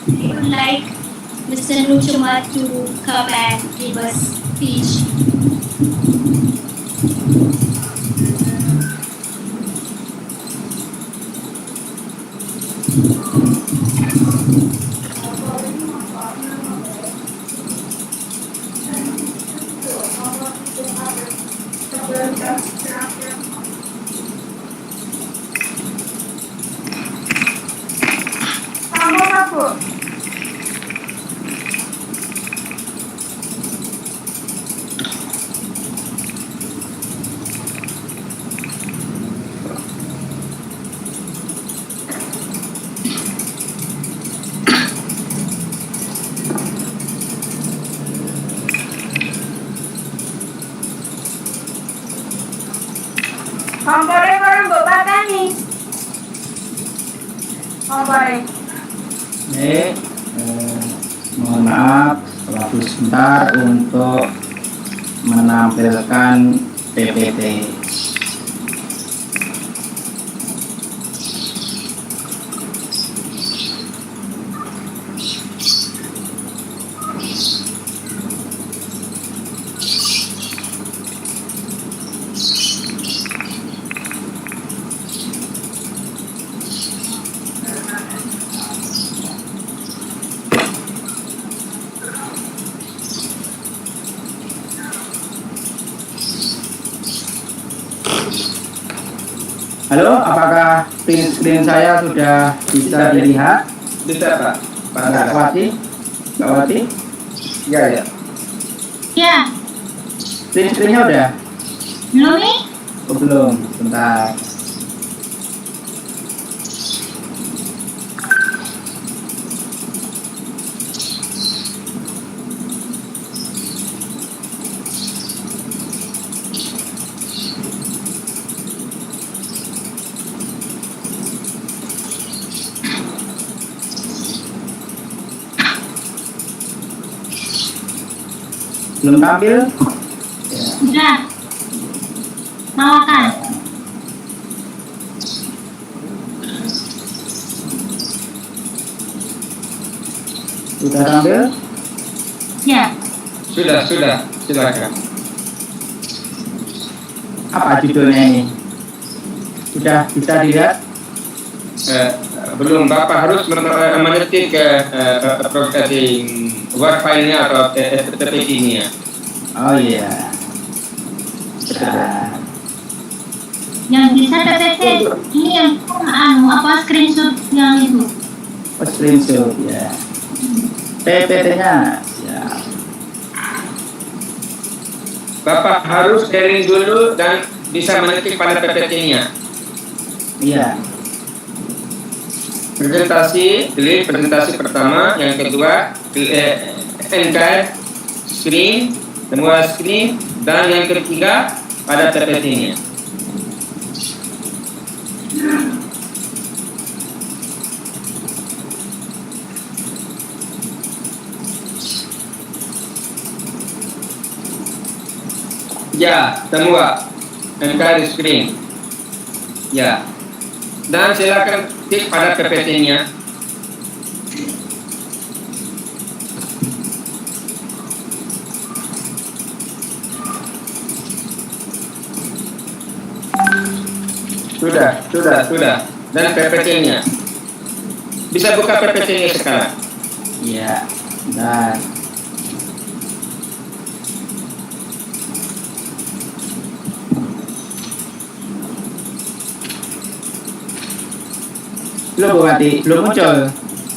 I would like Mr. Nuchamat to come and give us speech. Mohon maaf, waktu sebentar untuk menampilkan PPT. Halo, apakah print screen saya sudah bisa dilihat? Bisa, Pak. Pak Wati? Pak Wati? Ya, ya. Ya, Print screen-nya udah? belum nih? Oh, belum, bentar. Belum tampil? Sudah. Mawakan. Sudah tampil? Ya. Sudah, silakan. Apa judulnya ini? Sudah bisa dilihat? Belum, Bapak harus mengetik Word file-nya atau PPT-nya. Oh iya. Sudah. Yang bisa PPT ini yang screenshot yang itu. Oh, screenshot ya. PPT-nya. Ya. Bapak harus sharing dulu dan bisa mengetik pada PPT-nya. Iya. Presentasi, klik presentasi pertama, yang kedua entire screen, semua screen, dan yang ketiga pada PPT-nya. Ya, semua entire screen. Ya. Dan silakan klik pada PPT-nya. Sudah. Dan PPT-nya. Bisa buka PPT-nya sekarang. Iya. Dan belum berarti belum muncul.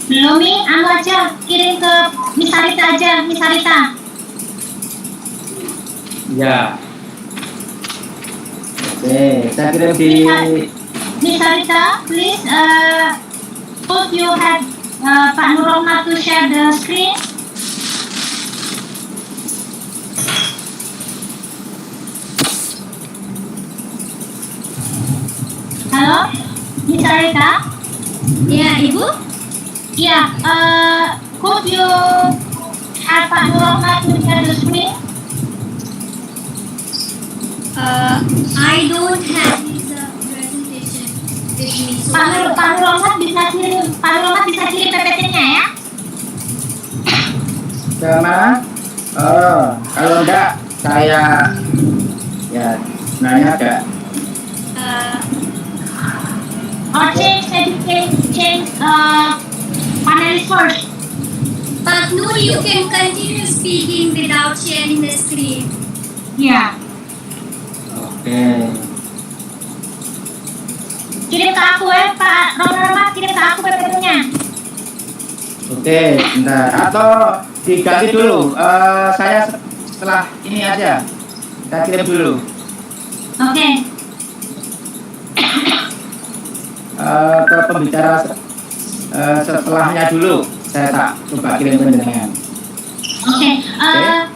Belum nih, aja kirim ke Misarita aja, Misarita. Ya. Oke, saya kirim di Misarita, please could you have Pak Nuroma to share the screen? Halo, Misarita? Ya, Ibu? Ya, could you have Pak Nuroma to share the screen? I don't have his presentation with me. So Pak Nuroma bisa kirim PPT-nya ya? ke mana? Oh, kalau enggak saya ya nanya enggak. Or change panelist first. But no, you can continue speaking without sharing the screen. Ya. Oke. Kirim ke aku ya, Pak Roma, kirim ke aku PPT-nya. Oke, bentar. Atau diganti dulu. Saya setelah ini aja. Saya kirim dulu. Oke. Ke pembicara setelahnya dulu. Saya tak coba kirim ke jenengan. Okay.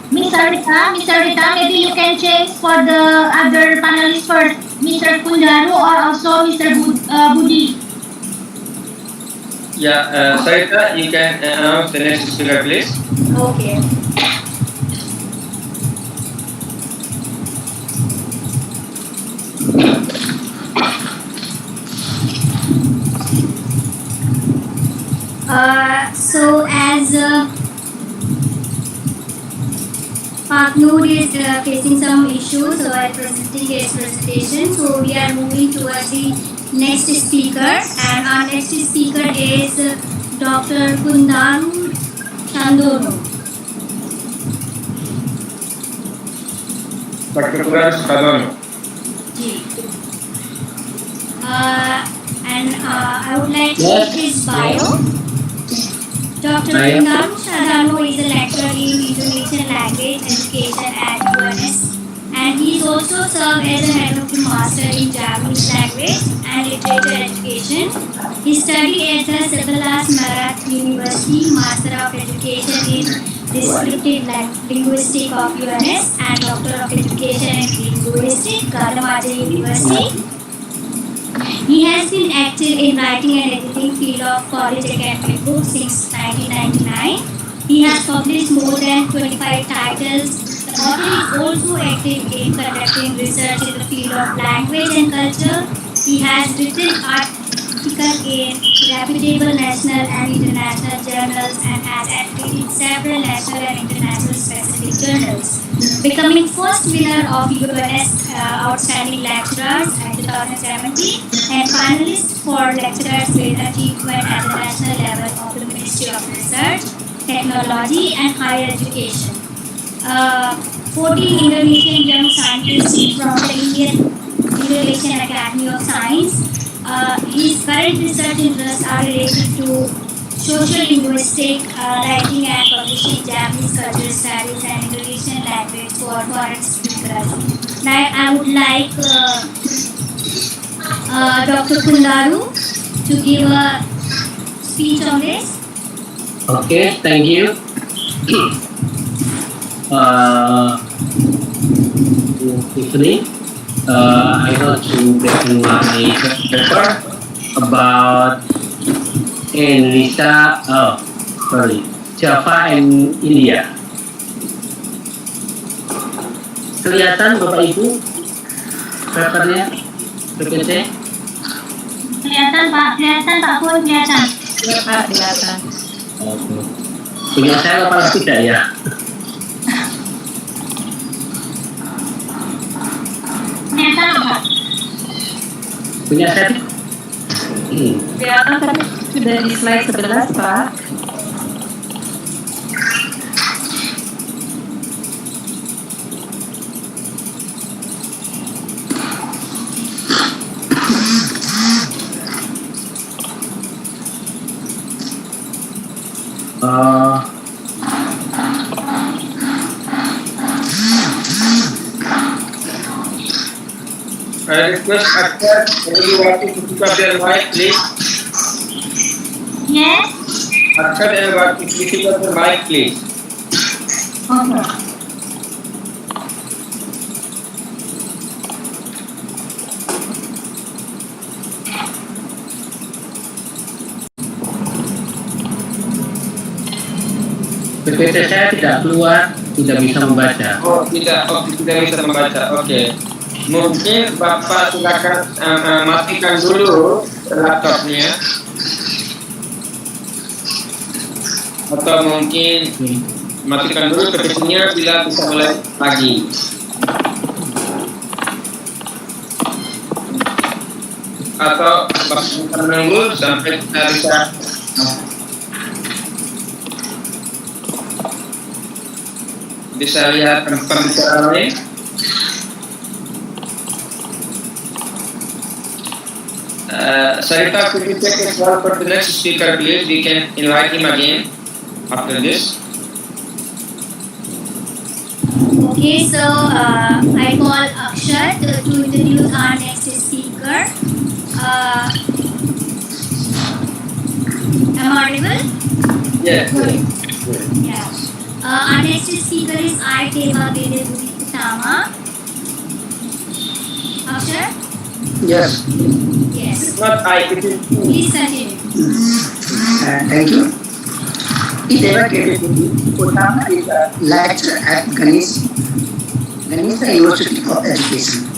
Mr. Rita, maybe you can change for the other panelists first, Mr. Kundaru or also Mr. Budi. Yeah, Sarita, you can announce the next speaker, please. Okay. So as Park Noor is facing some issues while presenting his presentation, so we are moving towards the next speaker, and our next speaker is Dr. Kundaru Chandono. Dr. Kundaru Chandono. And I would like to read his bio. Dr. Kundaru Chandono is a lecturer in Indonesian language education at UNS, and he is also served as a head of the master in Japanese language and literature education. He studied at the Sebelas Marat University, Master of Education in Descriptive Linguistics of UNS, and Doctor of Education in Linguistics, Gadamada University. He has been active in writing and editing field of college academic books since 1999. He has published more than 25 titles. The author is also active in conducting research in the field of language and culture. He has written articles in reputable national and international journals and has appeared in several national and international specific journals, becoming first winner of UNS Outstanding Lecturers at 2017 and finalist for lecturers with achievement at the national level of the Ministry of Research, Technology and Higher Education. 14 Indonesian young scientists from the Indonesian Academy of Science. His current research interests are related to social linguistic, writing and publishing, Japanese cultural studies and Indonesian language for foreign speakers. Now I would like Dr. Kundaru to give a speech on this. Okay, thank you. Good evening. I want to present my paper about Indonesia, Java and India. Kelihatan Bapak Ibu papernya, PPT? Kelihatan Pak Pun kelihatan. Ya Pak, kelihatan. Oke. Punya saya apa tidak ya? Kelihatan Pak. Punya saya? Kelihatan tapi sudah di slide 11 Pak. I request Akhtar, everybody to pick up their mic, please. Yes. Akhtar, everybody to pick up their mic, please. Okay. PPT saya tidak keluar, tidak bisa membaca. Oh, tidak bisa membaca. Oke. Mungkin Bapak silakan matikan dulu laptopnya. Atau mungkin matikan dulu PPT-nya bila bisa mulai lagi. Atau Bapak menunggu sampai kita bisa lihat pembicaraan lain. Sarita, could you take a call for the next speaker, please? We can invite him again after this. Okay, so I call Akshat to introduce our next speaker. Am I audible? Yes. Yeah. Our next speaker is I. Deva Bede Utama. Akshat? Yes. Yes. Not I, it is Please continue. Thank you. Deva Bede Utama is a lecturer at Ganesha University of Education.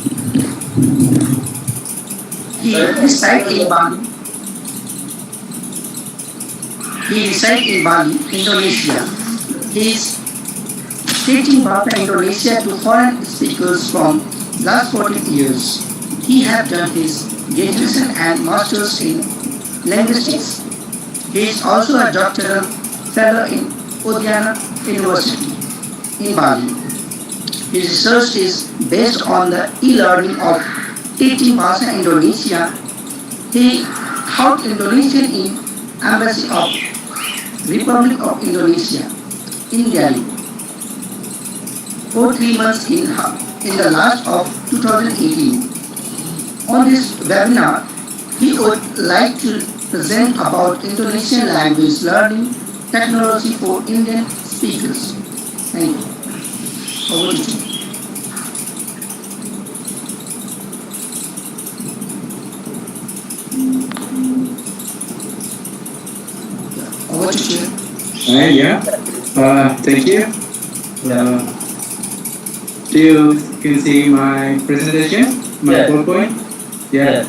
He resides in Bali, Indonesia. He is teaching Bahasa Indonesia to foreign speakers from last 40 years. He has done his graduation and masters in linguistics. He is also a doctoral fellow in Udayana University in Bali. His research is based on the e-learning of teaching Bahasa Indonesia. He taught Indonesian in Embassy of Republic of Indonesia in Delhi for 3 months in the last of 2018. On this webinar, he would like to present about Indonesian language learning technology for Indian speakers. Thank you. Over to you. Over to you. Thank you. You can see my presentation, my PowerPoint. Yeah.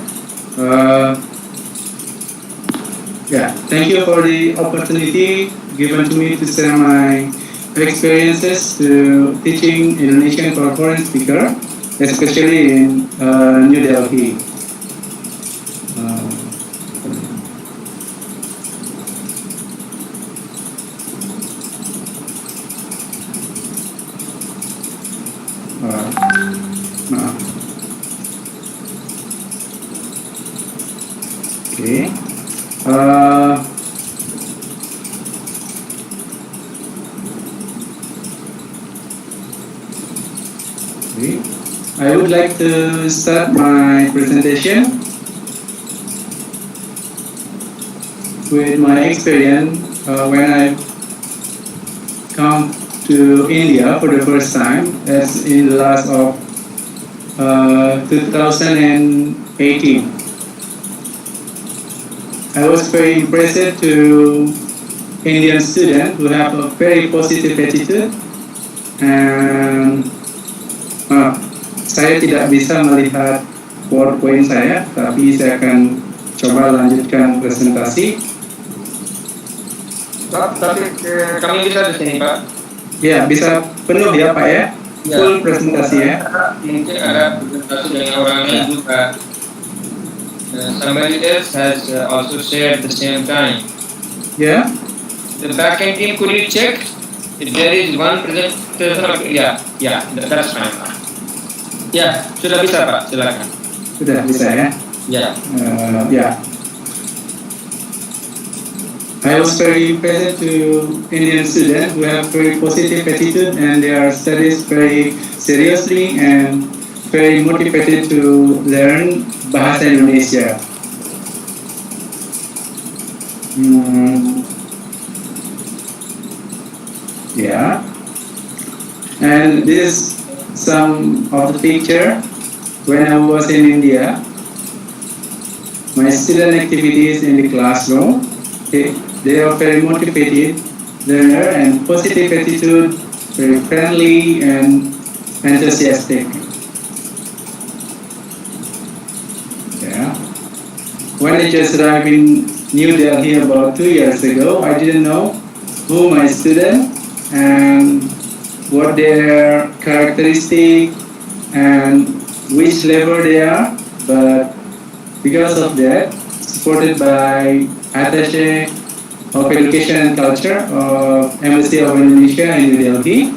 Yeah, thank you for the opportunity given to me to share my experiences to teaching Indonesian for foreign speaker, especially in New Delhi. Uh, Maaf. Okay. Okay. I would like to start my presentation with my experience when I come to India for the first time. That's in the last of 2018. I was very impressed to Indian students who have a very positive attitude, and saya tidak bisa melihat PowerPoint saya, tapi saya akan coba lanjutkan presentasi. Pak, tapi kami bisa di sini, Pak. Ya, bisa penuh ya, Pak ya? Ya. Full presentasi ya. Mungkin ada presentasi dengan orang lain juga. Somebody else has also shared the same time. Yeah. The backend team, could you check if there is one presentation of, yeah, that's fine, Pak. Ya, sudah bisa, Pak, silakan. Sudah bisa ya? Ya. Yeah. I was very impressed to Indian students who have very positive attitude and they are studies very seriously and very motivated to learn bahasa Indonesia. Yeah. And this is some of the picture when I was in India. My student activities in the classroom. They are very motivated learner and positive attitude, very friendly and enthusiastic. Yeah. When I just arrived in New Delhi about 2 years ago, I didn't know who my student and what their characteristic and which level they are, but because of that, supported by Attaché of Education and Culture of Embassy of Indonesia in New Delhi,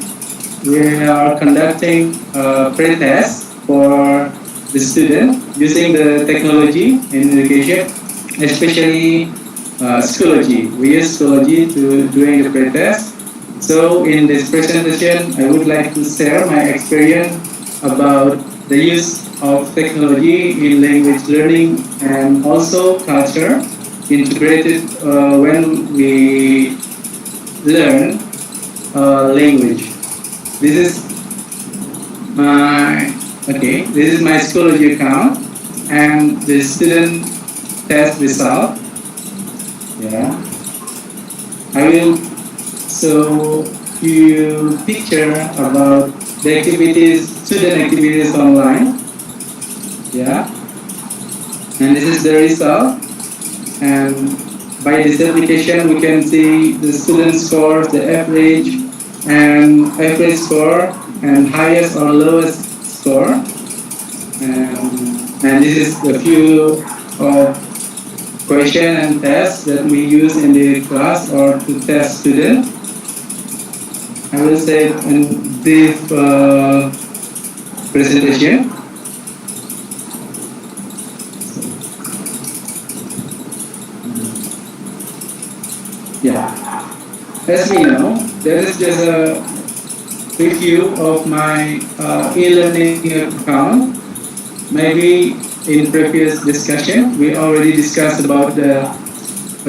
we are conducting a pre-test for the student using the technology in education, especially Schoology. We use Schoology to doing the pre-test. So in this presentation, I would like to share my experience about the use of technology in language learning and also culture integrated when we learn language. This is my Schoology account and the student test result. Yeah, I will show you picture about the student activities online. Yeah, and this is the result. And by this application, we can see the student scores, the average score, and highest or lowest score. And this is a few of question and tests that we use in the class or to test students. I will say in brief presentation. Yeah. As we know, there is just a review of my e-learning account. Maybe in previous discussion, we already discussed about the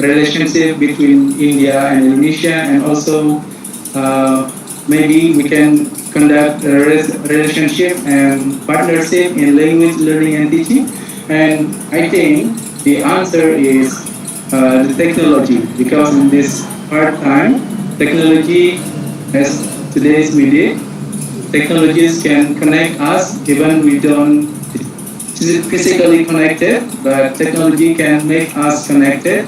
relationship between India and Indonesia, and also maybe we can conduct a relationship and partnership in language learning and teaching. And I think the answer is the technology, because in this hard time, technology, as today's media, technologies can connect us even we don't physically connected, but technology can make us connected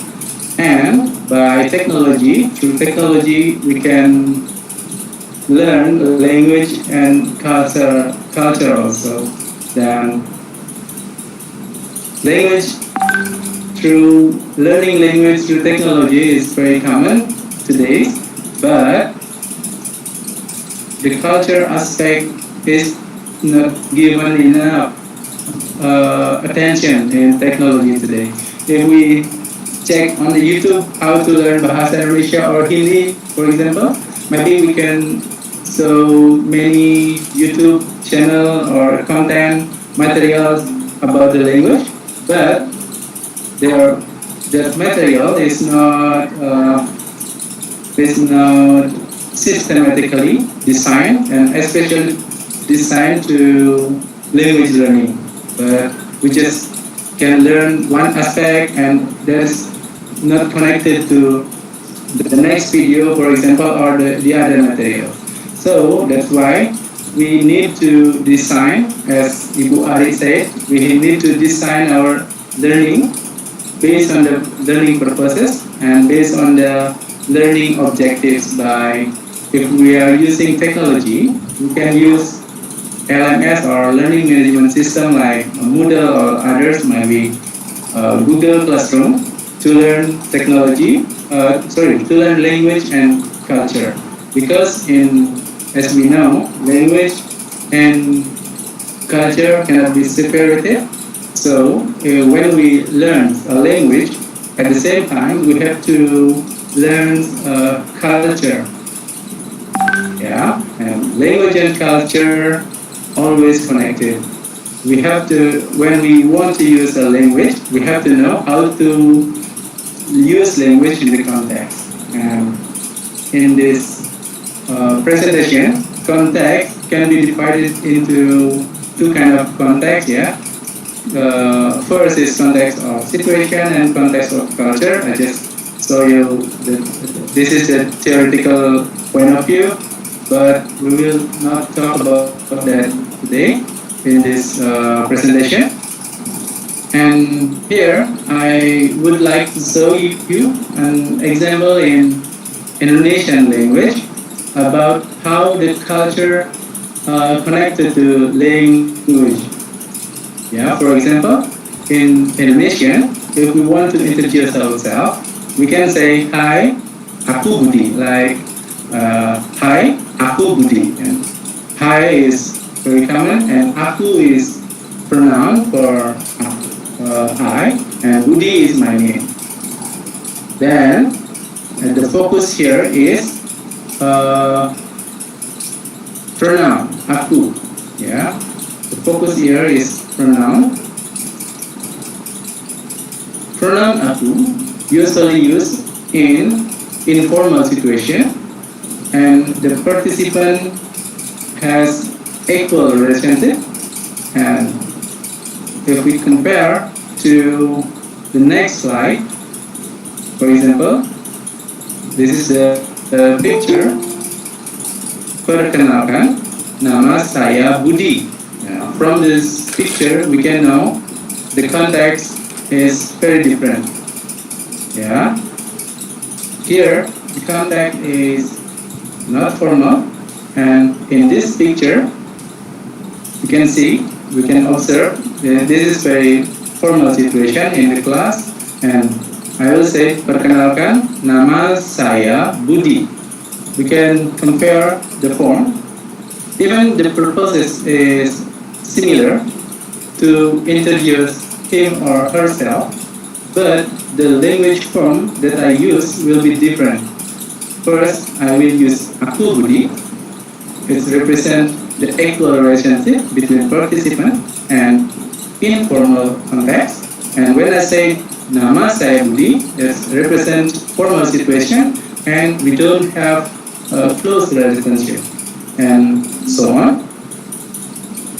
And by technology, through technology, we can learn language and culture also. Then language through learning language through technology is very common today, but the culture aspect is not given enough attention in technology today. If we check on the YouTube how to learn Bahasa Indonesia or Hindi, for example, maybe we can so many YouTube channel or content materials about the language, but their that material is not systematically designed and especially designed to language learning. But we just can learn one aspect and that is not connected to the next video, for example, or the other material. So that's why we need to design, as Ibu Ari said, we need to design our learning based on the learning purposes and based on the learning objectives. By if we are using technology, we can use LMS or learning management system like Moodle or others, maybe Google Classroom, to learn to learn language and culture. Because as we know, language and culture cannot be separated. So when we learn a language, at the same time we have to learn culture. Yeah, and language and culture always connected. We have to, when we want to use a language, we have to know how to use language in the context. And in this presentation, context can be divided into two kind of context. Yeah, first is context of situation and context of culture. I just show you that this is the theoretical point of view, but we will not talk about that today in this presentation. And here I would like to show you an example in Indonesian language about how the culture connected to language. Yeah, for example, in Indonesian, if we want to introduce ourselves, we can say Hai, aku Budi, like Hai, aku Budi. And Hai is very common, and aku is pronoun for I, and Budi is my name. Then the focus here is pronoun aku. Yeah, the focus here is pronoun. Pronoun aku usually used in informal situation, and the participant has equal relationship. And if we compare to the next slide, for example, this is the picture. Perkenalkan, nama saya Budi. From this picture, we can know the context is very different. Yeah. Here, the context is not formal, and in this picture, we can observe that this is very formal situation in the class, and I will say, perkenalkan, nama saya Budi. We can compare the form. Even the purpose is similar to introduce him or herself, but the language form that I use will be different. First, I will use aku Budi. It represents the equal relationship between participant and informal context. And when I say nama saya Budi, it represents formal situation, and we don't have a close relationship, and so on.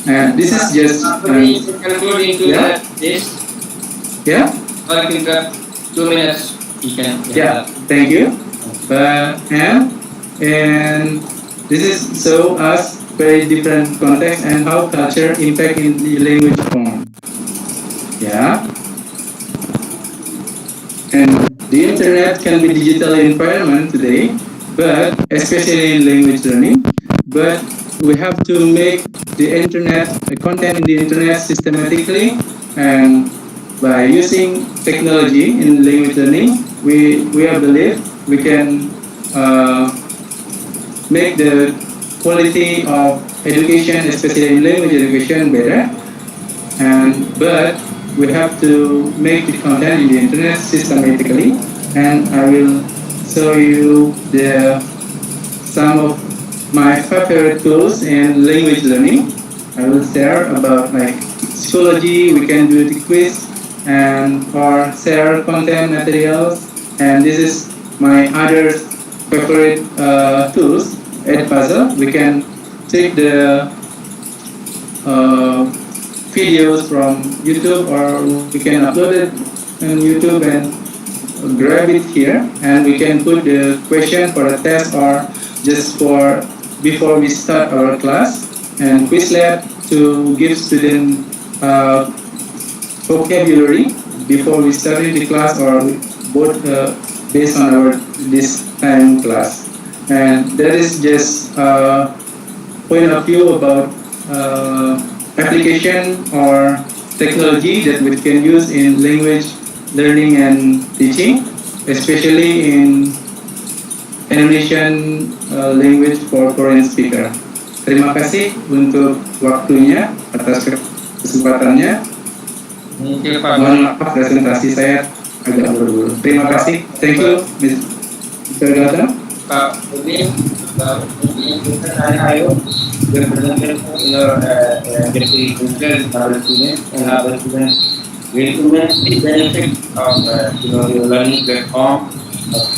And this is just conclude into this. Yeah. I think 2 minutes. You can. Yeah. Thank you. And this is so us very different context and how culture impact in the language form. Yeah. And The internet can be digital environment today, but especially in language learning. But we have to make the internet, the content in the internet systematically, and by using technology in language learning, we have believe we can make the quality of education, especially in language education, better. But we have to make the content in the internet systematically, and I will show you the some of my favorite tools in language learning. I will share about like psychology. We can do the quiz and or share content materials. And this is my other favorite tools. Edpuzzle. We can take the videos from YouTube, or we can upload it on YouTube and grab it here, and we can put the question for the test or just for before we start our class, and Quizlet to give student vocabulary before we start the class, or both based on our this time class. And that is just point of view about application or technology that we can use in language learning and teaching, especially in Indonesian language for foreign speaker. Terima kasih untuk waktunya atas kesempatannya. Mohon maaf presentasi saya agak buru-buru. Terima kasih. Thank you, Mr. Gautam. Pak Udin, kita saya the presentation, getting Google our students and our students will implement the benefit of your learning platform of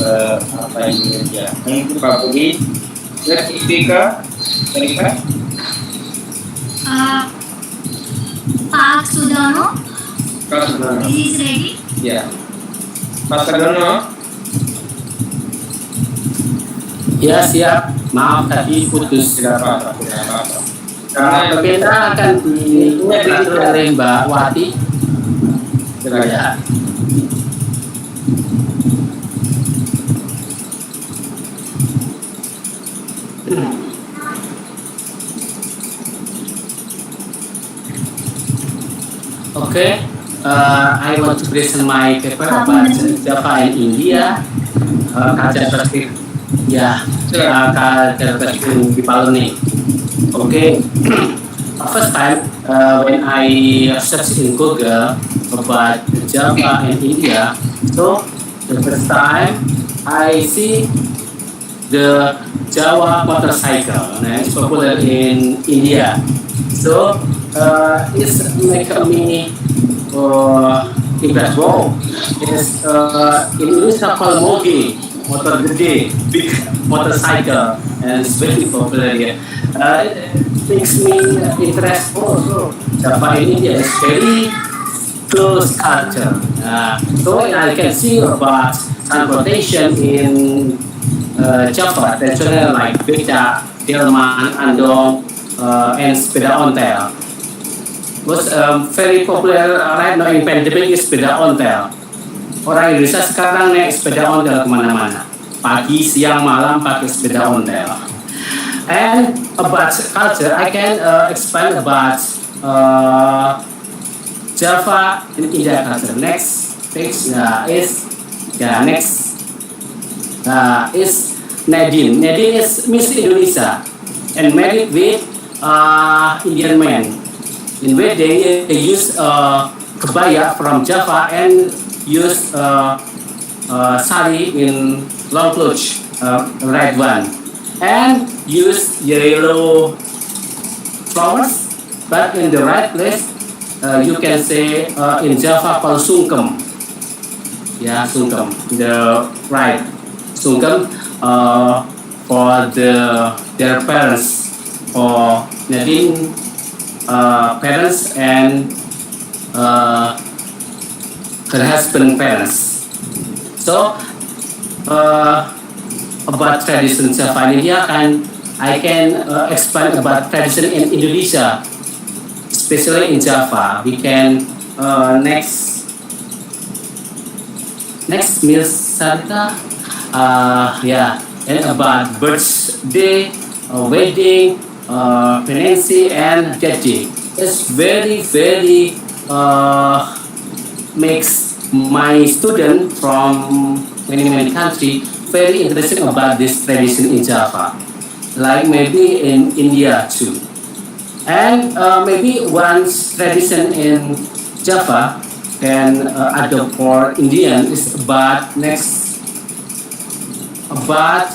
Indonesia. Thank you, Pak Budi. Next speaker, Sarika. Pak Sudono. Pak Sudono. Is ready? Yeah. Pak Sudono. Ya siap, maaf tadi putus. Tidak apa-apa. Karena kita akan diatur oleh Mbak Wati. Ya. Okay, I want to present my paper about Java in India, culture perspective. Yeah, culture perspective di Palu nih. Okay, first time when I search in Google about Java in India, so the first time I see the Java motorcycle, and it's popular in India. So it's make me impressed. Wow, it's in Indonesia called moge, motor gede, big motorcycle, and it's very popular here. It makes me interest. Oh, so Java in India is very close culture. So I can see about transportation in Java, traditional like beca, delman, andong, and sepeda ontel. Was very popular right now in pandemic is sepeda ontel. Orang Indonesia sekarang naik sepeda ontel kemana-mana. Pagi, siang, malam pakai sepeda ontel. And about culture, I can explain about Java in India culture. Next page is Nadine. Nadine is Miss Indonesia and married with Indian man. In which they use kebaya from Java and use sari in long clothes, red one, and use yellow flowers. But in the right place, you can say in Java called sungkem. Yeah, sungkem. The right sungkem for their parents or Nadine parents and her husband parents. So about tradition Java in India, and I can explain about tradition in Indonesia, especially in Java. We can next Next, Miss Sarita. Yeah, and about birthday, wedding, pregnancy, and judging. It's very makes my student from many country very interested about this tradition in Java, like maybe in India too. And maybe once tradition in Java can adopt for Indian is about next about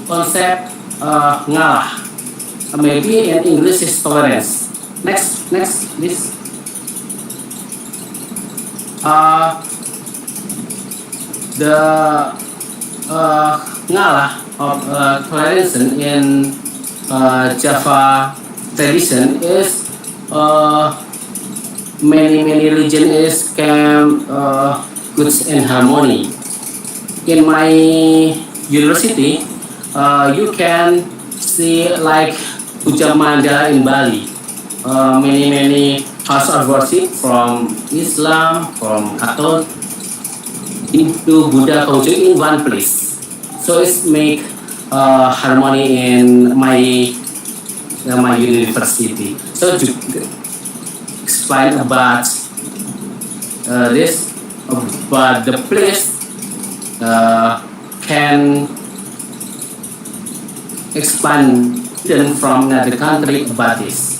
concept ngalah. Maybe in English is tolerance. Next, please. The ngalah of tolerance in Java tradition is many religion is can goods and harmony. In my university, you can see like Puja Mandala in Bali. Many house of worship from Islam, from Catholic, into Buddha culture in one place. So it's make harmony in my university. So to explain about this, about the place can expand from another country about this.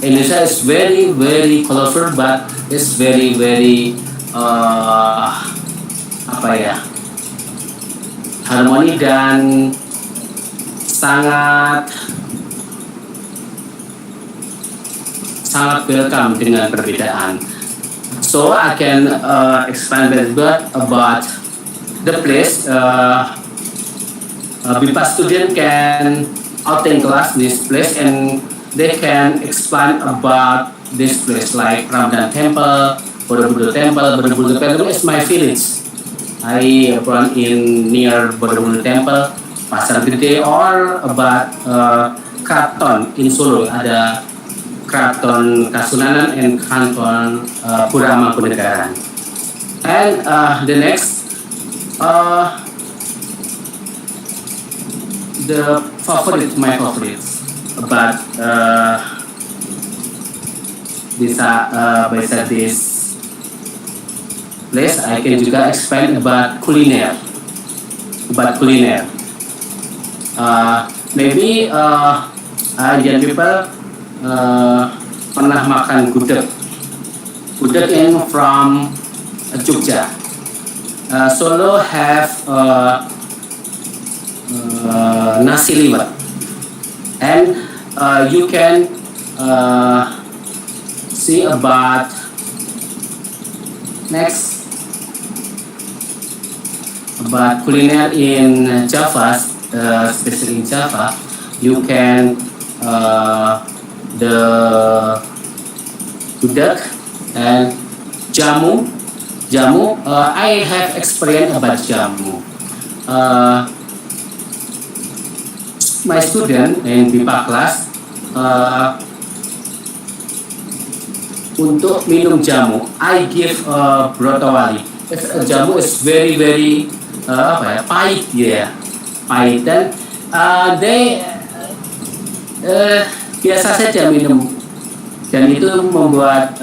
Indonesia is very colorful, but it's very apa ya, harmoni dan sangat welcome dengan perbedaan. So I can expand a bit about the place. BIPA student can attend class this place and they can explain about this place like Ramadan Temple, Borobudur Temple is my village. I born in near Borobudur Temple, Pasar Gede, or about Kraton in Solo. Ada Kraton Kasunanan and Kraton Pura Mangkunegaran. And the next, my favorites about this place, I can juga explain about kuliner. Maybe Indian people pernah makan gudeg in from Jogja. Solo have nasi liwet, and you can see about next about kuliner in Java, especially in Java. You can the gudeg and jamu. I have experience about jamu. My student in BIPA class untuk minum jamu, I give brotawali. Jamu is very pahit ya, pahit, dan they biasa saja minum, dan itu membuat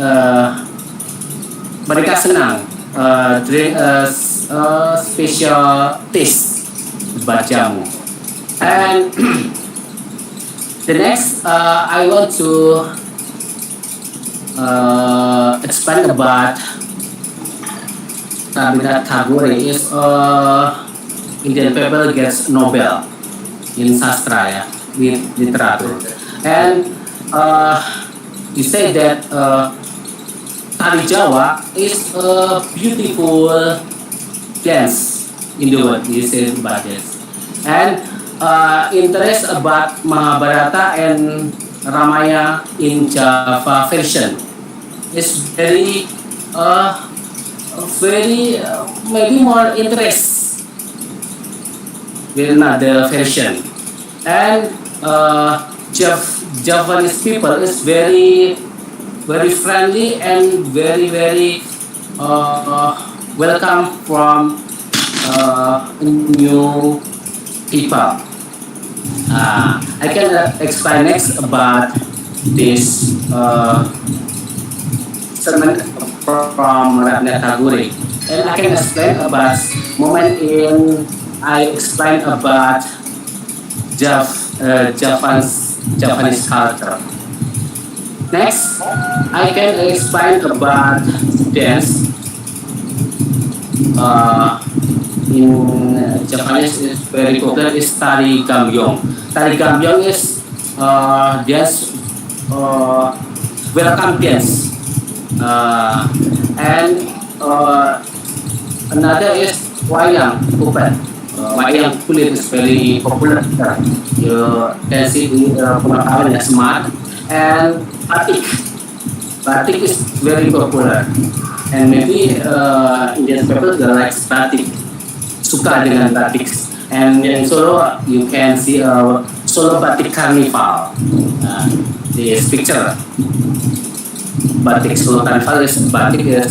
mereka senang drink special taste buat jamu. And the next, I want to expand about Rabindranath Tagore is Indian people gets Nobel in sastra, ya, with literature, and he said that Tari Jawa is a beautiful dance in the world. He said about this, and interest about Mahabharata and Ramayana in Java version is very maybe more interest with another version, and Javanese people is very friendly and very welcome from new people. I can explain next about this sermon from Rabbi Tagore, and I can explain about moment in I explain about Japanese culture. Next, I can explain about dance. In Japanese is very popular is tari gambyong. Tari gambyong is dance welcome dance, and another is wayang puppet. Wayang kulit is very popular. You can see the pengetahuan yang smart, and batik. Batik is very popular, and maybe Indian people they like batik, suka dengan batik. And in Solo you can see Solo Batik Carnival. This picture. Batik Solo Carnival is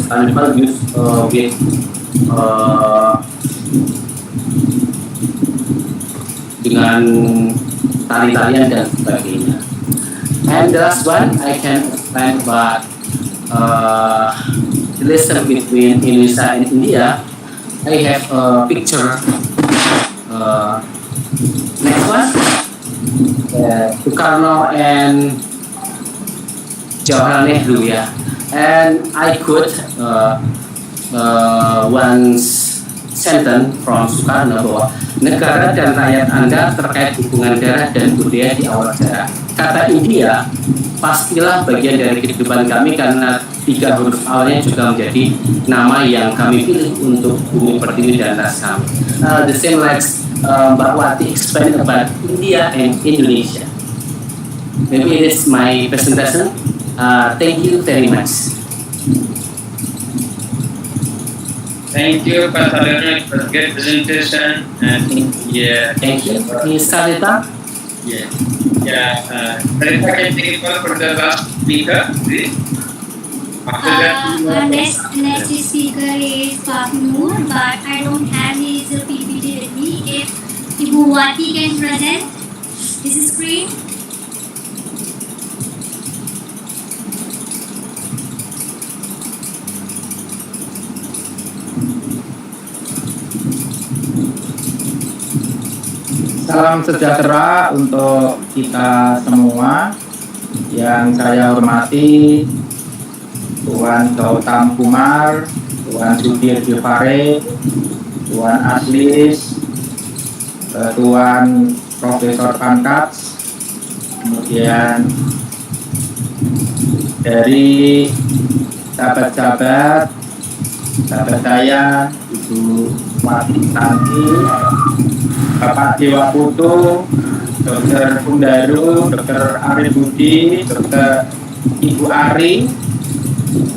carnival used with dengan tari-tarian dan sebagainya. And the last one I can explain about the relation between Indonesia and India. I have a picture. Next one, Soekarno and Jawaharlal Nehru, ya. And I could once sentence from Soekarno bahwa negara dan rakyat Anda terkait hubungan darah dan budaya di awal sejarah. Kata India, pastilah bagian dari kehidupan kami karena 3 huruf awalnya juga menjadi nama yang kami pilih untuk bumi pertiwi dan ras kami. The same like Mbak Wati explained about India and Indonesia. Maybe it is my presentation. Thank you very much. Thank you, Pak Sadarno, for a good presentation. And thank you. Miss Sarita? Sarita, can you take call for the last speaker, please? Next speaker is Pak Nur, but I don't have his PPT with me. If Ibu Wati can present his screen. Salam sejahtera untuk kita semua. Yang saya hormati Tuan Gautam Kumar, Tuan Sudir Jefare, Tuan Aslis, Tuan Profesor Pankats, kemudian dari sahabat-sahabat saya, Ibu Wati Tanti, Bapak Dewa Putu, Dr. Kundaru, Dr. Arif Budi, Dr. Ibu Ari,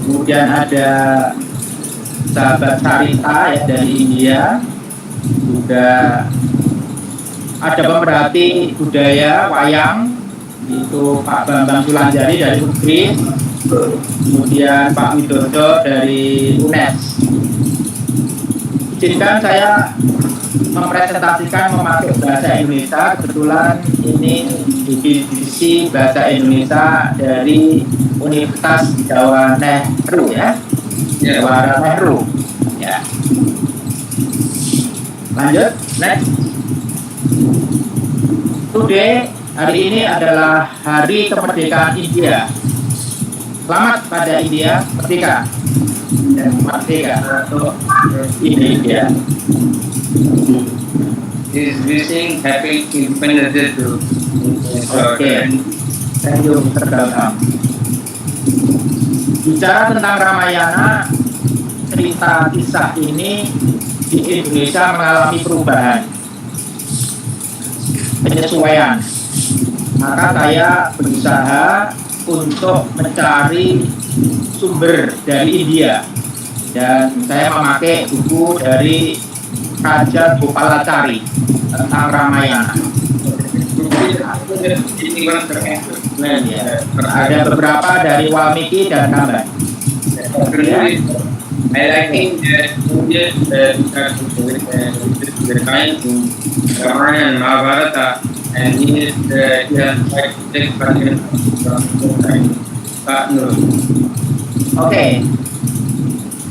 kemudian ada sahabat Sarita ya, dari India, juga ada pemerhati budaya wayang, itu Pak Bambang Sulanjani dari UNES, kemudian Pak Widodo dari UNES. Izinkan saya mempresentasikan memakai bahasa Indonesia. Kebetulan ini divisi bahasa Indonesia dari Universitas Jawa Nehru ya, Jawa Nehru ya. Lanjut, next. Today, hari ini adalah hari kemerdekaan India. Selamat pada India, merdeka dan merdeka untuk Indonesia. Is wishing happy Independence Day to. Okay. Thank you, Mr. Gautam. Bicara tentang Ramayana, cerita kisah ini di Indonesia mengalami perubahan, penyesuaian. Maka saya berusaha untuk mencari sumber dari India, dan saya memakai buku dari Raja Gopalacari tentang Ramayana. Ada beberapa dari Walmiki dan Kamban. highlighting that Indian kind in Ramayana and Mahabharata, and he has tried to take content from Indian kind. Pak Nur. Oke,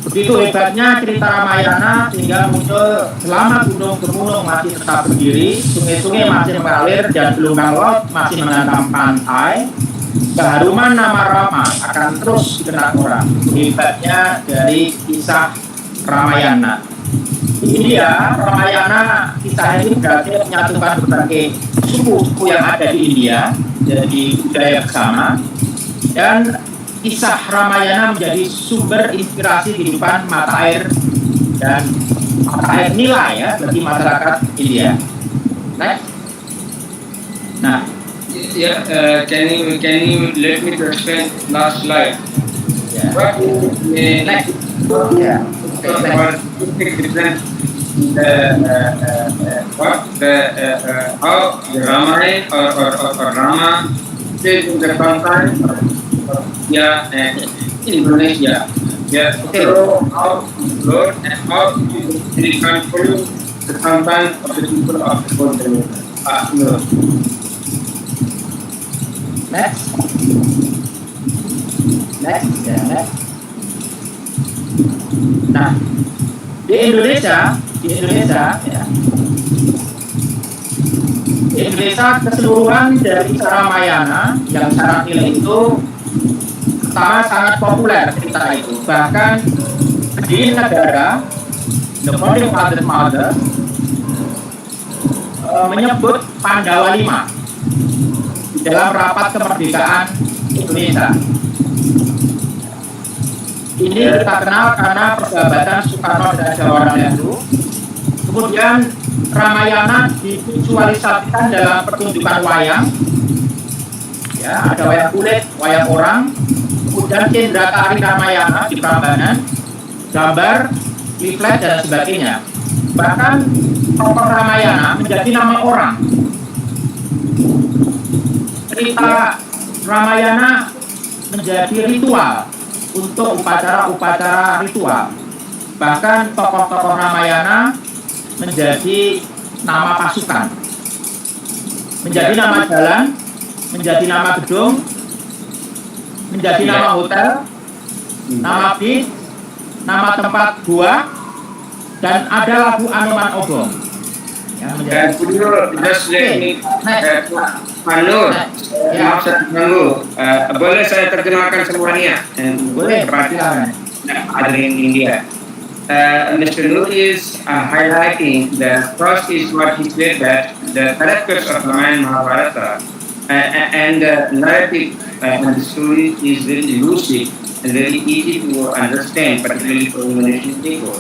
begitu hebatnya cerita Ramayana sehingga muncul selama gunung Gemunung masih tetap berdiri, sungai-sungai masih mengalir dan gelombang laut masih menghantam pantai, keharuman nama Rama akan terus dikenal orang. Hebatnya dari kisah Ramayana. Di India, Ramayana kisah ini berhasil menyatukan berbagai suku-suku yang ada di India jadi budaya bersama, dan kisah Ramayana menjadi sumber inspirasi kehidupan mata air dan mata air nilai ya bagi masyarakat India. Next. Nah, Can you let me to explain last slide? Yeah. What is Next. Yeah. Different how the Ramayana or Rama is in the confines of India and Indonesia. Yeah. So how Lord and how he control the confines of the people of the continent. No. Next. Next. Ya, next. Nah, di Indonesia ya. Di Indonesia keseluruhan dari Ramayana yang syarat nilai itu pertama sangat populer cerita itu. Bahkan di negara The Founding Mother menyebut Pandawa 5 di dalam rapat kemerdekaan Indonesia. Ini kita kenal karena persahabatan Soekarno dan Jawara dahulu. Kemudian Ramayana divisualisasikan dalam pertunjukan wayang. Ya, ada wayang kulit, wayang orang. Kemudian Cendra Tari Ramayana di Prambanan, gambar, leaflet dan sebagainya. Bahkan tokoh Ramayana menjadi nama orang. Cerita Ramayana menjadi ritual untuk upacara-upacara ritual. Bahkan tokoh-tokoh Ramayana menjadi nama pasukan, menjadi nama jalan, menjadi nama gedung, menjadi nama hotel, nama bis, nama tempat gua, dan ada lagu Anoman Obong. Ya, Just let me Manur, maaf saya terganggu. Boleh saya terjemahkan semuanya? Boleh. Perhatian ada di India. Mr. Nur is highlighting the first is what he said that the characters of Ramayana Mahabharata and the narrative and the story is very lucid and very easy to understand, particularly for Indonesian people.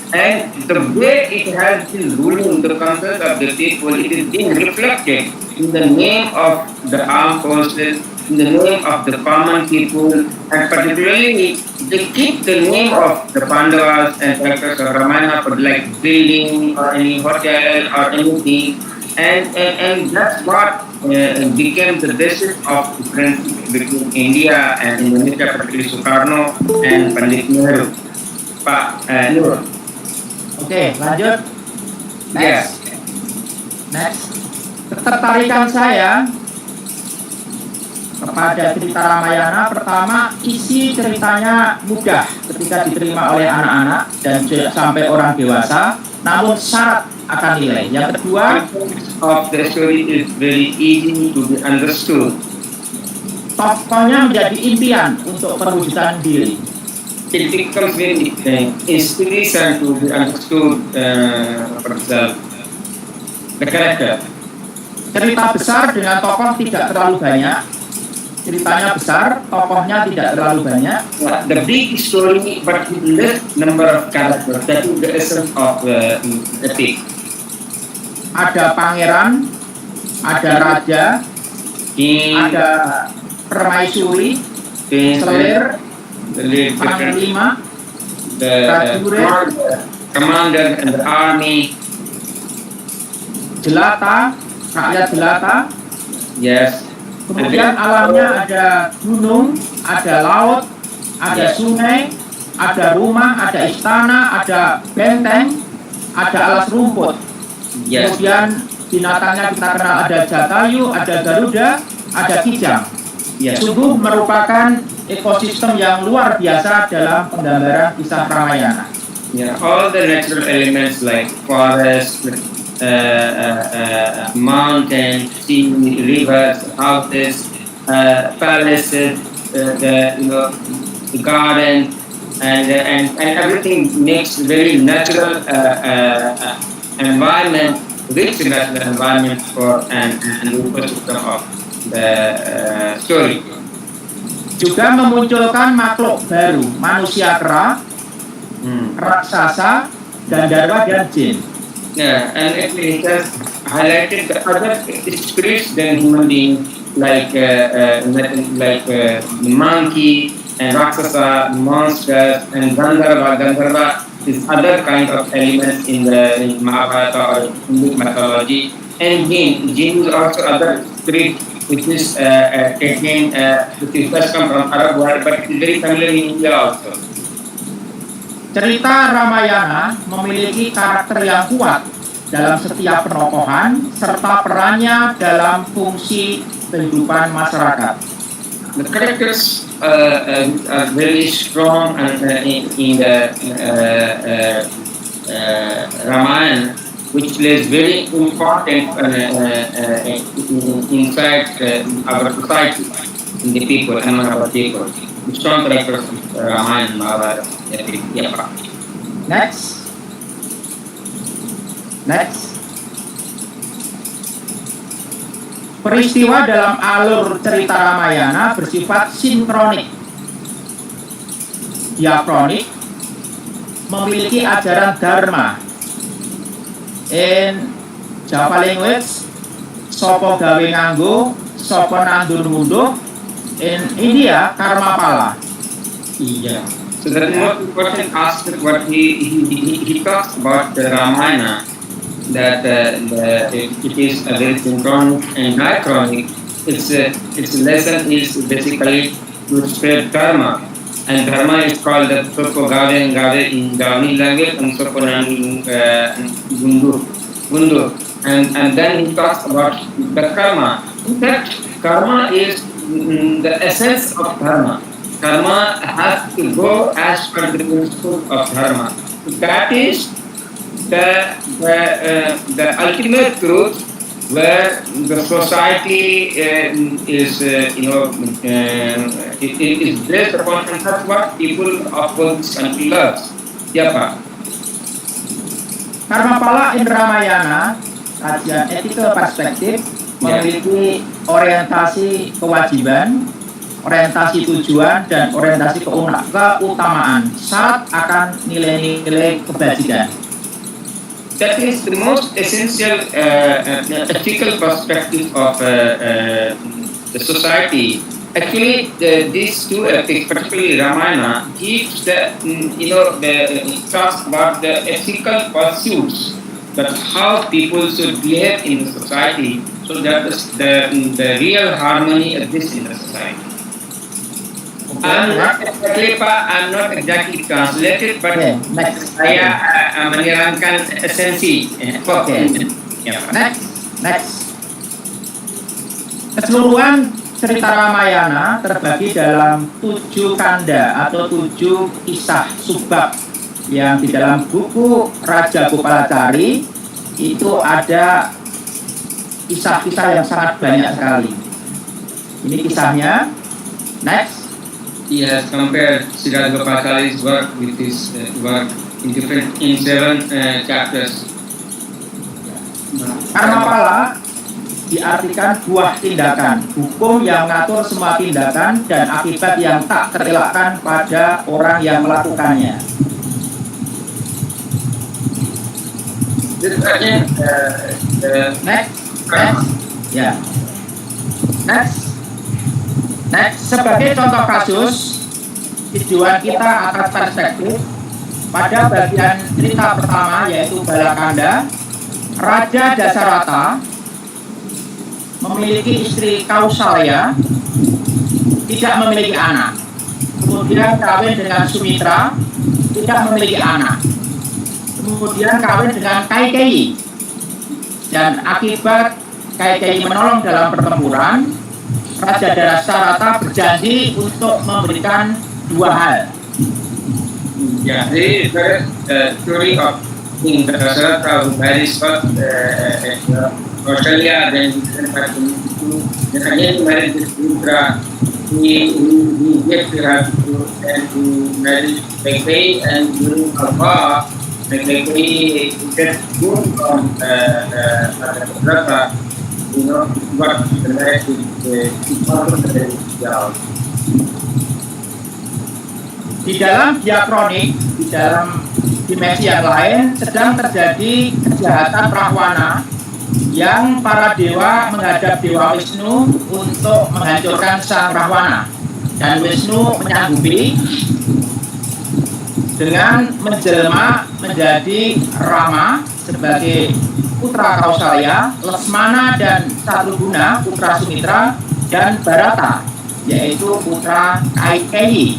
And the way it has been ruling the conscience of the people, it is being reflected in the name of the armed forces, in the name of the common people, and particularly they keep the name of the Pandavas and characters of Ramayana for like building or any hotel or anything, and that's what became the basis of the friendship between India and Indonesia, particularly Soekarno and Pandit Nehru. Pak Nur. Oke, lanjut. Next. Next. Ketertarikan saya kepada cerita Ramayana, pertama isi ceritanya mudah ketika diterima oleh anak-anak dan sampai orang dewasa, namun syarat akan nilai. Yang kedua, of the story is very easy to be understood. Tokohnya menjadi impian untuk perwujudan diri. It becomes very inspiration to be understood for the character. Cerita besar dengan tokoh tidak terlalu banyak. Ceritanya besar, tokohnya tidak terlalu banyak. The big story, but with less number of characters. That is the essence of the epic. Ada pangeran, ada raja, ada permaisuri, selir, panglima, prajurit, commander and the army, jelata, rakyat jelata. Yes. Kemudian alamnya ada gunung, ada laut, ada sungai, ada rumah, ada istana, ada benteng, ada alas rumput. Yes. Kemudian binatangnya kita kenal ada jatayu, ada garuda, ada kijang. Yes. Sungguh merupakan ekosistem yang luar biasa dalam penggambaran kisah Ramayana. Yeah, all the natural elements like forest, mountains, sea, rivers, houses, palaces, the garden, and everything makes very natural environment, rich natural environment for an ecosystem of the story. Juga memunculkan makhluk baru, manusia kera, raksasa, gandharwa, dan jin. Yeah, and it has highlighted the other spirits than human beings, like monkey and rakshasa, monsters, and gandharva. Gandharva is other kind of elements in the Mahabharata or Hindu mythology. And jinn is also other spirit which is taken, which is first come from Arab world, but it is very familiar in India also. Cerita Ramayana memiliki karakter yang kuat dalam setiap penokohan serta perannya dalam fungsi kehidupan masyarakat. The characters are very strong in the Ramayana, which plays very important inside our society, in the people, among our people. The strong characters of Ramayana, Mahabharata. Yeah. Next. Peristiwa dalam alur cerita Ramayana bersifat sinkronik. Diakronik memiliki ajaran dharma. In Java language, sopo gawe nganggo, sopo nandur ngunduh. In India, karma pala. Yeah. So the most important aspect what he talks about the Ramayana, that it is a very synchronic and diachronic. Its lesson is basically to spread dharma, and dharma is called the sopo gade in Dhamini language and sopo gundu. And then he talks about the karma. In fact, karma is the essence of dharma. Karma has to go as per the principle of dharma. That is the ultimate truth, where the society is it is based upon, and that's what people of this country loves. Ya Pak. Karma pala in Ramayana, kajian etika perspektif, memiliki orientasi kewajiban, orientasi tujuan, dan orientasi keutamaan syarat akan nilai-nilai kebajikan. That is the most essential ethical perspective of the society. Actually, these two ethics, particularly Ramayana, gives the talks about the ethical pursuits, that how people should behave in the society, so that the real harmony exists in the society. I'm not exactly translated, but saya menyiramkan esensi. Next. Keseluruhan cerita Ramayana terbagi dalam 7 kanda atau 7 kisah subbab yang di dalam buku Raja Gopalacari itu ada kisah-kisah yang sangat banyak sekali. Ini kisahnya. Next. He has compared Sri Gopalacari's work with his work in 7 chapters. Karma pala diartikan buah tindakan, hukum yang mengatur semua tindakan dan akibat yang tak terelakkan pada orang yang melakukannya. Next, sebagai contoh kasus, tujuan kita atas perspektif pada bagian cerita pertama, yaitu Balakanda. Raja Dasarata memiliki istri Kausalya, tidak memiliki anak. Kemudian kawin dengan Sumitra, tidak memiliki anak. Kemudian kawin dengan Kaikei. Dan akibat Kaikei menolong dalam pertempuran, Raja Dasarata berjanji untuk memberikan 2 hal. Yeah, the first story of King Dasarata who marries first Australia, then again married this Putra. He gets to have and to marry Kaikei, and during Alpha, Kaikei gets good from Dasarata, what the marriage is part of the job. Di dalam diakronik, di dalam dimensi yang lain sedang terjadi kejahatan Rahwana yang para dewa menghadap Dewa Wisnu untuk menghancurkan sang Rahwana, dan Wisnu menyanggupi dengan menjelma menjadi Rama sebagai putra Kausalya, Lesmana dan Satruguna putra Sumitra, dan Bharata yaitu putra Kaikei.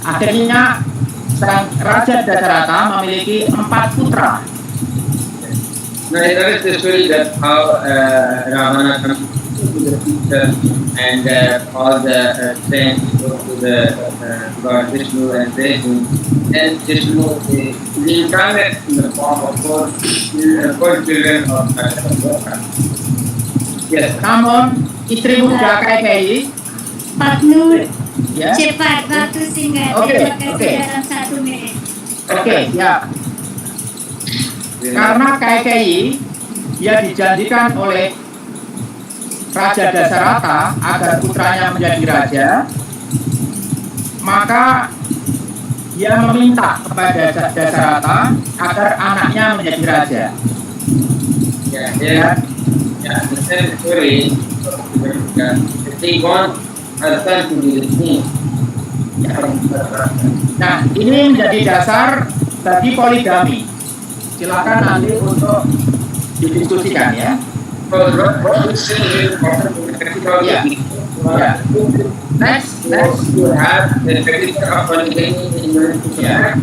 Akhirnya sang Raja Dasarata memiliki 4 putra. Now, there is the story that how Ravana comes to the picture, and all the saints go to the God Vishnu and praise him. And Vishnu is reincarnated in the form of four children of Dasarata. Yes. Namun istri muda Kaikei, Pak Nur, ya. cepat waktu singkat. Oke. Dalam 1 menit. Oke, ya. Karena Kaikei dia dijanjikan oleh Raja Dasarata agar putranya menjadi raja, maka dia meminta kepada Dasarata agar anaknya menjadi raja. Yeah, the same story. They want a son to be the king. Nah, ini menjadi dasar bagi poligami. Silakan nanti untuk didiskusikan ya. Ya. Next. You have the technical of polygamy in Indonesia.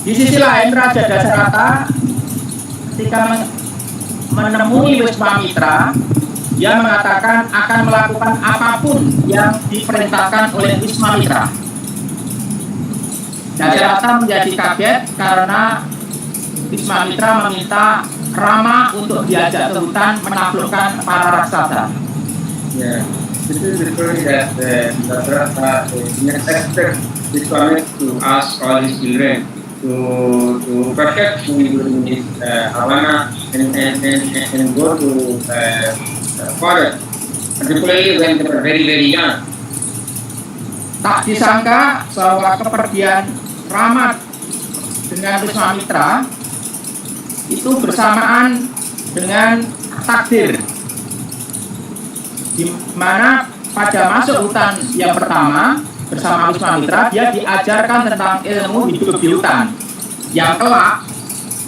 Di sisi lain, Raja Dasarata ketika menemui Wiswamitra, dia mengatakan akan melakukan apapun yang diperintahkan oleh Wiswamitra. Dasarata menjadi kaget karena Wiswamitra meminta Rama untuk diajak ke hutan menaklukkan para raksasa. Yeah, this is the story that Dasarata accepted Wiswamitra to ask all his children to protect him during his Havana and go to forest, particularly when they were very, very young. Tak disangka bahwa kepergian Rama dengan Wiswamitra itu bersamaan dengan takdir, di mana pada masuk hutan yang pertama bersama Wiswamitra dia diajarkan tentang ilmu hidup di hutan yang kelak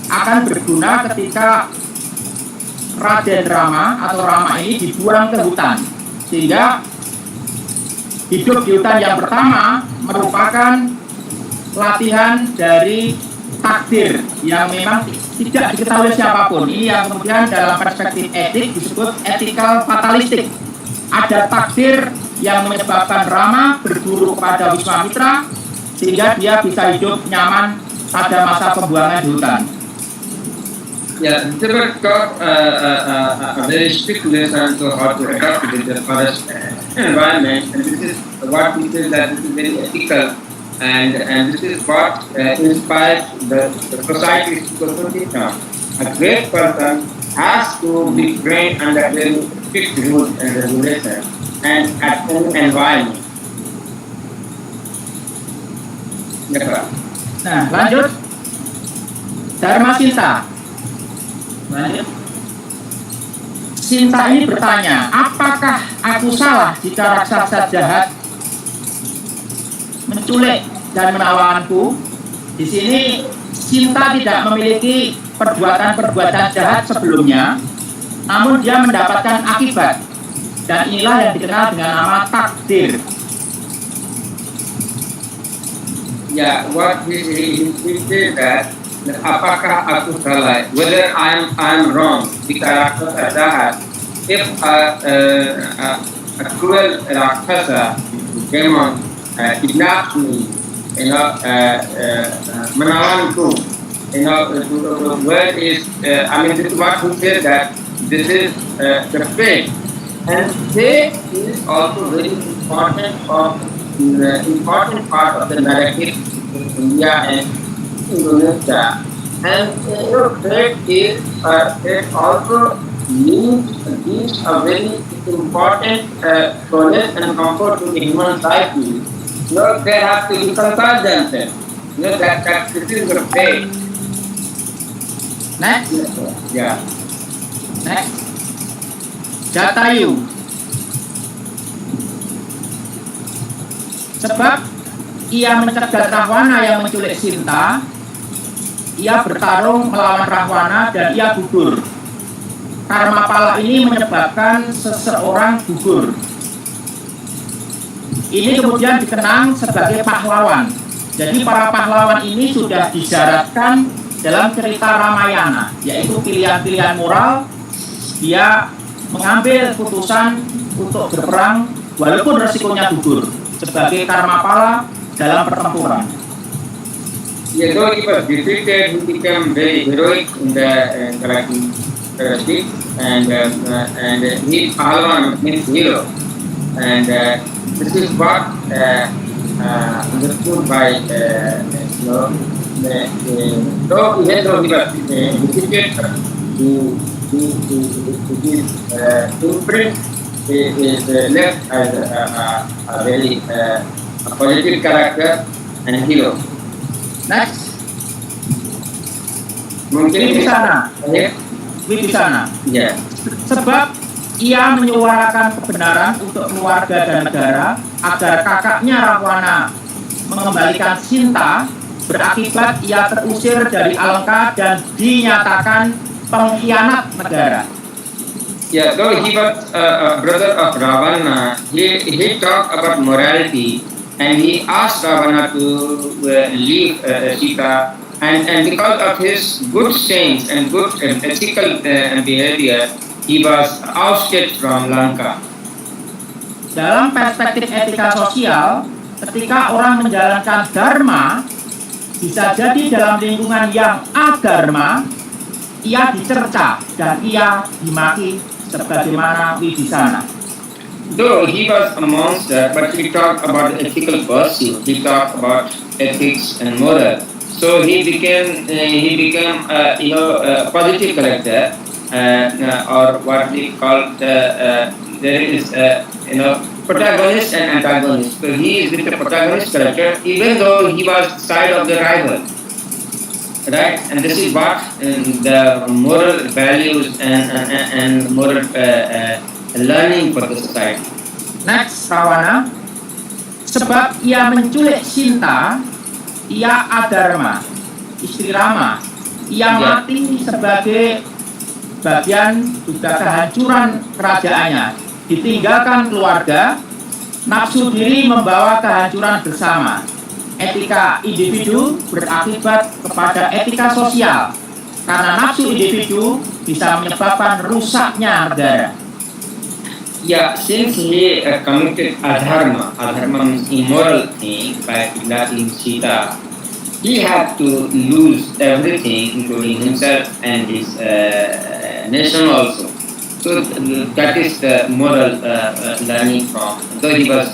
akan berguna ketika Raden Rama atau Rama ini dibuang ke hutan, sehingga hidup di hutan yang pertama merupakan latihan dari takdir yang memang tidak diketahui siapapun. Ini yang kemudian dalam perspektif etik disebut ethical fatalistik. Ada takdir yang menyebabkan Rama berguru kepada Wiswamitra sehingga dia bisa hidup nyaman pada masa pembuangan di hutan. Yeah, they were taught a very strict lesson to how to adapt to the forest environment, and this is what we feel that this is very ethical, and this is what inspired the society to go now. A great person has to be trained under very strict rules and regulations and at any environment. Nah, lanjut. Dharma Sinta. Lanjut. Sinta ini bertanya, apakah aku salah jika raksasa jahat menculik dan menawanku? Di sini Sinta tidak memiliki perbuatan-perbuatan jahat sebelumnya, namun dia mendapatkan akibat. Dan inilah yang dikenal dengan nama takdir. Yeah, what he said that apakah aku salah, whether I'm wrong, the karakter jahat. If a cruel raksasa demon kidnap me, menawanku, the word is, this is what he said that this is the fate, and fate is also very important part of the narrative in India and Indonesia. And it also gives a very important solace and comfort to the human psyche. They have to reconcile themselves. That this is the fate. Next. Yeah. Next. Jatayu. Sebab ia mencegat Rahwana yang menculik Sinta, ia bertarung melawan Rahwana dan ia gugur. Karma pala ini menyebabkan seseorang gugur. Ini kemudian dikenang sebagai pahlawan. Jadi para pahlawan ini sudah disyaratkan dalam cerita Ramayana, yaitu pilihan-pilihan moral. Dia mengambil putusan untuk berperang walaupun resikonya gugur, sebagai karma pala dalam pertempuran. Yeah, though he was defeated, he became very heroic in the characteristics, and he Pahlawan means hero, and this is what understood by though he was defeated, his imprint is left as a very positive character and hero. Next. Mungkin Wibisana. Yeah. Sebab ia menyuarakan kebenaran untuk keluarga dan negara agar kakaknya Rahwana mengembalikan Sinta, berakibat ia terusir dari Alengka dan dinyatakan pengkhianat negara. Yeah, though he was a brother of Ravana, he talked about morality, and he asked Ravana to leave Sita, and because of his good stance and good ethical behavior, he was ousted from Lanka. Dalam perspektif etika sosial, ketika orang menjalankan dharma, bisa jadi dalam lingkungan yang adharma, ia dicerca dan ia dimaki sebagaimana Wibisana. Though he was a monster, but he talked about ethical pursuit. He talked about ethics and moral. So he became a positive character, or what we call there is protagonist and antagonist. So he is with the protagonist character, even though he was side of the rival. Right, and this is what the moral values and moral learning for the society. Next, Rahwana. Sebab ia menculik Sinta, ia adharma, istri Rama. Ia mati sebagai bagian juga kehancuran kerajaannya. Ditinggalkan keluarga, nafsu diri membawa kehancuran bersama. Etika individu berakibat kepada etika sosial, karena nafsu individu bisa menyebabkan rusaknya negara. Yeah, since he committed adharma means immoral thing by kidnapping Sita, he had to lose everything, including himself and his nation also. So that is the moral learning from. Though he was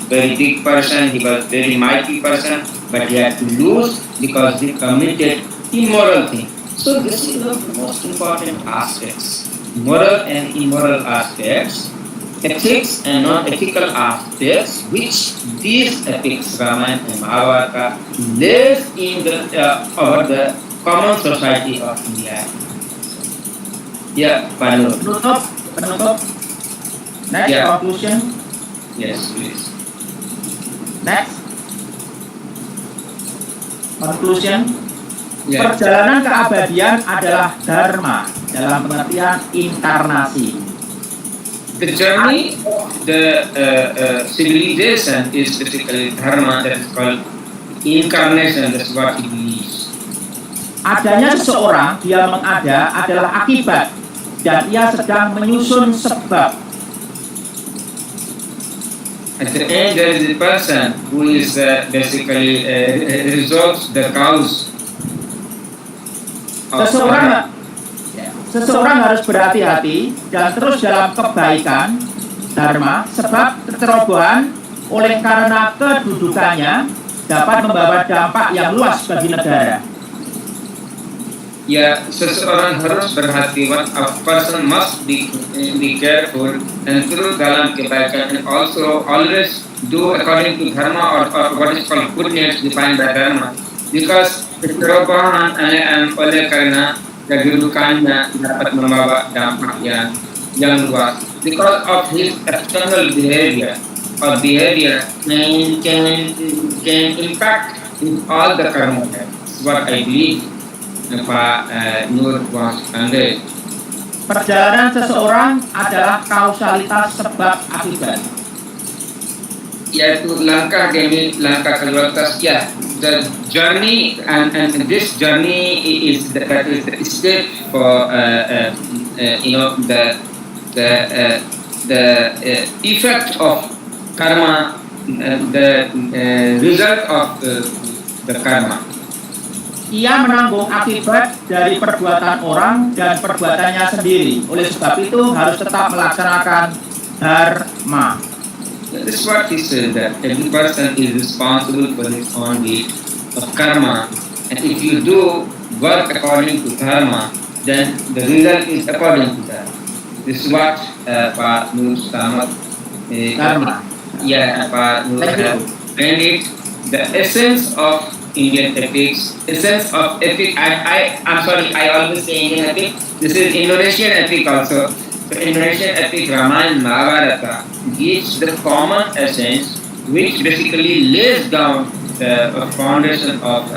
very big person, he was very mighty person, but he had to lose because he committed immoral thing. So this is the most important aspects. Moral and immoral aspects, ethics and non-ethical aspects, which these epics, Ramayana and Mahabharata, live in over the common society of India. Yeah, Panu. Penutup. Next, Yeah. conclusion. Yes, please. Next. Conclusion. Yeah. Perjalanan keabadian adalah dharma dalam pengertian inkarnasi. The journey of the civilization is basically dharma, that is called incarnation. That's what it believes. Adanya seseorang, dia mengada adalah akibat, dan ia sedang menyusun sebab. At the end, there is a person who is basically resolves the cause. Seseorang harus berhati-hati dan terus dalam kebaikan dharma, sebab kecerobohan oleh karena kedudukannya dapat membawa dampak yang luas bagi negara. Ya, seseorang harus berhati-hati. A person must be careful and terus dalam kebaikan, and also always do according to dharma, or what is called goodness defined by dharma. Because kecerobohan oleh karena kedudukannya dapat membawa dampak yang luas. Because of his external behavior can impact all the karma. That's what I believe. Pak Nur was under. Perjalanan seseorang adalah kausalitas sebab akibat. Yaitu langkah demi langkah keluartas. Yeah, the journey and this journey is the step for the effect of karma, the result of the karma. Ia menanggung akibat dari perbuatan orang dan perbuatannya sendiri. Oleh sebab itu harus tetap melaksanakan dharma. This is what he said, that every person is responsible for his own deed of karma, and if you do work according to dharma, then the result is according to that. This is what Pak Nur Selamat Dharma. Pak Nur and it the essence of Indian ethics, essence of ethic. I'm sorry, I always say Indian ethic. This is Indonesian ethic also. So Indonesian ethic, Ramayana, Mahabharata gives the common essence, which basically lays down the foundation of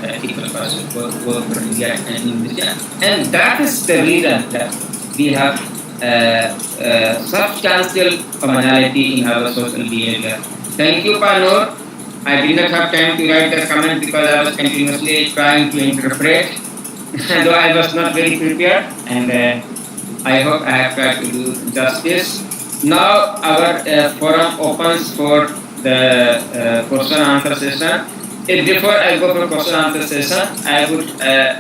ethical person for India and Indonesia, and that is the reason that we have substantial commonality in our social behavior. Thank you, Pak Nur. I did not have time to write the comment because I was continuously trying to interpret, though I was not very prepared, and I hope I have tried to do justice. Now our forum opens for the question and answer session. Before I go for question and answer session, I would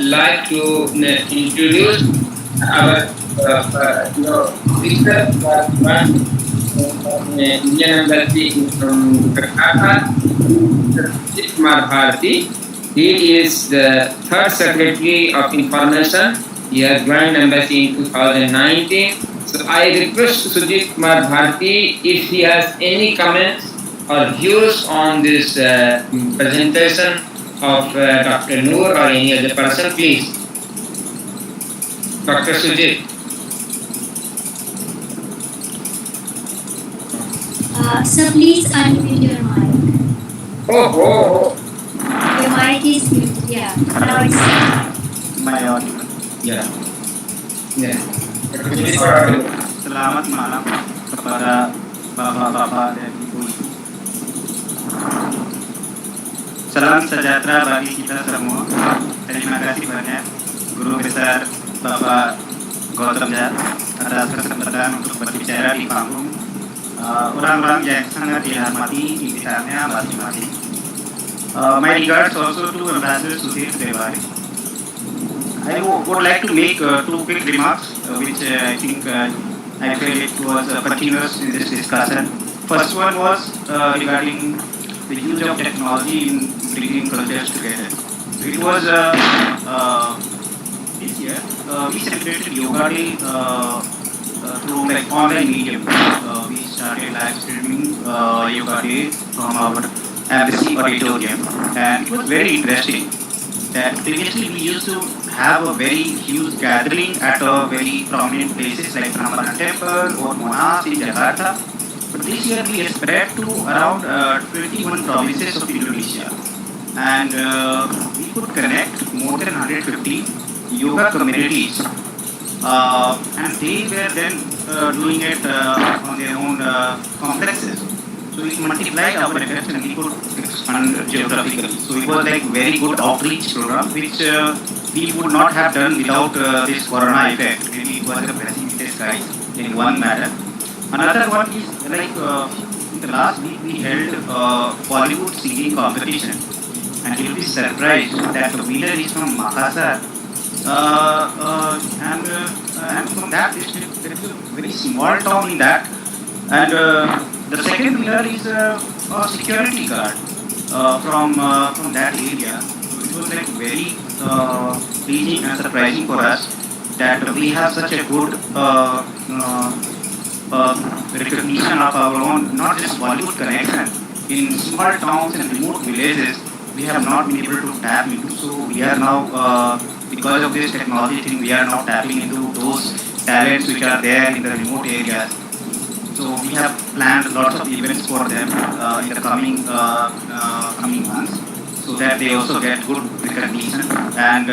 like to introduce our speaker, Indian Embassy from Jakarta, Sujit Bharti. He is the third Secretary of Information. He has joined Embassy in 2019. So I request Sujit Bharti if he has any comments or views on this presentation of Dr. Noor or any other person, please. Dr. Sujit. So please unmute your mic. Oh. Your mic is muted. Yeah. Now it's Yeah. Selamat malam kepada bapak-bapak dan ibu-ibu. Salam sejahtera bagi kita semua. Terima kasih banyak Guru Besar Bapak Gautam atas kesempatan untuk berbicara di panggung orang-orang yang sangat dihormati pimpinan masing-masing. My regards also to Ambassador Sudhir Tewari. I would like to make two quick remarks, which I think I feel it was continuous in this discussion. First one was regarding the use of technology in bringing cultures together. It was this year we celebrated Yoga Day through like online medium. We started live streaming Yoga Day from our embassy auditorium, and it was very interesting. That previously we used to have a very huge gathering at a very prominent places like Prambanan Temple or Monas in Jakarta. But this year we spread to around 21 provinces of Indonesia, and we could connect more than 150 yoga communities, and they were then doing it on their own complexes. So we multiplied our efforts and we could expand geographically. So it was like very good outreach program, which we would not have done without this corona effect. Maybe it was a blessing in disguise in one matter. Another one is like in the last week we held Bollywood singing competition, and you'll be surprised that the winner is from Makassar. And from that district, there is a very small town in that, and the second winner is a security guard from that area. So it was like very pleasing and surprising for us that we have such a good recognition of our own, not just Bollywood connection. In small towns and remote villages, we have not been able to tap into. So we are now, because of this technology thing, we are now tapping into those talents which are there in the remote areas. So we have planned lots of events for them in the coming months, so that they also get good recognition. And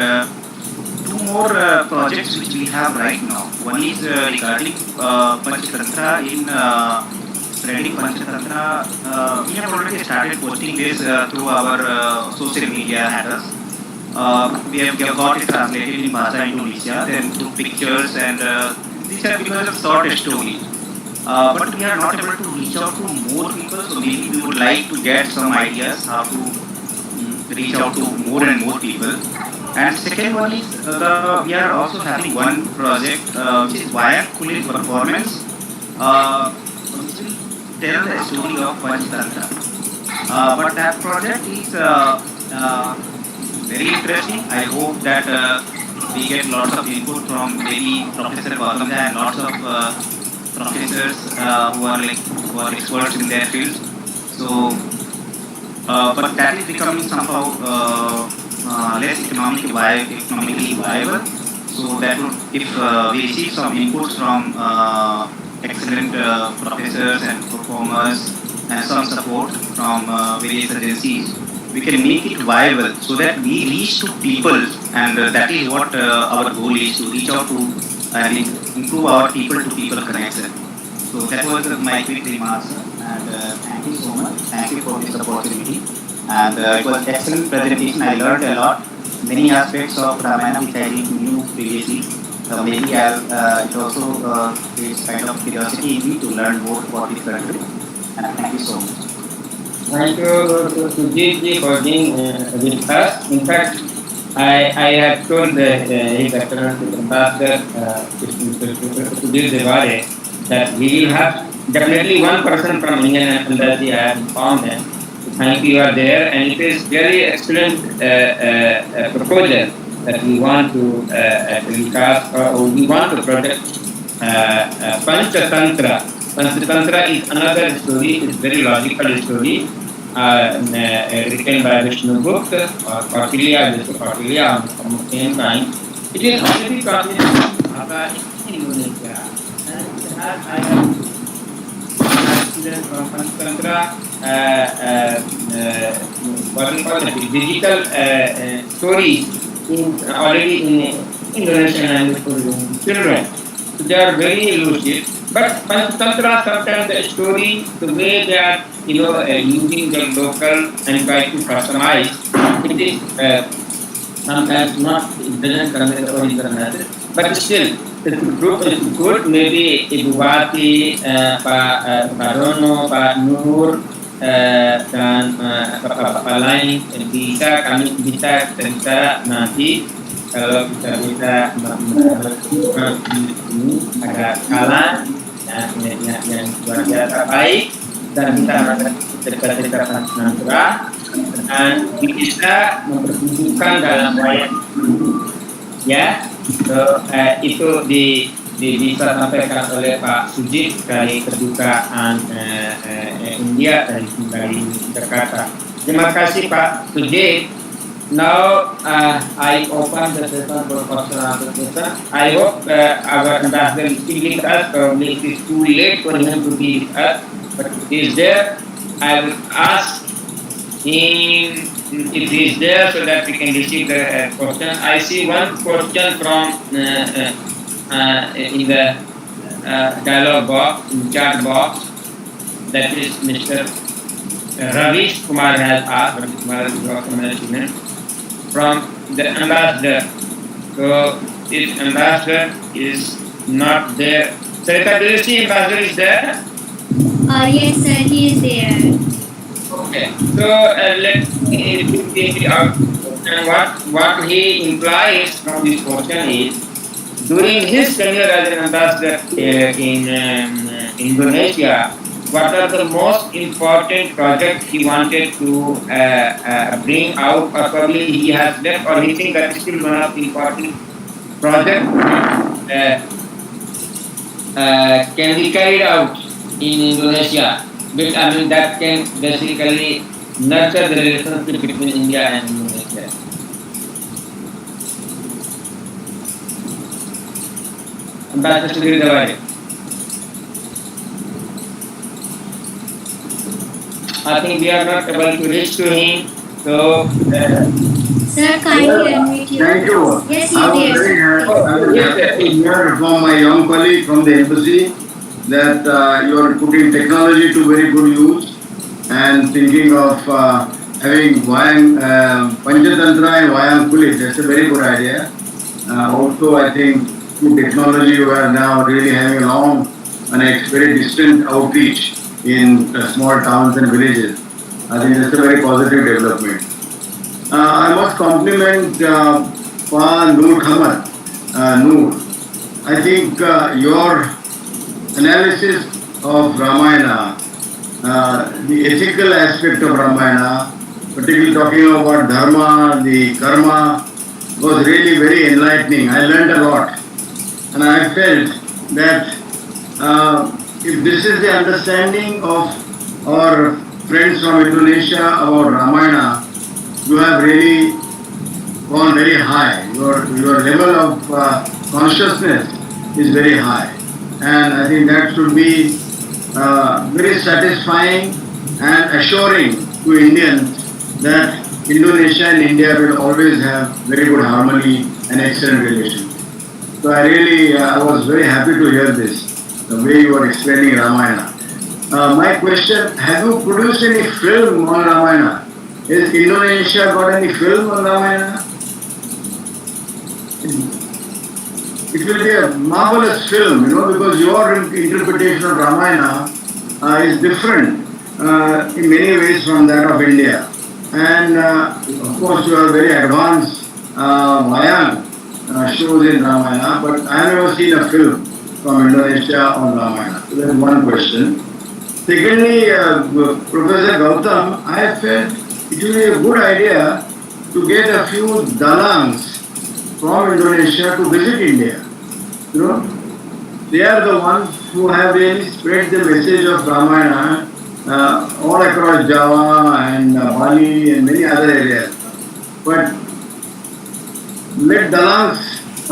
two more projects which we have right now. One is regarding Panchatantra in spreading Panchatantra. We have already started posting this through our social media handles. We have got it translated in Bahasa Indonesia, then through pictures, and these are because of short stories. But we are not able to reach out to more people, so maybe we would like to get some ideas how to reach out to more and more people. And second one is we are also having one project which is Vayak Kulin performance, which will tell the story of Panchatantra. But that project is very interesting. I hope that we get lots of input from maybe Professor Gautam and lots of professors who are experts in their field. So, but that is becoming somehow less economically viable. So that would, if we receive some inputs from excellent professors and performers and some support from various agencies, we can make it viable so that we reach to people, and that is what our goal is, to reach out to and improve our people-to-people connection. So that was my quick remarks, and thank you so much. Thank you for this opportunity. And it was excellent presentation. I learned a lot, many aspects of Ramayana which I didn't knew previously. Maybe it also creates kind of curiosity in me to learn more about this country. And thank you so much. Thank you to Sujit for being with us. In fact, I had told His Excellency Ambassador Sujit Devare that we will have definitely one person from Indian Embassy. I have informed them. Thank you, are there, and it is very excellent proposal that we want to telecast, or we want to project Panchatantra. Panchatantra is another story, it's very logical story, written by Vishnu Gupta or Kautilya, on the same time. It is already translated in Indonesia, and it has, I have students from Panchatantra, what we call it, digital stories already in Indonesian language for children. So they are very elusive. But Panchatantra, sometimes the story, the way they are, using the local and try to customize, it is sometimes not, it doesn't convey the original message. But still, it's good. Maybe Ibu Wati, Pak Rono, Pak Nur, dan bapak-bapak lain kami bisa cerita nanti kalau bisa ini agak kalah yang luar biasa baik, dan kita cerita Panchatantra dan bisa mempertunjukkan dalam wayang ya. So, itu bisa sampaikan oleh Pak Sujit dari kedutaan India dari Jakarta. Terima kasih Pak Sujit. Now I open the session for question and answer session. I hope our ambassador is still with us. Probably it is too late for him to be with us, but he is there. I will ask him if he is there so that we can receive the question. I see one question from in the dialogue box, chat box, that is Mr. Ravish Kumar has asked, Ravish Kumar is also my student, from the ambassador. So this ambassador is not there. Sarita, do you see ambassador is there? Yes, sir, he is there. Okay. So let me take it out. And what he implies from this question is, during his tenure as an ambassador in Indonesia, what are the most important projects he wanted to bring out, or probably he has left, or he thinks that is still one of the important projects can be carried out in Indonesia, which I mean that can basically nurture the relationship between India and Indonesia. Ambassador Sudhir Dawade. I think we are not able to reach to him, so. Sir, kindly unmute you. Thank you. Yes, he I was is very there. happy to hear from my young colleague from the embassy that you are putting technology to very good use and thinking of having Panchatantra and Vayam Kulit. That's a very good idea. Also, I think through technology, we are now really having a long and a very distant outreach in small towns and villages. I think that's a very positive development. I must compliment Pa Noor Khamar. Noor, I think your analysis of Ramayana, the ethical aspect of Ramayana, particularly talking about dharma, the karma, was really very enlightening. I learned a lot. And I felt that if this is the understanding of our friends from Indonesia about Ramayana, you have really gone very high. Your level of consciousness is very high. And I think that should be very satisfying and assuring to Indians that Indonesia and India will always have very good harmony and excellent relations. So I was very happy to hear this, the way you are explaining Ramayana. My question, have you produced any film on Ramayana? Has Indonesia got any film on Ramayana? It will be a marvelous film, because your interpretation of Ramayana is different in many ways from that of India. And of course, you are very advanced Mayan shows in Ramayana, but I have never seen a film from Indonesia on Ramayana. So that's one question. Secondly, Professor Gautam, I felt it will be a good idea to get a few dalangs from Indonesia to visit India. They are the ones who have really spread the message of Ramayana all across Java and Bali and many other areas. But let a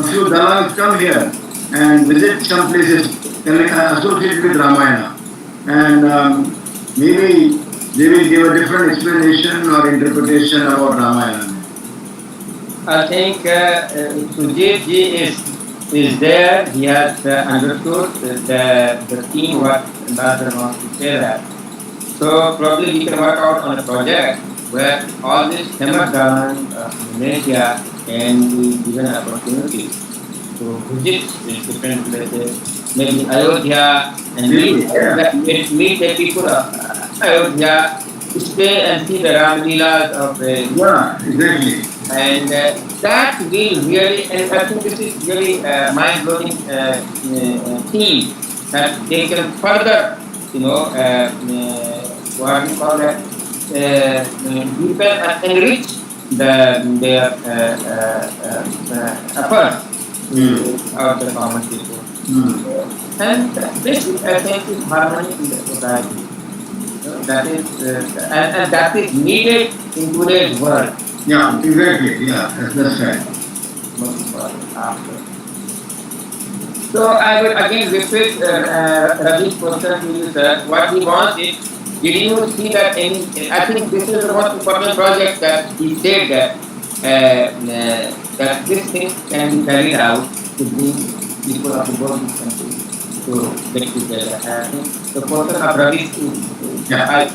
few dalangs come here and visit some places associated with Ramayana. And maybe they will give a different explanation or interpretation about Ramayana. I think Sujit ji is there. He has understood the theme what Ambassador wants to say that. So probably we can work out on a project where all these famous governments of Indonesia can be given an opportunity to visit these different places, maybe Ayodhya, and meet the people of Ayodhya, stay and see the Ram Leelas of the. Yeah, exactly. And that will really, and I think this is really mind-blowing theme that they can further, what we call that, deepen and enrich their efforts of the common people. And this is essential harmony in the society. That is, and that is needed in today's world. Yeah, exactly. Yeah, that's right. So I will again repeat Ravi's question to you, sir. What he wants is, did you see that any? I think this is the most important project that he said that this thing can be carried out to bring people of the both countries. to get together. And the person of Ravi to Japai.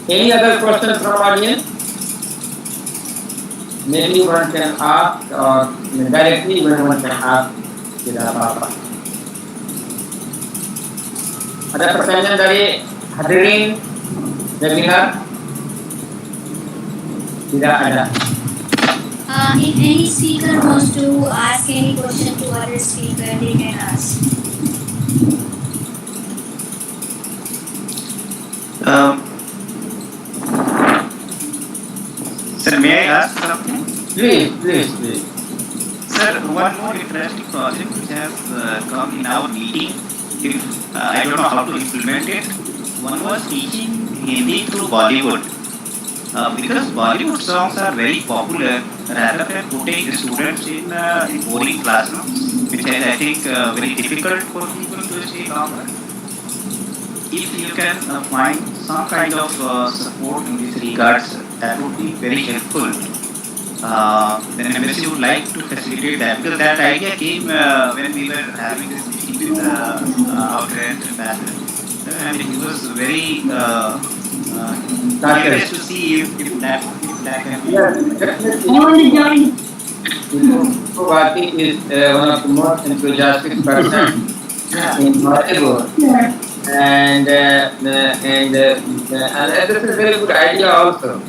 Any other questions from audience? Maybe one can ask or directly when one can ask. Tidak apa-apa. Ada pertanyaan dari hadirin webinar? Tidak ada. If any speaker wants to ask any question to other speaker, they can ask. Sir, may I ask something? Please. Sir, one more interesting project which has come in our meeting. If I don't know how to implement it. One was teaching Hindi through Bollywood. Because Bollywood songs are very popular, rather than putting the students in boring classrooms, which is I think very difficult for people to stay longer. If you can find some kind of support in this regards, that would be very helpful. Then MSC would like to facilitate that, because that idea came when we were having this meeting with our current ambassador. And he was very curious to see if that can be. Yes, definitely. Bhati is one of the most enthusiastic persons in Bollywood. And this is a very good idea also.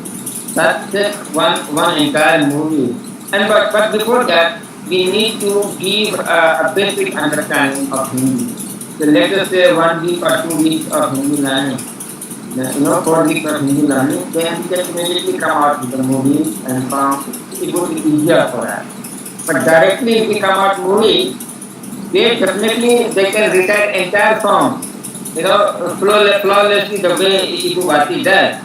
That's just one entire movie. And but before that, we need to give a basic understanding of Hindi. So let us say 1 week or 2 weeks of Hindi learning. 4 weeks of Hindi learning, then we can immediately come out with the movie and song. It would be easier for us. But directly if we come out movie, they can recite entire song, flawlessly the way Ibu Bhati does.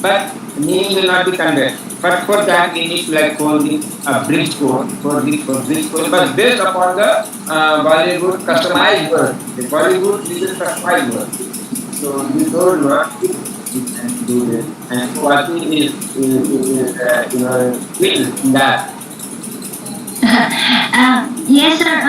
But meaning will not be conveyed. But for that we need to 4 weeks bridge course, 4 weeks, but based upon the Bollywood customized word. The Bollywood is a customized word. So this whole work we can do this. And Bhati is skilled in that. Yes, sir.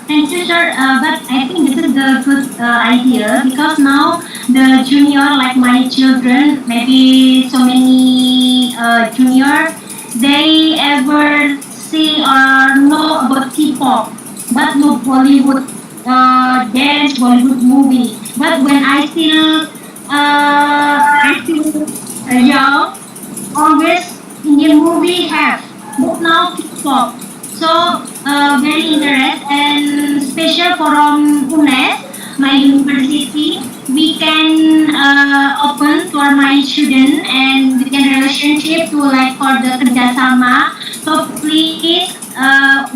Thank you, sir. But I think this is a good idea because now the junior, like my children, maybe so many junior, they ever see or know about K-pop, but no Bollywood dance, Bollywood movie. But when I still young, always Indian movie have, but now K-pop. So very interesting and special from UNES, my university. We can open for my student and we can relationship to for the kerjasama. So please,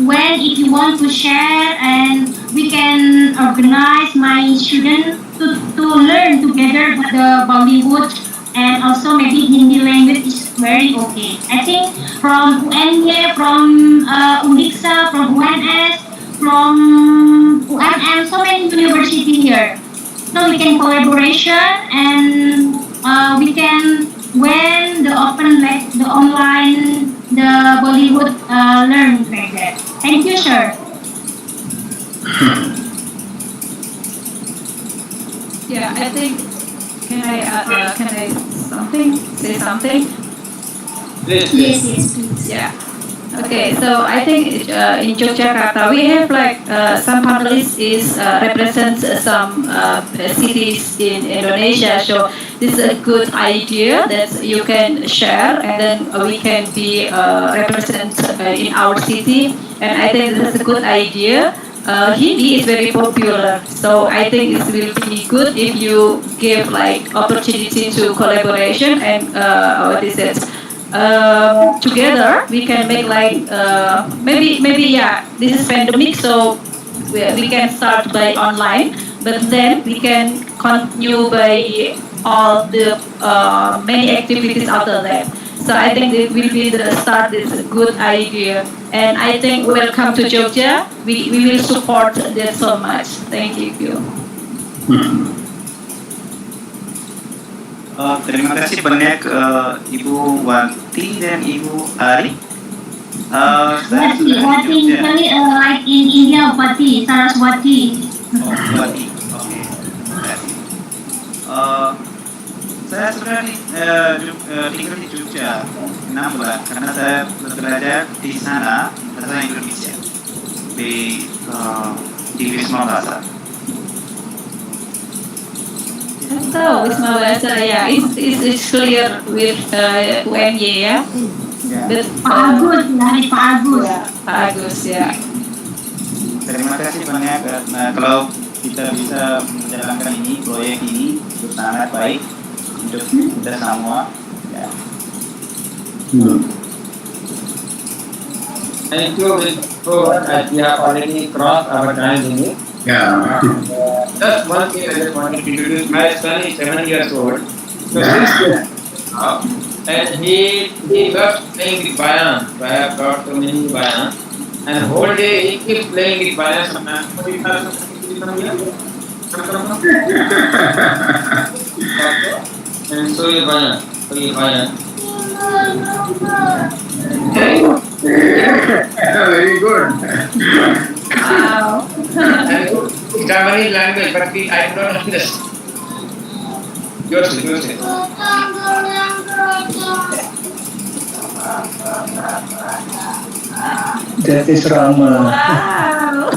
when if you want to share and we can organize my student to learn together with the Bollywood and also maybe Hindi language is very okay. I think from UNY, from UNIXA, from UNS, from UMM, so many university here. So we can collaboration and we can when the open the online the Bollywood learn like that. Thank you, sir. Yeah, I think. Can I say something? Yes, please. Yeah. Okay, so I think in Yogyakarta we have some panelists represents some cities in Indonesia. So this is a good idea that you can share, and then we can be represent in our city. And I think this is a good idea. Hindi is very popular, so I think it will be good if you give opportunity to collaboration and what is it? Together we can make maybe this is pandemic, so we can start by online, but then we can continue by all the many activities after that. So I think it will be the start. Is a good idea, and I think welcome to Jogja. We will support that so much. Thank you. Terima kasih banyak Ibu Wanti dan Ibu Ari. Wati usually like in India, Wati, Saraswati. Oh, Bupati. Oke. Terima kasih. Eh, saya sudah tinggal di Jogja 6 bulan karena saya belajar di sana bahasa Indonesia di Wisma Bahasa. So, Wisma Bahasa, yeah, it's clear with UNY, ya. But, Pak Agus, dari Pak Agus. Ya, Pak Agus, ya. Terima kasih banyak. Nah, kalau kita bisa menjalankan ini proyek ini itu sangat baik untuk kita semua. Ya. Thank you, as we have already crossed our time limit. Yeah. Just one thing I just wanted to introduce. My son is 7 years old. So 6 years now, and he loves playing with violin. So I have got so many violin, and whole day he keeps playing with violin. Sometimes and so is violin. So is violin. Very good. Wow. And Japanese language, but I don't understand. Yours. That is Rama. Wow.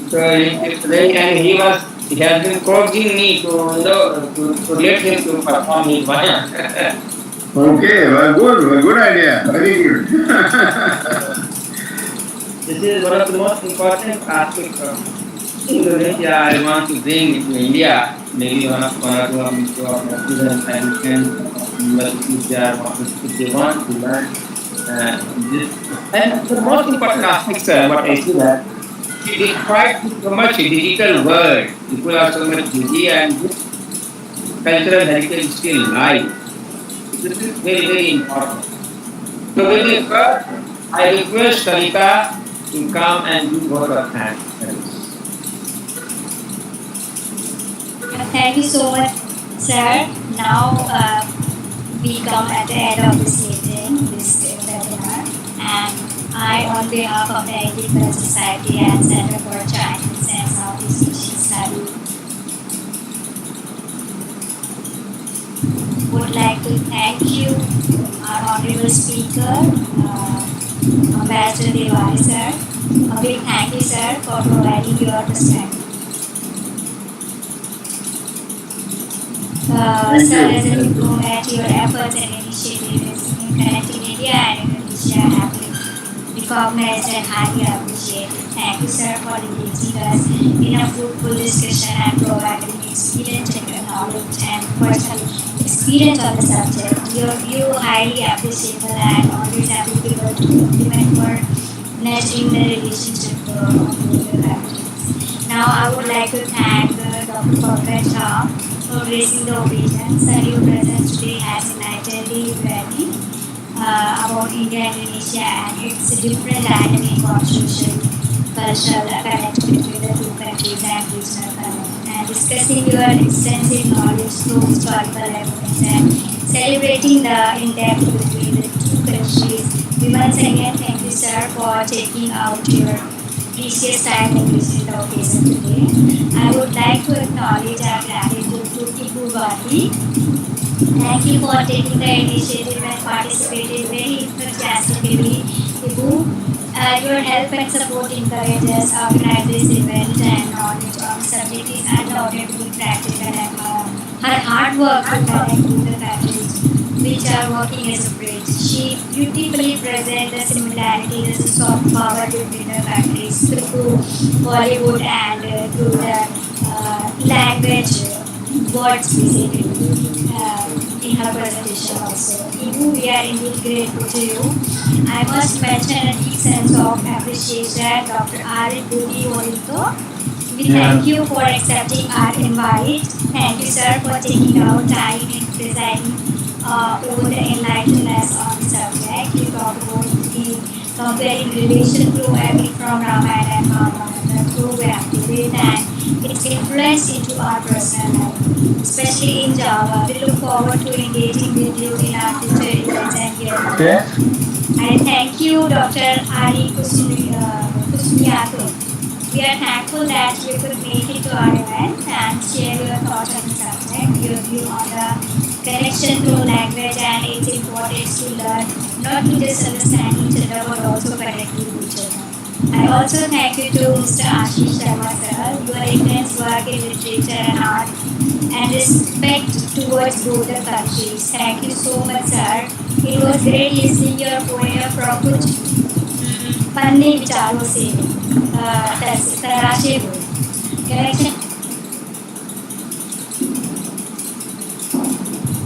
So he keeps playing, and he has been coaching me to let him to perform his violin. Okay, good idea. Very good. This is one of the most important aspects of Indonesia. I want to bring it to India. Maybe one or two of my students and friends of universities if they want to learn this. And the most important aspect, sir, what I see that despite so much digital world, people are so much busy and this cultural heritage is still alive. This is very, very important. So with this word, I request Sarita to come and do both of hands. Thank you so much, sir. Now we come at the end of this meeting, this webinar, and I, on behalf of the Indian Society and Center for Chinese and Southeast Asian Studies, would like to thank you, our honorable speaker, Ambassador Diwali, sir. A big thank you, sir, for providing your perspective. Sir, as a diplomat, your efforts and initiatives in connecting India and Indonesia have been recognized and highly appreciated. Thank you, sir, for engaging us in a fruitful discussion and providing experience and knowledge and personal experience on the subject. Your view highly appreciable and always applicable to implement for nurturing the relationship of the countries. Now, I would like to thank Dr. Pankaj for raising the occasion. Sir, your presence today has enlightened very about India and Indonesia and its different dynamic of social, cultural connect between the two countries and regional connect. And discussing your extensive knowledge through historical evidence and celebrating the in-depth between the two countries. We once again thank you, sir, for taking out your precious time and visit the occasion today. I would like to acknowledge our gratitude to Ibu Bati. Thank you for taking the initiative and participating very enthusiastically. Ibu, your help and support encourage us to organize this event and knowledge on subject is undoubtedly practical and her hard work to connect to the countries which are working as a bridge. She beautifully presents the similarities and soft power between the countries through Bollywood and through the language words basically in her presentation also. Ibu, we are indeed grateful to you. I must mention a deep sense of appreciation, Dr. Arif Budi Olito. We thank you for accepting our invite. Thank you, sir, for taking out time and presiding over the enlightenment on the subject. You talk about the comparing relation to epic from Ramayana and Mahabharata through with and its influence into our personal life, especially in Java. We look forward to engaging with you in our future events and hearings. I thank you, Dr. Ali Kusmiyato. We are thankful that you could make it to our event and share your thoughts on the subject, your view on the connection to language and its importance to learn, not to just understand each other but also connect with each other. I also thank you to Mr. Ashish Sharma sir. Your intense work in literature and art and respect towards both the countries. Thank you so much, sir. It was great listening your poem from कुछ पन्ने विचारों से तराशे हुए connection.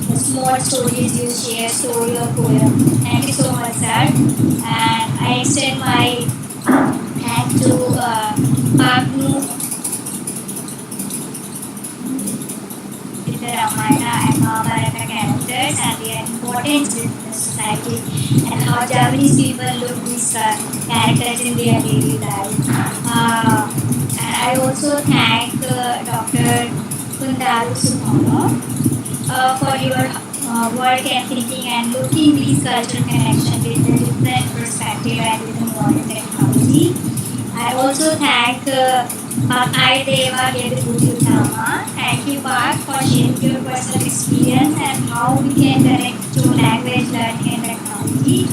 The small stories you share, so your poem. Thank you so much, sir. And I extend my thanks to Pagnu the Ramayana and Mahabharata characters and their importance in the society and how Japanese people look these characters in their daily life. And I also thank Dr. Kundaru Sumono for your work and thinking and looking these cultural connections with a different perspective and with the modern technology. I also thank Pak Aideva Gedubutama. Thank you, Pak, for sharing your personal experience and how we can connect to language learning and technology.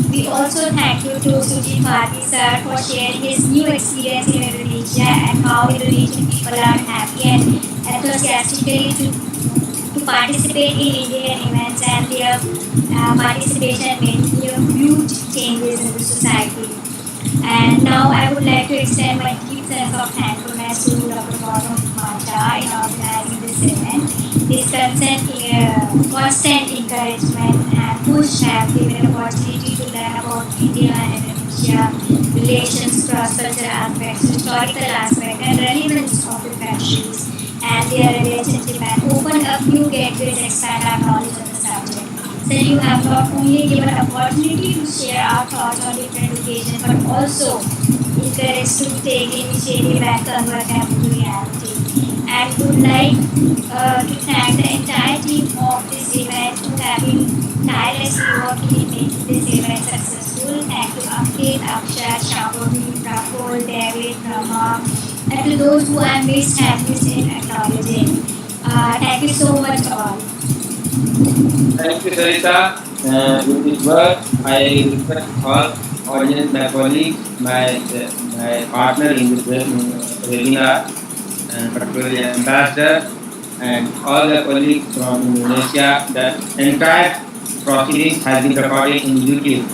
We also thank you to Sujit Bharti sir for sharing his new experience in Indonesia and how Indonesian people are happy and enthusiastically to participate in Indian events and their participation making huge changes in the society. And now I would like to extend my deep sense of thankfulness to Dr. Gautam Macha in organizing this event. His constant encouragement and push have given opportunity to learn about India and Indonesia relations, cross-cultural aspects, historical aspects, and relevance of the countries and their relationship and opened up new gateways to expand our knowledge on the subject. So you have not only given opportunity to share our thoughts on different occasions, but also encouraged to take initiative and convert them to reality. And would like to thank the entire team of this event who have been tirelessly working in making this event successful. Thank you Ankit, Akshat, Shambhavi, Praful, David, Rama, and to those who I missed have missed in acknowledging. Thank you so much all. Thank you, Sarita. With this work, I request all audience, my colleagues, my partner in this webinar, and particularly ambassador, and all the colleagues from Indonesia. The entire proceedings has been recorded in YouTube,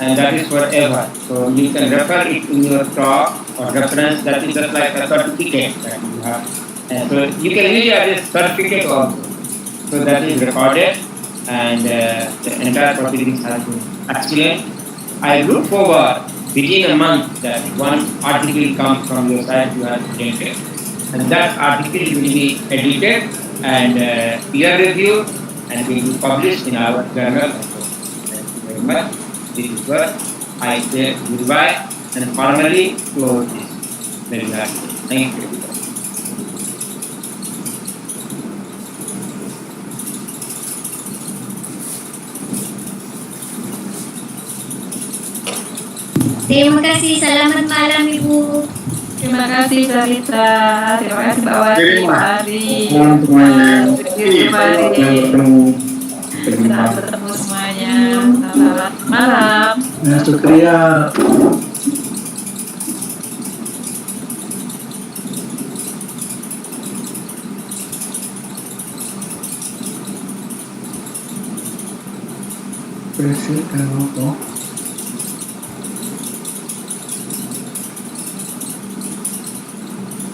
and that is forever. So you can refer it in your talk or reference. That is just like a certificate that you have. And so you can use it as a certificate also. So that is recorded, and the entire proceedings has been excellent. I look forward within a month that one article comes from your side you have presented, and that article will be edited and peer reviewed and will be published in our journal. Thank you very much. This is what I say goodbye and formally close this webinar. Thank you. Terima kasih, selamat malam Ibu. Terima kasih Sarita, terima kasih Mbak Wati, Pak Ari. Terima kasih semuanya. Selamat bertemu semuanya. Selamat malam. Syukriya. Presiden apa?